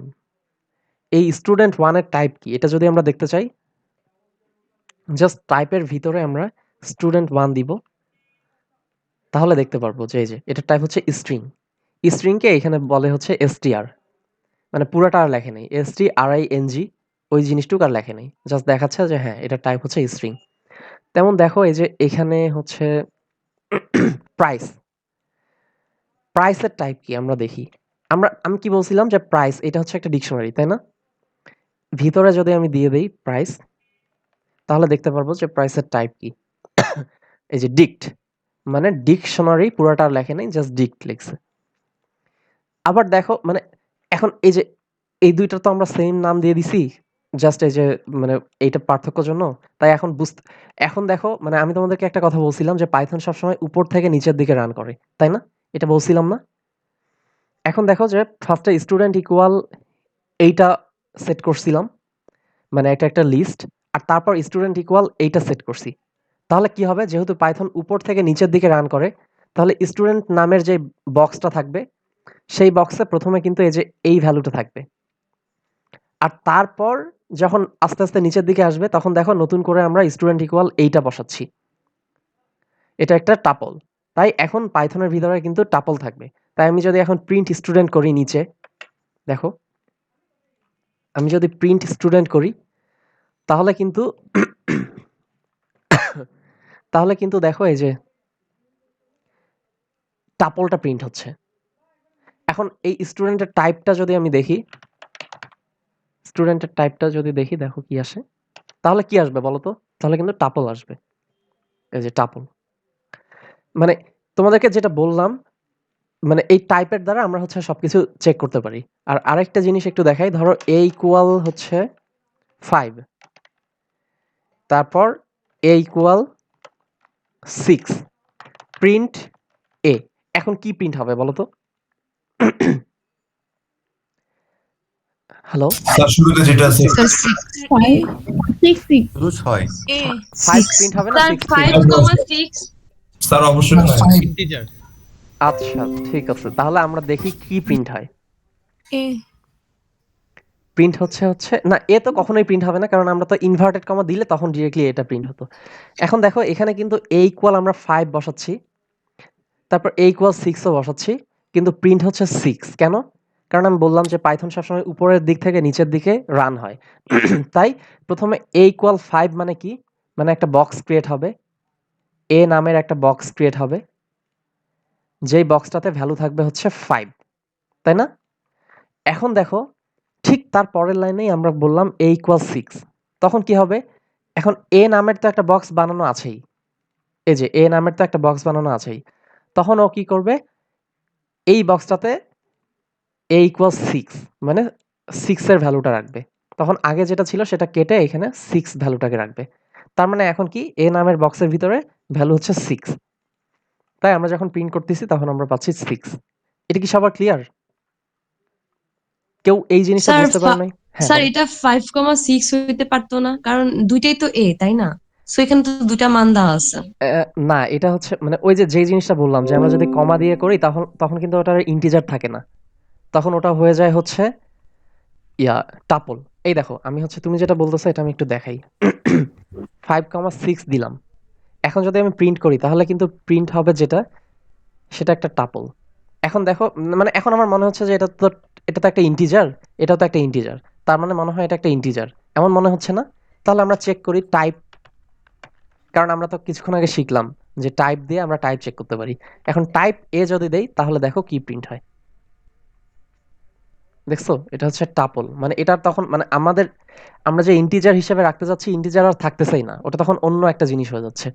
এই স্টুডেন্ট 1 এর টাইপ কি? এটা যদি আমরা দেখতে চাই, জাস্ট টাইপের ভিতরে আমরা স্টুডেন্ট 1 দিব, তাহলে দেখতে পারবো যে এই যে এটার টাইপ হচ্ছে স্ট্রিং। স্ট্রিংকে এখানে বলে হচ্ছে str, মানে পুরাটা আর লেখে নেই, string ওই জিনিসটুকু আর লেখে নেই, জাস্ট দেখাচ্ছে যে হ্যাঁ এটার টাইপ হচ্ছে স্ট্রিং। তেমন দেখো এই যে এখানে হচ্ছে প্রাইস, প্রাইসের টাইপ কি আমরা দেখি। আমি কি বলছিলাম যে প্রাইস এটা হচ্ছে একটা ডিকশনারি, তাই না? ভিতরে যদি আমি দিয়ে দেই প্রাইস, তাহলে দেখতে পারবো যে প্রাইসের টাইপ কি। এই যে ডিক্ট, মানে ডিকশনারি পুরাটা আর লেখে নাই, জাস্ট ডিক্ট লিখছে। আবার দেখো মানে এখন এই যে এই দুইটা তো আমরা সেম নাম দিয়ে দিছি, জাস্ট এই যে মানে এইটা পার্থক্যর জন্য। তাই এখন দেখো মানে আমি তোমাদেরকে একটা কথা বলছিলাম যে পাইথন সবসময় উপর থেকে নিচের দিকে রান করে, তাই না? এটা বলছিলাম না? এখন দেখো যে ফার্স্টে স্টুডেন্ট ইকুয়াল এইটা সেট করছিলাম, মানে এটা একটা লিস্ট, আর তারপর স্টুডেন্ট ইকুয়াল এইটা সেট করছি। তাহলে কি হবে? যেহেতু পাইথন উপর থেকে নিচের দিকে রান করে, তাহলে স্টুডেন্ট নামের যে বক্সটা থাকবে সেই বক্সে প্রথমে কিন্তু এই যে এই ভ্যালুটা থাকবে, আর তারপর যখন আস্তে আস্তে নিচের দিকে আসবে তখন দেখো নতুন করে আমরা স্টুডেন্ট ইকুয়াল এইটা বসাচ্ছি। এটা একটা টাপল। তাই এখন পাইথনের ভিতরে কিন্তু টাপল থাকবে। তাই আমি যদি এখন প্রিন্ট স্টুডেন্ট করি নিচে, দেখো আমি যদি প্রিন্ট স্টুডেন্ট করি তাহলে কিন্তু দেখো এই যে টাপলটা প্রিন্ট হচ্ছে। এখন এই স্টুডেন্টের টাইপটা যদি আমি দেখি, দেখো কি আসে, তাহলে কি আসবে বলো তো? তাহলে কিন্তু টাপল আসবে, এই যে টাপল। মানে তোমাদেরকে যেটা বললাম, মানে এই টাইপের দ্বারা আমরা হচ্ছে সবকিছু চেক করতে পারি। আর আরেকটা জিনিস একটু দেখাই, ধরো a ইকুয়াল হচ্ছে 5, তারপর a ইকুয়াল 6, প্রিন্ট a। এখন কি প্রিন্ট হবে বলো তো? হ্যালো স্যার শুরুতে যেটা আছে শুধু 6 5 প্রিন্ট হবে না 6 প্রিন্ট হবে? 5,6 স্যার অবশ্যই ইন্টিজার। আচ্ছা ঠিক আছে, তাহলে আমরা দেখি কি প্রিন্ট হয়। এ প্রিন্ট হচ্ছে না, এ তো কখনোই প্রিন্ট হবে না, কারণ আমরা তো ইনভার্টেড কমা দিলে তখন ডিরেক্টলি এটা প্রিন্ট হতো। এখন দেখো এখানে কিন্তু a ইকুয়াল আমরা 5 বসাচ্ছি, তারপর a ইকুয়াল 6 ও বসাচ্ছি, কিন্তু প্রিন্ট হচ্ছে 6 কেন? কারণ আমি বললাম যে পাইথন সবসময় উপরের দিক থেকে নিচের দিকে রান হয়। তাই প্রথমে a ইকুয়াল 5 মানে কি? মানে একটা বক্স ক্রিয়েট হবে, a নামের একটা বক্স ক্রিয়েট হবে, যেই বক্সটাতে ভ্যালু থাকবে হচ্ছে 5, তাই না? এখন দেখো ঠিক তার পরের লাইনেই আমরা বললাম a ইকুয়াল 6, তখন কি হবে? এখন a নামের তো একটা বক্স বানানো আছেই, এই যে a নামের তো একটা বক্স বানানো আছেই, তখন ও কি করবে? এই বক্সটাতে a ইকুয়াল 6 মানে 6 এর ভ্যালুটা রাখবে, তখন আগে যেটা ছিল সেটা কেটে এখানে 6 ভ্যালুটাকে রাখবে। তার মানে এখন কি a নামের বক্সের ভিতরে ভ্যালু হচ্ছে 6, তাই আমরা যখন প্রিন্ট করতেছি তখন আমরা পাচ্ছি 6। এটা কি সবার ক্লিয়ার? কেউ এই জিনিসটা স্যার বুঝতে পারে নাই? হ্যাঁ স্যার বলো। এটা 5,6 হইতে পারতো না, কারণ দুইটাই তো এ, তাই না? সো এখানে তো দুটা মান দেওয়া আছে। না এটা হচ্ছে মানে ওই যে জিনিসটা বললাম যে আমরা যদি কমা দিয়ে করি তখন কিন্তু ওটার ইন্টিজার থাকে না, তখন ওটা হয়ে যায় হচ্ছে টাপল। এই দেখো আমি হচ্ছে তুমি যেটা বলতেছো এটা আমি একটু দেখাই। 5,6 দিলাম, এখন যদি আমি প্রিন্ট করি তাহলে কিন্তু প্রিন্ট হবে যেটা, সেটা একটা টাপল। এখন দেখো মানে এখন আমার মনে হচ্ছে যে এটা তো একটা ইন্টিজার, এটাও তো একটা ইন্টিজার, তার মানে মনে হয় এটা একটা ইন্টিজার, এমন মনে হচ্ছে না? তাহলে আমরা চেক করি টাইপ, কারণ আমরা তো কিছুক্ষণ আগে শিখলাম যে টাইপ দিয়ে আমরা টাইপ চেক করতে পারি। এখন টাইপ এ যদি দেই তাহলে দেখো কি প্রিন্ট হয়। দেখছো? এটা হচ্ছে টাপল। মানে এটার তখন মানে আমরা যে ইন্টিজার হিসেবে রাখতে যাচ্ছি, ইন্টিজার আর থাকতেছেই না। ওটা তখন অন্য একটা জিনিস হয়ে যাচ্ছে।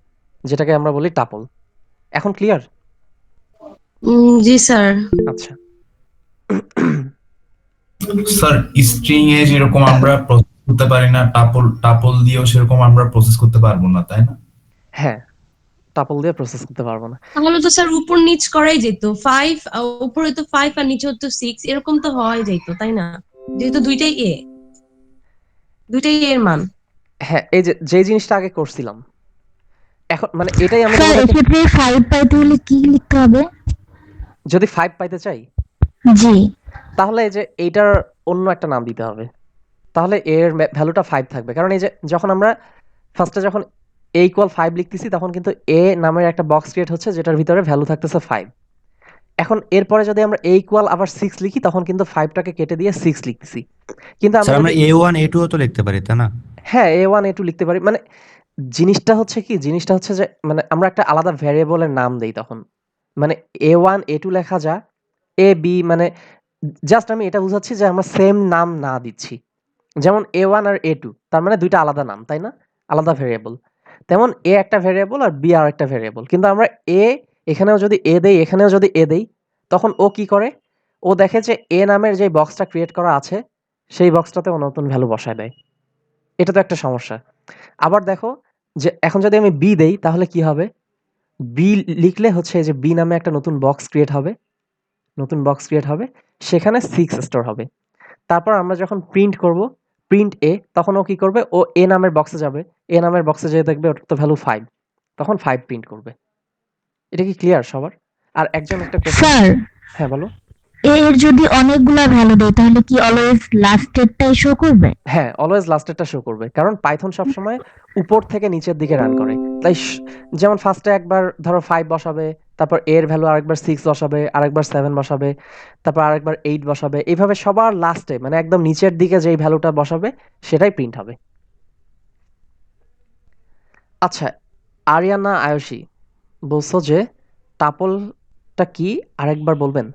যেটাকে আমরা বলি টাপল। এখন ক্লিয়ার? জি স্যার। আচ্ছা। স্যার স্ট্রিং এ যেরকম আমরা প্রসেস করতে পারি না, টাপল দিয়েও সেরকম আমরা প্রসেস করতে পারবো না, তাই না? হ্যাঁ, টাপল দিয়ে প্রসেস করতে পারবো না। তাহলে তো স্যার উপর নিচ করাই যেত। 5 উপরে তো 5 আর নিচে তো 6 এরকম তো হওয়াই যেত, তাই না? যেহেতু দুইটাই এর মান। হ্যাঁ, এই যে জিনিসটা আগে করছিলাম। এখন মানে এটাই আমি স্যার তোমাদেরকে এক্ষেত্রে 5 পাইতে হলে কি লিখতে হবে? যদি 5 পাইতে চাই, জি। তাহলে এই যে এইটার অন্য একটা নাম দিতে হবে। তাহলে এর ভ্যালুটা 5 থাকবে। কারণ এই যে যখন আমরা ফার্স্টে যখন a = 5 লিখতেছি তখন কিন্তু a নামের একটা বক্স ক্রিয়েট হচ্ছে যেটার ভিতরে ভ্যালু থাকতেছে 5। এখন এরপরে যদি আমরা a = আবার 6 লিখি তখন কিন্তু 5 টাকে কেটে দিয়ে 6 লিখতেছি। কিন্তু স্যার আমরা আমরা যদি A1 A2 ও তো লিখতে পারি তাই না? হ্যাঁ, a1 a2 লিখতে পারি। মানে জিনিসটা হচ্ছে কি? জিনিসটা হচ্ছে যে মানে আমরা একটা আলাদা ভ্যারিয়েবলের নাম দেই তখন। মানে a1 a2 লেখা যা, a b মানে জাস্ট আমি এটা বুঝাচ্ছি যে আমরা সেম নাম না দিচ্ছি। যেমন a1 আর a2 তার মানে ২ টা আলাদা নাম, তাই না? আলাদা ভ্যারিয়েবল। তেমন a একটা ভ্যারিয়েবল আর b আরেকটা ভ্যারিয়েবল। কিন্তু আমরা a এখানেও যদি a দেই, এখানেও যদি a দেই, তখন ও কি করে? ও দেখে যে a নামের যে বক্সটা ক্রিয়েট করা আছে, সেই বক্সটাতে ও নতুন ভ্যালু বসায় দেয়। এটা তো একটা সমস্যা। আবার দেখো যে এখন যদি আমি b দেই তাহলে কি হবে? b লিখলে হচ্ছে এই যে b নামে একটা নতুন বক্স ক্রিয়েট হবে। নতুন বক্স ক্রিয়েট হবে। সেখানে 6 স্টোর হবে। তারপর আমরা যখন প্রিন্ট করব, প্রিন্ট a তখন ও কি করবে? ও a নামের বক্সে যাবে। a নামের বক্সে যেয়ে দেখবে ওটার তো ভ্যালু 5। তখন 5 প্রিন্ট করবে। এটা কি ক্লিয়ার সবার? আর একজন একটা কোয়েশ্চেন স্যার হ্যাঁ, বলো। এর যদি অনেকগুলা ভ্যালু দেয় তাহলে কি অলওয়েজ লাস্টেরটাই শো করবে? হ্যাঁ, অলওয়েজ লাস্টেরটা শো করবে। কারণ পাইথন সবসময় উপর থেকে নিচের দিকে রান করে। তাই যেমন ফার্স্টে একবার ধরো 5 বসাবে, তারপর a এর ভ্যালু আরেকবার 6 বসাবে, আরেকবার 7 বসাবে, তারপর আরেকবার 8 বসাবে। এভাবে সবার লাস্টে মানে একদম নিচের দিকে যেই ভ্যালুটা বসাবে সেটাই প্রিন্ট হবে। আচ্ছা, আরিয়ানা আয়ুষী বলছো যে টাপলটা কি আরেকবার বলবেন?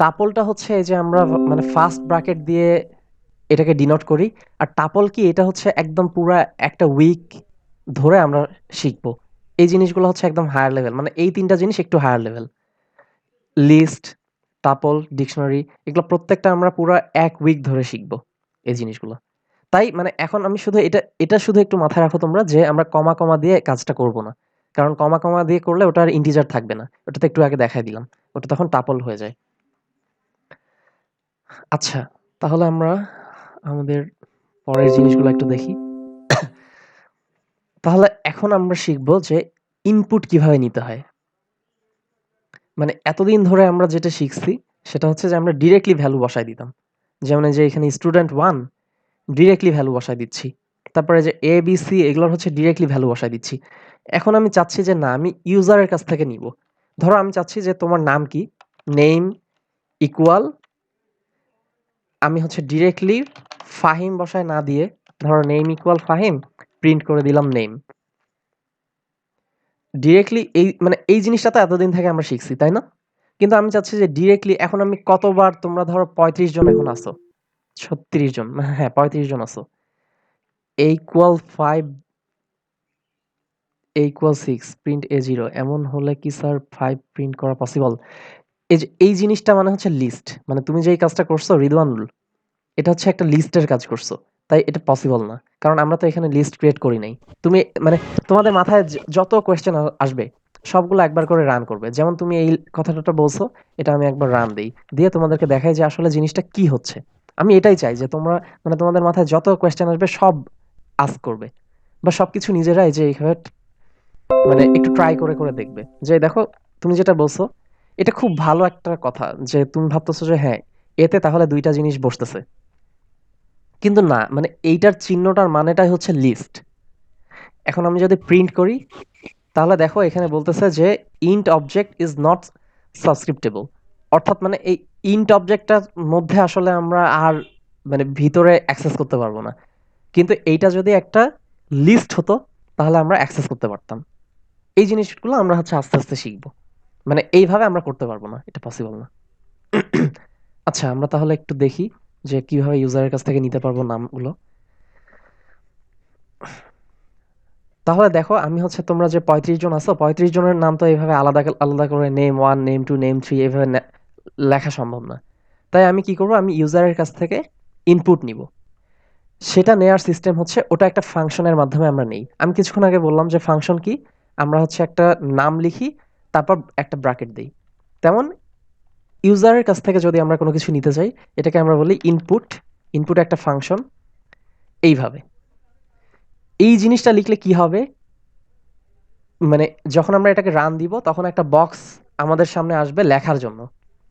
টাপলটা হচ্ছে এই যে আমরা মানে ফার্স্ট ব্র্যাকেট দিয়ে এটাকে ডিনোট করি। আর টাপল কি? এটা হচ্ছে একদম পুরা একটা উইক ধরে আমরা শিখবো। এই জিনিসগুলো হচ্ছে একদম হায়ার লেভেল। মানে এই ৩ টা জিনিস একটু higher level. List, tuple, dictionary এগুলো প্রত্যেকটা আমরা পুরা ১ উইক ধরে শিখবো এই জিনিসগুলো। তাই মানে এখন আমি শুধু এটা শুধু একটু মাথায় রাখো তোমরা যে আমরা কমা দিয়ে কাজটা করব না। কারণ কমা দিয়ে করলে ওটা আর ইন্টিজার থাকবে না। ওটা তো একটু আগে দেখাই দিলাম। ওটা তখন টাপল হয়ে যায়। আচ্ছা, তাহলে আমরা আমাদের পরের জিনিসগুলো একটু দেখি। তাহলে এখন আমরা শিখব যে ইনপুট কিভাবে নিতে হয়। মানে এতদিন ধরে আমরা যেটা শিখছি সেটা হচ্ছে যে আমরা ডিরেক্টলি ভ্যালু বসায় দিতাম। যেমন এই যে এখানে স্টুডেন্ট 1 ডিরেক্টলি ভ্যালু বসায় দিচ্ছি। তারপরে যে a b c এগুলোর হচ্ছে ডিরেক্টলি ভ্যালু বসায় দিচ্ছি। এখন আমি চাচ্ছি যে না আমি ইউজারের কাছ থেকে নিব। ধরো আমি চাচ্ছি যে তোমার নাম কি? নেম ইকুয়াল আমি হচ্ছে ডিরেক্টলি ফাহিম বসায় না দিয়ে ধরো নেম ইকুয়াল ফাহিম প্রিন্ট করে দিলাম নেম। ডিরেক্টলি এই জিনিসটা তো এতদিন থেকে আমরা শিখছি, তাই না? কিন্তু আমি চাচ্ছি যে ডিরেক্টলি এখন আমি কতবার তোমরা ধরো ৩৫ জন এখন আছো। ৩৬ জন। হ্যাঁ, ৩৫ জন আছো। a = 5 a = 6 প্রিন্ট a0 এমন হলে কি স্যার 5 প্রিন্ট করা পসিবল? এই জিনিসটা মানে হচ্ছে লিস্ট। মানে তুমি যেই কাজটা করছো রিদওয়ানুল, এটা হচ্ছে একটা লিস্টের কাজ করছো। তাই এটা পসিবল না। কারণ আমরা তো এখানে লিস্ট ক্রিয়েট করি নাই। তুমি মানে তোমাদের মাথায় যত কোয়েশ্চেন আসবে সবগুলো একবার করে রান করবে। যেমন তুমি এই কথাটা বলছো, এটা আমি একবার রান দেই। দিয়ে তোমাদেরকে দেখাই যে আসলে জিনিসটা কি হচ্ছে। আমি এটাই চাই যে তোমরা মানে তোমাদের মাথায় যত কোয়েশ্চেন আসবে সব আস্ক করবে। বা সবকিছু নিজেরাই যে এইভাবে মানে একটু ট্রাই করে দেখবে। যে দেখো তুমি যেটা বলছো এটা খুব ভালো একটা কথা যে তুমি ভাবতেছো যে হ্যাঁ, এতে তাহলে ২ টা জিনিস বসতেছে। কিন্তু না, মানে এইটার চিহ্নটার মানেটাই হচ্ছে লিস্ট। এখন আমি যদি প্রিন্ট করি তাহলে দেখো এখানে বলতেছে যে int object is not subscriptable। অর্থাৎ মানে এই int অবজেক্টটার মধ্যে আসলে আমরা আর মানে ভিতরে অ্যাক্সেস করতে পারবো না। কিন্তু এইটা যদি একটা লিস্ট হতো তাহলে আমরা অ্যাক্সেস করতে পারতাম। এই জিনিসগুলো আমরা হচ্ছে আস্তে শিখবো। মানে এইভাবে আমরা করতে পারবো না। এটা পসিবল না। আচ্ছা, আমরা তাহলে একটু দেখি যে কিভাবে ইউজারের কাছ থেকে নিতে পারবো নামগুলো। তাহলে দেখো আমি হচ্ছে তোমরা যে 35 জন আছো 35 জনের নাম তো এইভাবে আলাদা আলাদা করে নেম 1 নেম 2 নেম 3 এভাবে লেখা সম্ভব না। তাই আমি কি করব, আমি ইউজারের কাছ থেকে ইনপুট নিব। সেটা নেয়ার সিস্টেম হচ্ছে ওটা একটা ফাংশনের মাধ্যমে আমরা নেই। আমি কিছুক্ষণ আগে বললাম যে ফাংশন কি, আমরা হচ্ছে একটা নাম লিখি তারপর একটা ব্র্যাকেট দেই। তেমন ইউজারের কাছ থেকে যদি আমরা কোনো কিছু নিতে চাই এটাকে আমরা বলি ইনপুট। ইনপুট একটা ফাংশন। এইভাবে এই জিনিসটা লিখলে কি হবে, মানে যখন আমরা এটাকে রান দিব তখন একটা বক্স আমাদের সামনে আসবে লেখার জন্য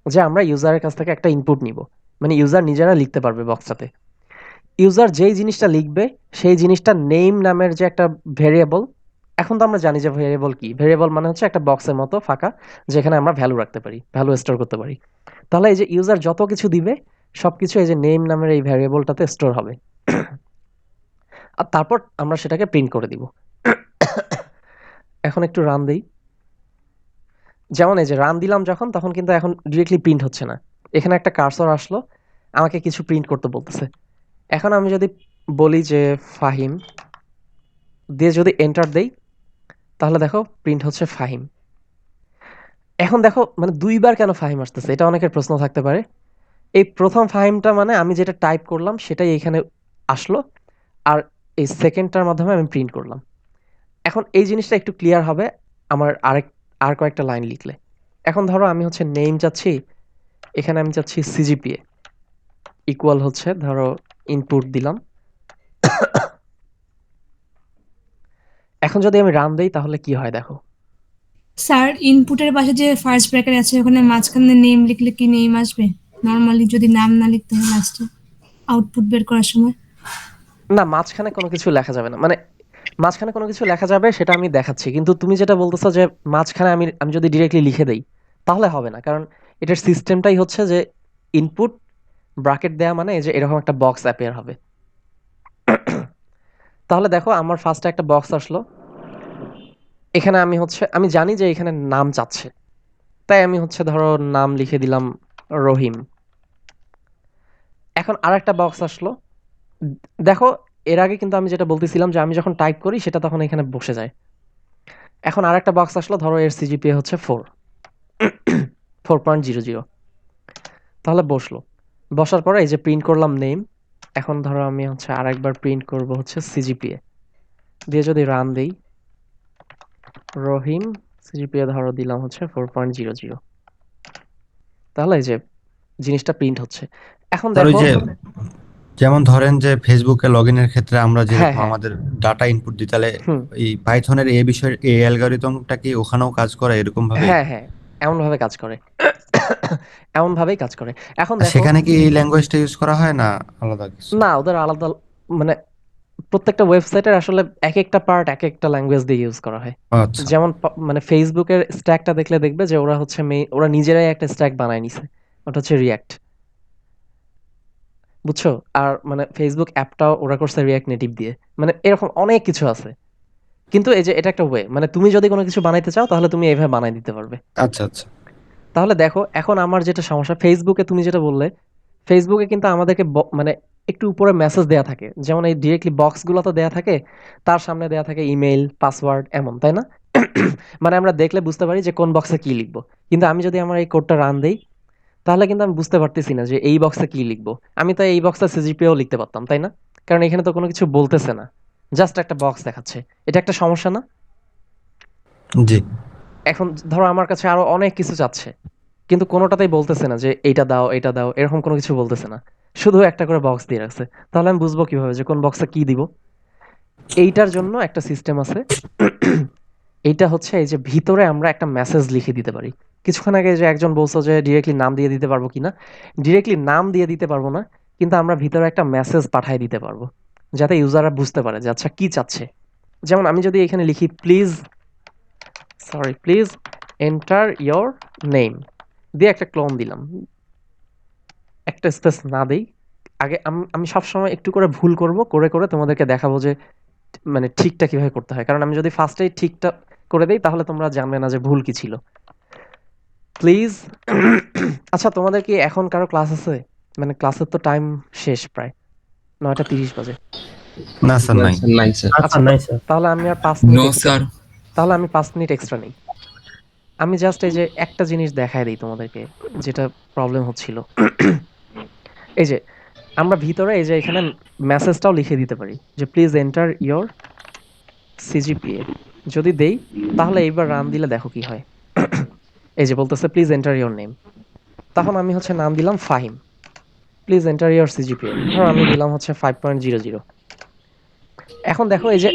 যে আমরা ইউজারের কাছ থেকে একটা ইনপুট নিব। মানে ইউজার নিজেরা লিখতে পারবে বক্সটাতে। ইউজার যেই জিনিসটা লিখবে সেই জিনিসটা নেম নামের যে একটা ভেরিয়েবল, এখন তো আমরা জানি যে ভেরিয়েবল কি। ভেরিয়েবল মানে হচ্ছে একটা বক্সের মতো ফাঁকা যেখানে আমরা ভ্যালু রাখতে পারি, ভ্যালু স্টোর করতে পারি। তাহলে এই যে ইউজার যত কিছু দিবে সবকিছু এই যে নেম নামের এই ভেরিয়েবলটাতে স্টোর হবে। আর তারপর আমরা সেটাকে প্রিন্ট করে দিব। এখন একটু রান দেই। যেমন এই যে রান দিলাম যখন, তখন কিন্তু এখন ডিরেক্টলি প্রিন্ট হচ্ছে না। এখানে একটা কার্সর আসলো, আমাকে কিছু প্রিন্ট করতে বলতেছে। এখন আমি যদি বলি যে ফাহিম দিয়ে যদি এন্টার দেই তাহলে দেখো প্রিন্ট হচ্ছে ফাহিম। এখন দেখো মানে দুইবার কেন ফাহিম আসতেছে, এটা অনেকের প্রশ্ন থাকতে পারে। এই প্রথম ফাহিমটা মানে আমি যেটা টাইপ করলাম সেটাই এখানে আসলো, আর এই সেকেন্ডটার মাধ্যমে আমি প্রিন্ট করলাম। এখন এই জিনিসটা একটু ক্লিয়ার হবে আমার আর কয়েকটা লাইন লিখলে। এখন ধরো আমি হচ্ছে নেম চাচ্ছি, এখানে আমি চাচ্ছি সিজিপিএ ইকুয়াল হচ্ছে ধরো ইনপুট দিলাম। এখন যদি আমি রান দেই তাহলে কি হয় দেখো। স্যার ইনপুটের পাশে যে ফার্স্ট ব্র্যাকেট আছে ওখানে মাঝখানে নেম লিখলে কি নেম আসবে নরমালি, যদি নাম না লিখতে হয় লাস্টে আউটপুট বের করার সময়? না, মাঝখানে কোনো কিছু লেখা যাবে না। মানে মাঝখানে কোনো কিছু লেখা যাবে সেটা আমি দেখাচ্ছি, কিন্তু তুমি যেটা বলতেছো যে মাঝখানে আমি যদি ডিরেক্টলি লিখে দেই তাহলে হবে না, কারণ এটার সিস্টেমটাই হচ্ছে যে ইনপুট ব্র্যাকেট দেয়া মানে এই যে এরকম একটা বক্স অ্যাপিয়ার হবে। তাহলে দেখো আমার ফার্স্টে একটা বক্স আসলো, এখানে আমি জানি যে এখানে নাম চাচ্ছে, তাই আমি হচ্ছে ধরো নাম লিখে দিলাম রহিম। এখন আরেকটা বক্স আসলো, দেখো এর আগে কিন্তু আমি যেটা বলতেছিলাম যে আমি যখন টাইপ করি সেটা তখন এখানে বসে যায়। এখন আরেকটা বক্স আসলো, ধরো এর সিজিপিএ হচ্ছে 4.00। তাহলে বসলো, বসার পরে এই যে প্রিন্ট করলাম নেম। এখন ধরো আমি হচ্ছে আরেকবার প্রিন্ট করব হচ্ছে সিজিপিএ দিয়ে যদি রান দেই, রহিম সিজিপিএ ধরো দিলাম হচ্ছে 4.00। তাহলে এই যে জিনিসটা প্রিন্ট হচ্ছে। এখন স্যার ওই দেখো যে যেমন ধরেন যে ফেসবুকে লগ ইনের ক্ষেত্রে আমরা হ্যাঁ যেরকম হ্যাঁ আমাদের ডাটা ইনপুট দিই, তাহলে হুম এই পাইথনের এই বিষয়ের এই অ্যালগরিদমটা কি ওখানেও কাজ করে এরকম ভাবেই? হ্যাঁ হ্যাঁ এমন ভাবে কাজ করে। এমন ভাবেই কাজ করে। এখন আর দেখো, সেখানে কি এই ল্যাঙ্গুয়েজটা ইউজ করা হয় না আলাদা কিছু? না ওদের আলাদা, মানে প্রত্যেকটা ওয়েবসাইটের আসলে এক একটা পার্ট এক একটা ল্যাঙ্গুয়েজ দিয়ে ইউজ করা হয়। আচ্ছা যেমন মানে ফেসবুকের স্ট্যাকটা দেখলে দেখবে যে ওরা হচ্ছে ওরা নিজেরাই একটা স্ট্যাক বানায় নিছে, ওটা হচ্ছে রিয়াক্ট, বুঝছো? আর মানে ফেসবুক অ্যাপটাও ওরা করছে রিয়াক্ট নেটিভ দিয়ে। মানে এরকম অনেক কিছু আছে। কিন্তু এই যে এটা একটা ওয়ে, মানে তুমি যদি কোনো কিছু বানাইতে চাও তাহলে তুমি এইভাবে বানাই দিতে পারবে। আচ্ছা আচ্ছা। তাহলে দেখো এখন আমার যেটা সমস্যা, ফেসবুকে তুমি যেটা বললে, ফেসবুকে কিন্তু আমাদেরকে মানে একটু উপরে মেসেজ দেয়া থাকে, যেমন এই ডিরেক্টলি বক্সগুলো তো দেয়া থাকে, তার সামনে দেয়া থাকে ইমেইল পাসওয়ার্ড এমন, তাই না? মানে আমরা দেখলে বুঝতে পারি যে কোন বক্সে কি লিখবো। কিন্তু আমি যদি আমার এই কোডটা রান দেই তাহলে কিন্তু আমি বুঝতে পারতেছি না যে এই বক্সে কি লিখবো। আমি তো এই বক্সে সিজিপিও লিখতে পারতাম, তাই না? কারণ এখানে তো কোনো কিছু বলতেছে না, জাস্ট একটা বক্স দেখাচ্ছে। এটা একটা সমস্যা না? জি। এখন ধরো আমার কাছে আরো অনেক কিছু চাচ্ছে, কিন্তু কোনোটাতেই বলতেছে না যে এইটা দাও এটা দাও, এরকম কোনো কিছু বলতেছে না, শুধু একটা করে বক্স দিয়ে রাখছে। তাহলে আমি বুঝবো কিভাবে যে কোন বক্সে কি দিব? এইটার জন্য একটা সিস্টেম আছে। এইটা হচ্ছে এই যে ভিতরে আমরা একটা মেসেজ লিখে দিতে পারি। কিছুক্ষণ আগে যে একজন বলছো যে ডিরেক্টলি নাম দিয়ে দিতে পারবো কিনা, ডিরেক্টলি নাম দিয়ে দিতে পারবো না, কিন্তু আমরা ভিতরে একটা মেসেজ পাঠিয়ে দিতে পারবো যাতে ইউজাররা বুঝতে পারে যে আচ্ছা কি চাচ্ছে। যেমন আমি যদি এখানে লিখি প্লিজ এন্টার ইয়োর নেম দিয়ে একটা ক্লোন দিলাম, একটা স্পেস না দেই, আগে আমি সবসময় একটু করে ভুল করব, করে করে তোমাদেরকে দেখাবো যে মানে ঠিকটা কিভাবে করতে হয়। কারণ আমি যদি ফার্স্টেই ঠিকটা করে দেই তাহলে তোমরা জানবে না যে ভুল কি ছিল। প্লিজ আচ্ছা তোমাদের কি এখন কারো ক্লাস আছে মানে ক্লাসের তো টাইম শেষ প্রায় 9:30 বাজে। না স্যার নাই। নাই স্যার। আচ্ছা নাই স্যার। তাহলে আমি আর 5 মিনিট নো extra- স্যার। তাহলে আমি 5 মিনিট এক্সট্রা নেই। আমি জাস্ট এই যে একটা জিনিস দেখায় দিই তোমাদেরকে যেটা প্রবলেম হচ্ছিল। এই যে আমরা ভিতরে এই যে এখানে মেসেজটাও লিখে দিতে পারি যে প্লিজ এন্টার ইওর সিজিপিএ। যদি দেই তাহলে এইবার রান দিলে দেখো কি হয়। এই যে বলতেছে প্লিজ এন্টার ইওর নেম। তখন আমি হচ্ছে নাম দিলাম Fahim. Please enter your CGPA. ধরো আমি দিলাম হচ্ছে 5.00। এখন দেখো এই যে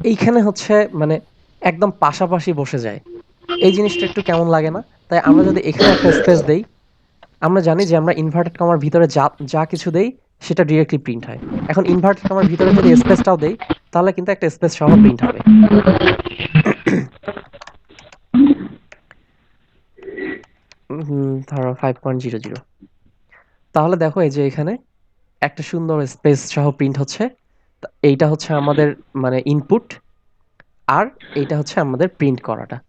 এইখানে হচ্ছে মানে একদম পাশাপাশি বসে যায়। এই জিনিসটা একটু কেমন লাগে না? তাই আমরা যদি এখানে একটা স্পেস দেই, আমরা জানি যে আমরা ইনভার্টেড কমার ভিতরে যা কিছু দেই সেটা ডিরেক্টলি প্রিন্ট হয়। এখন ইনভার্টেড কমার ভিতরে যদি স্পেসটাও দেই তাহলে কিন্তু একটা স্পেস সহ প্রিন্ট হবে। ধরো 5.00। তাহলে দেখো এই যে এখানে একটা সুন্দর স্পেস সহ প্রিন্ট হচ্ছে। এইটা হচ্ছে আমাদের মানে ইনপুট আর এইটা হচ্ছে আমাদের প্রিন্ট করাটা।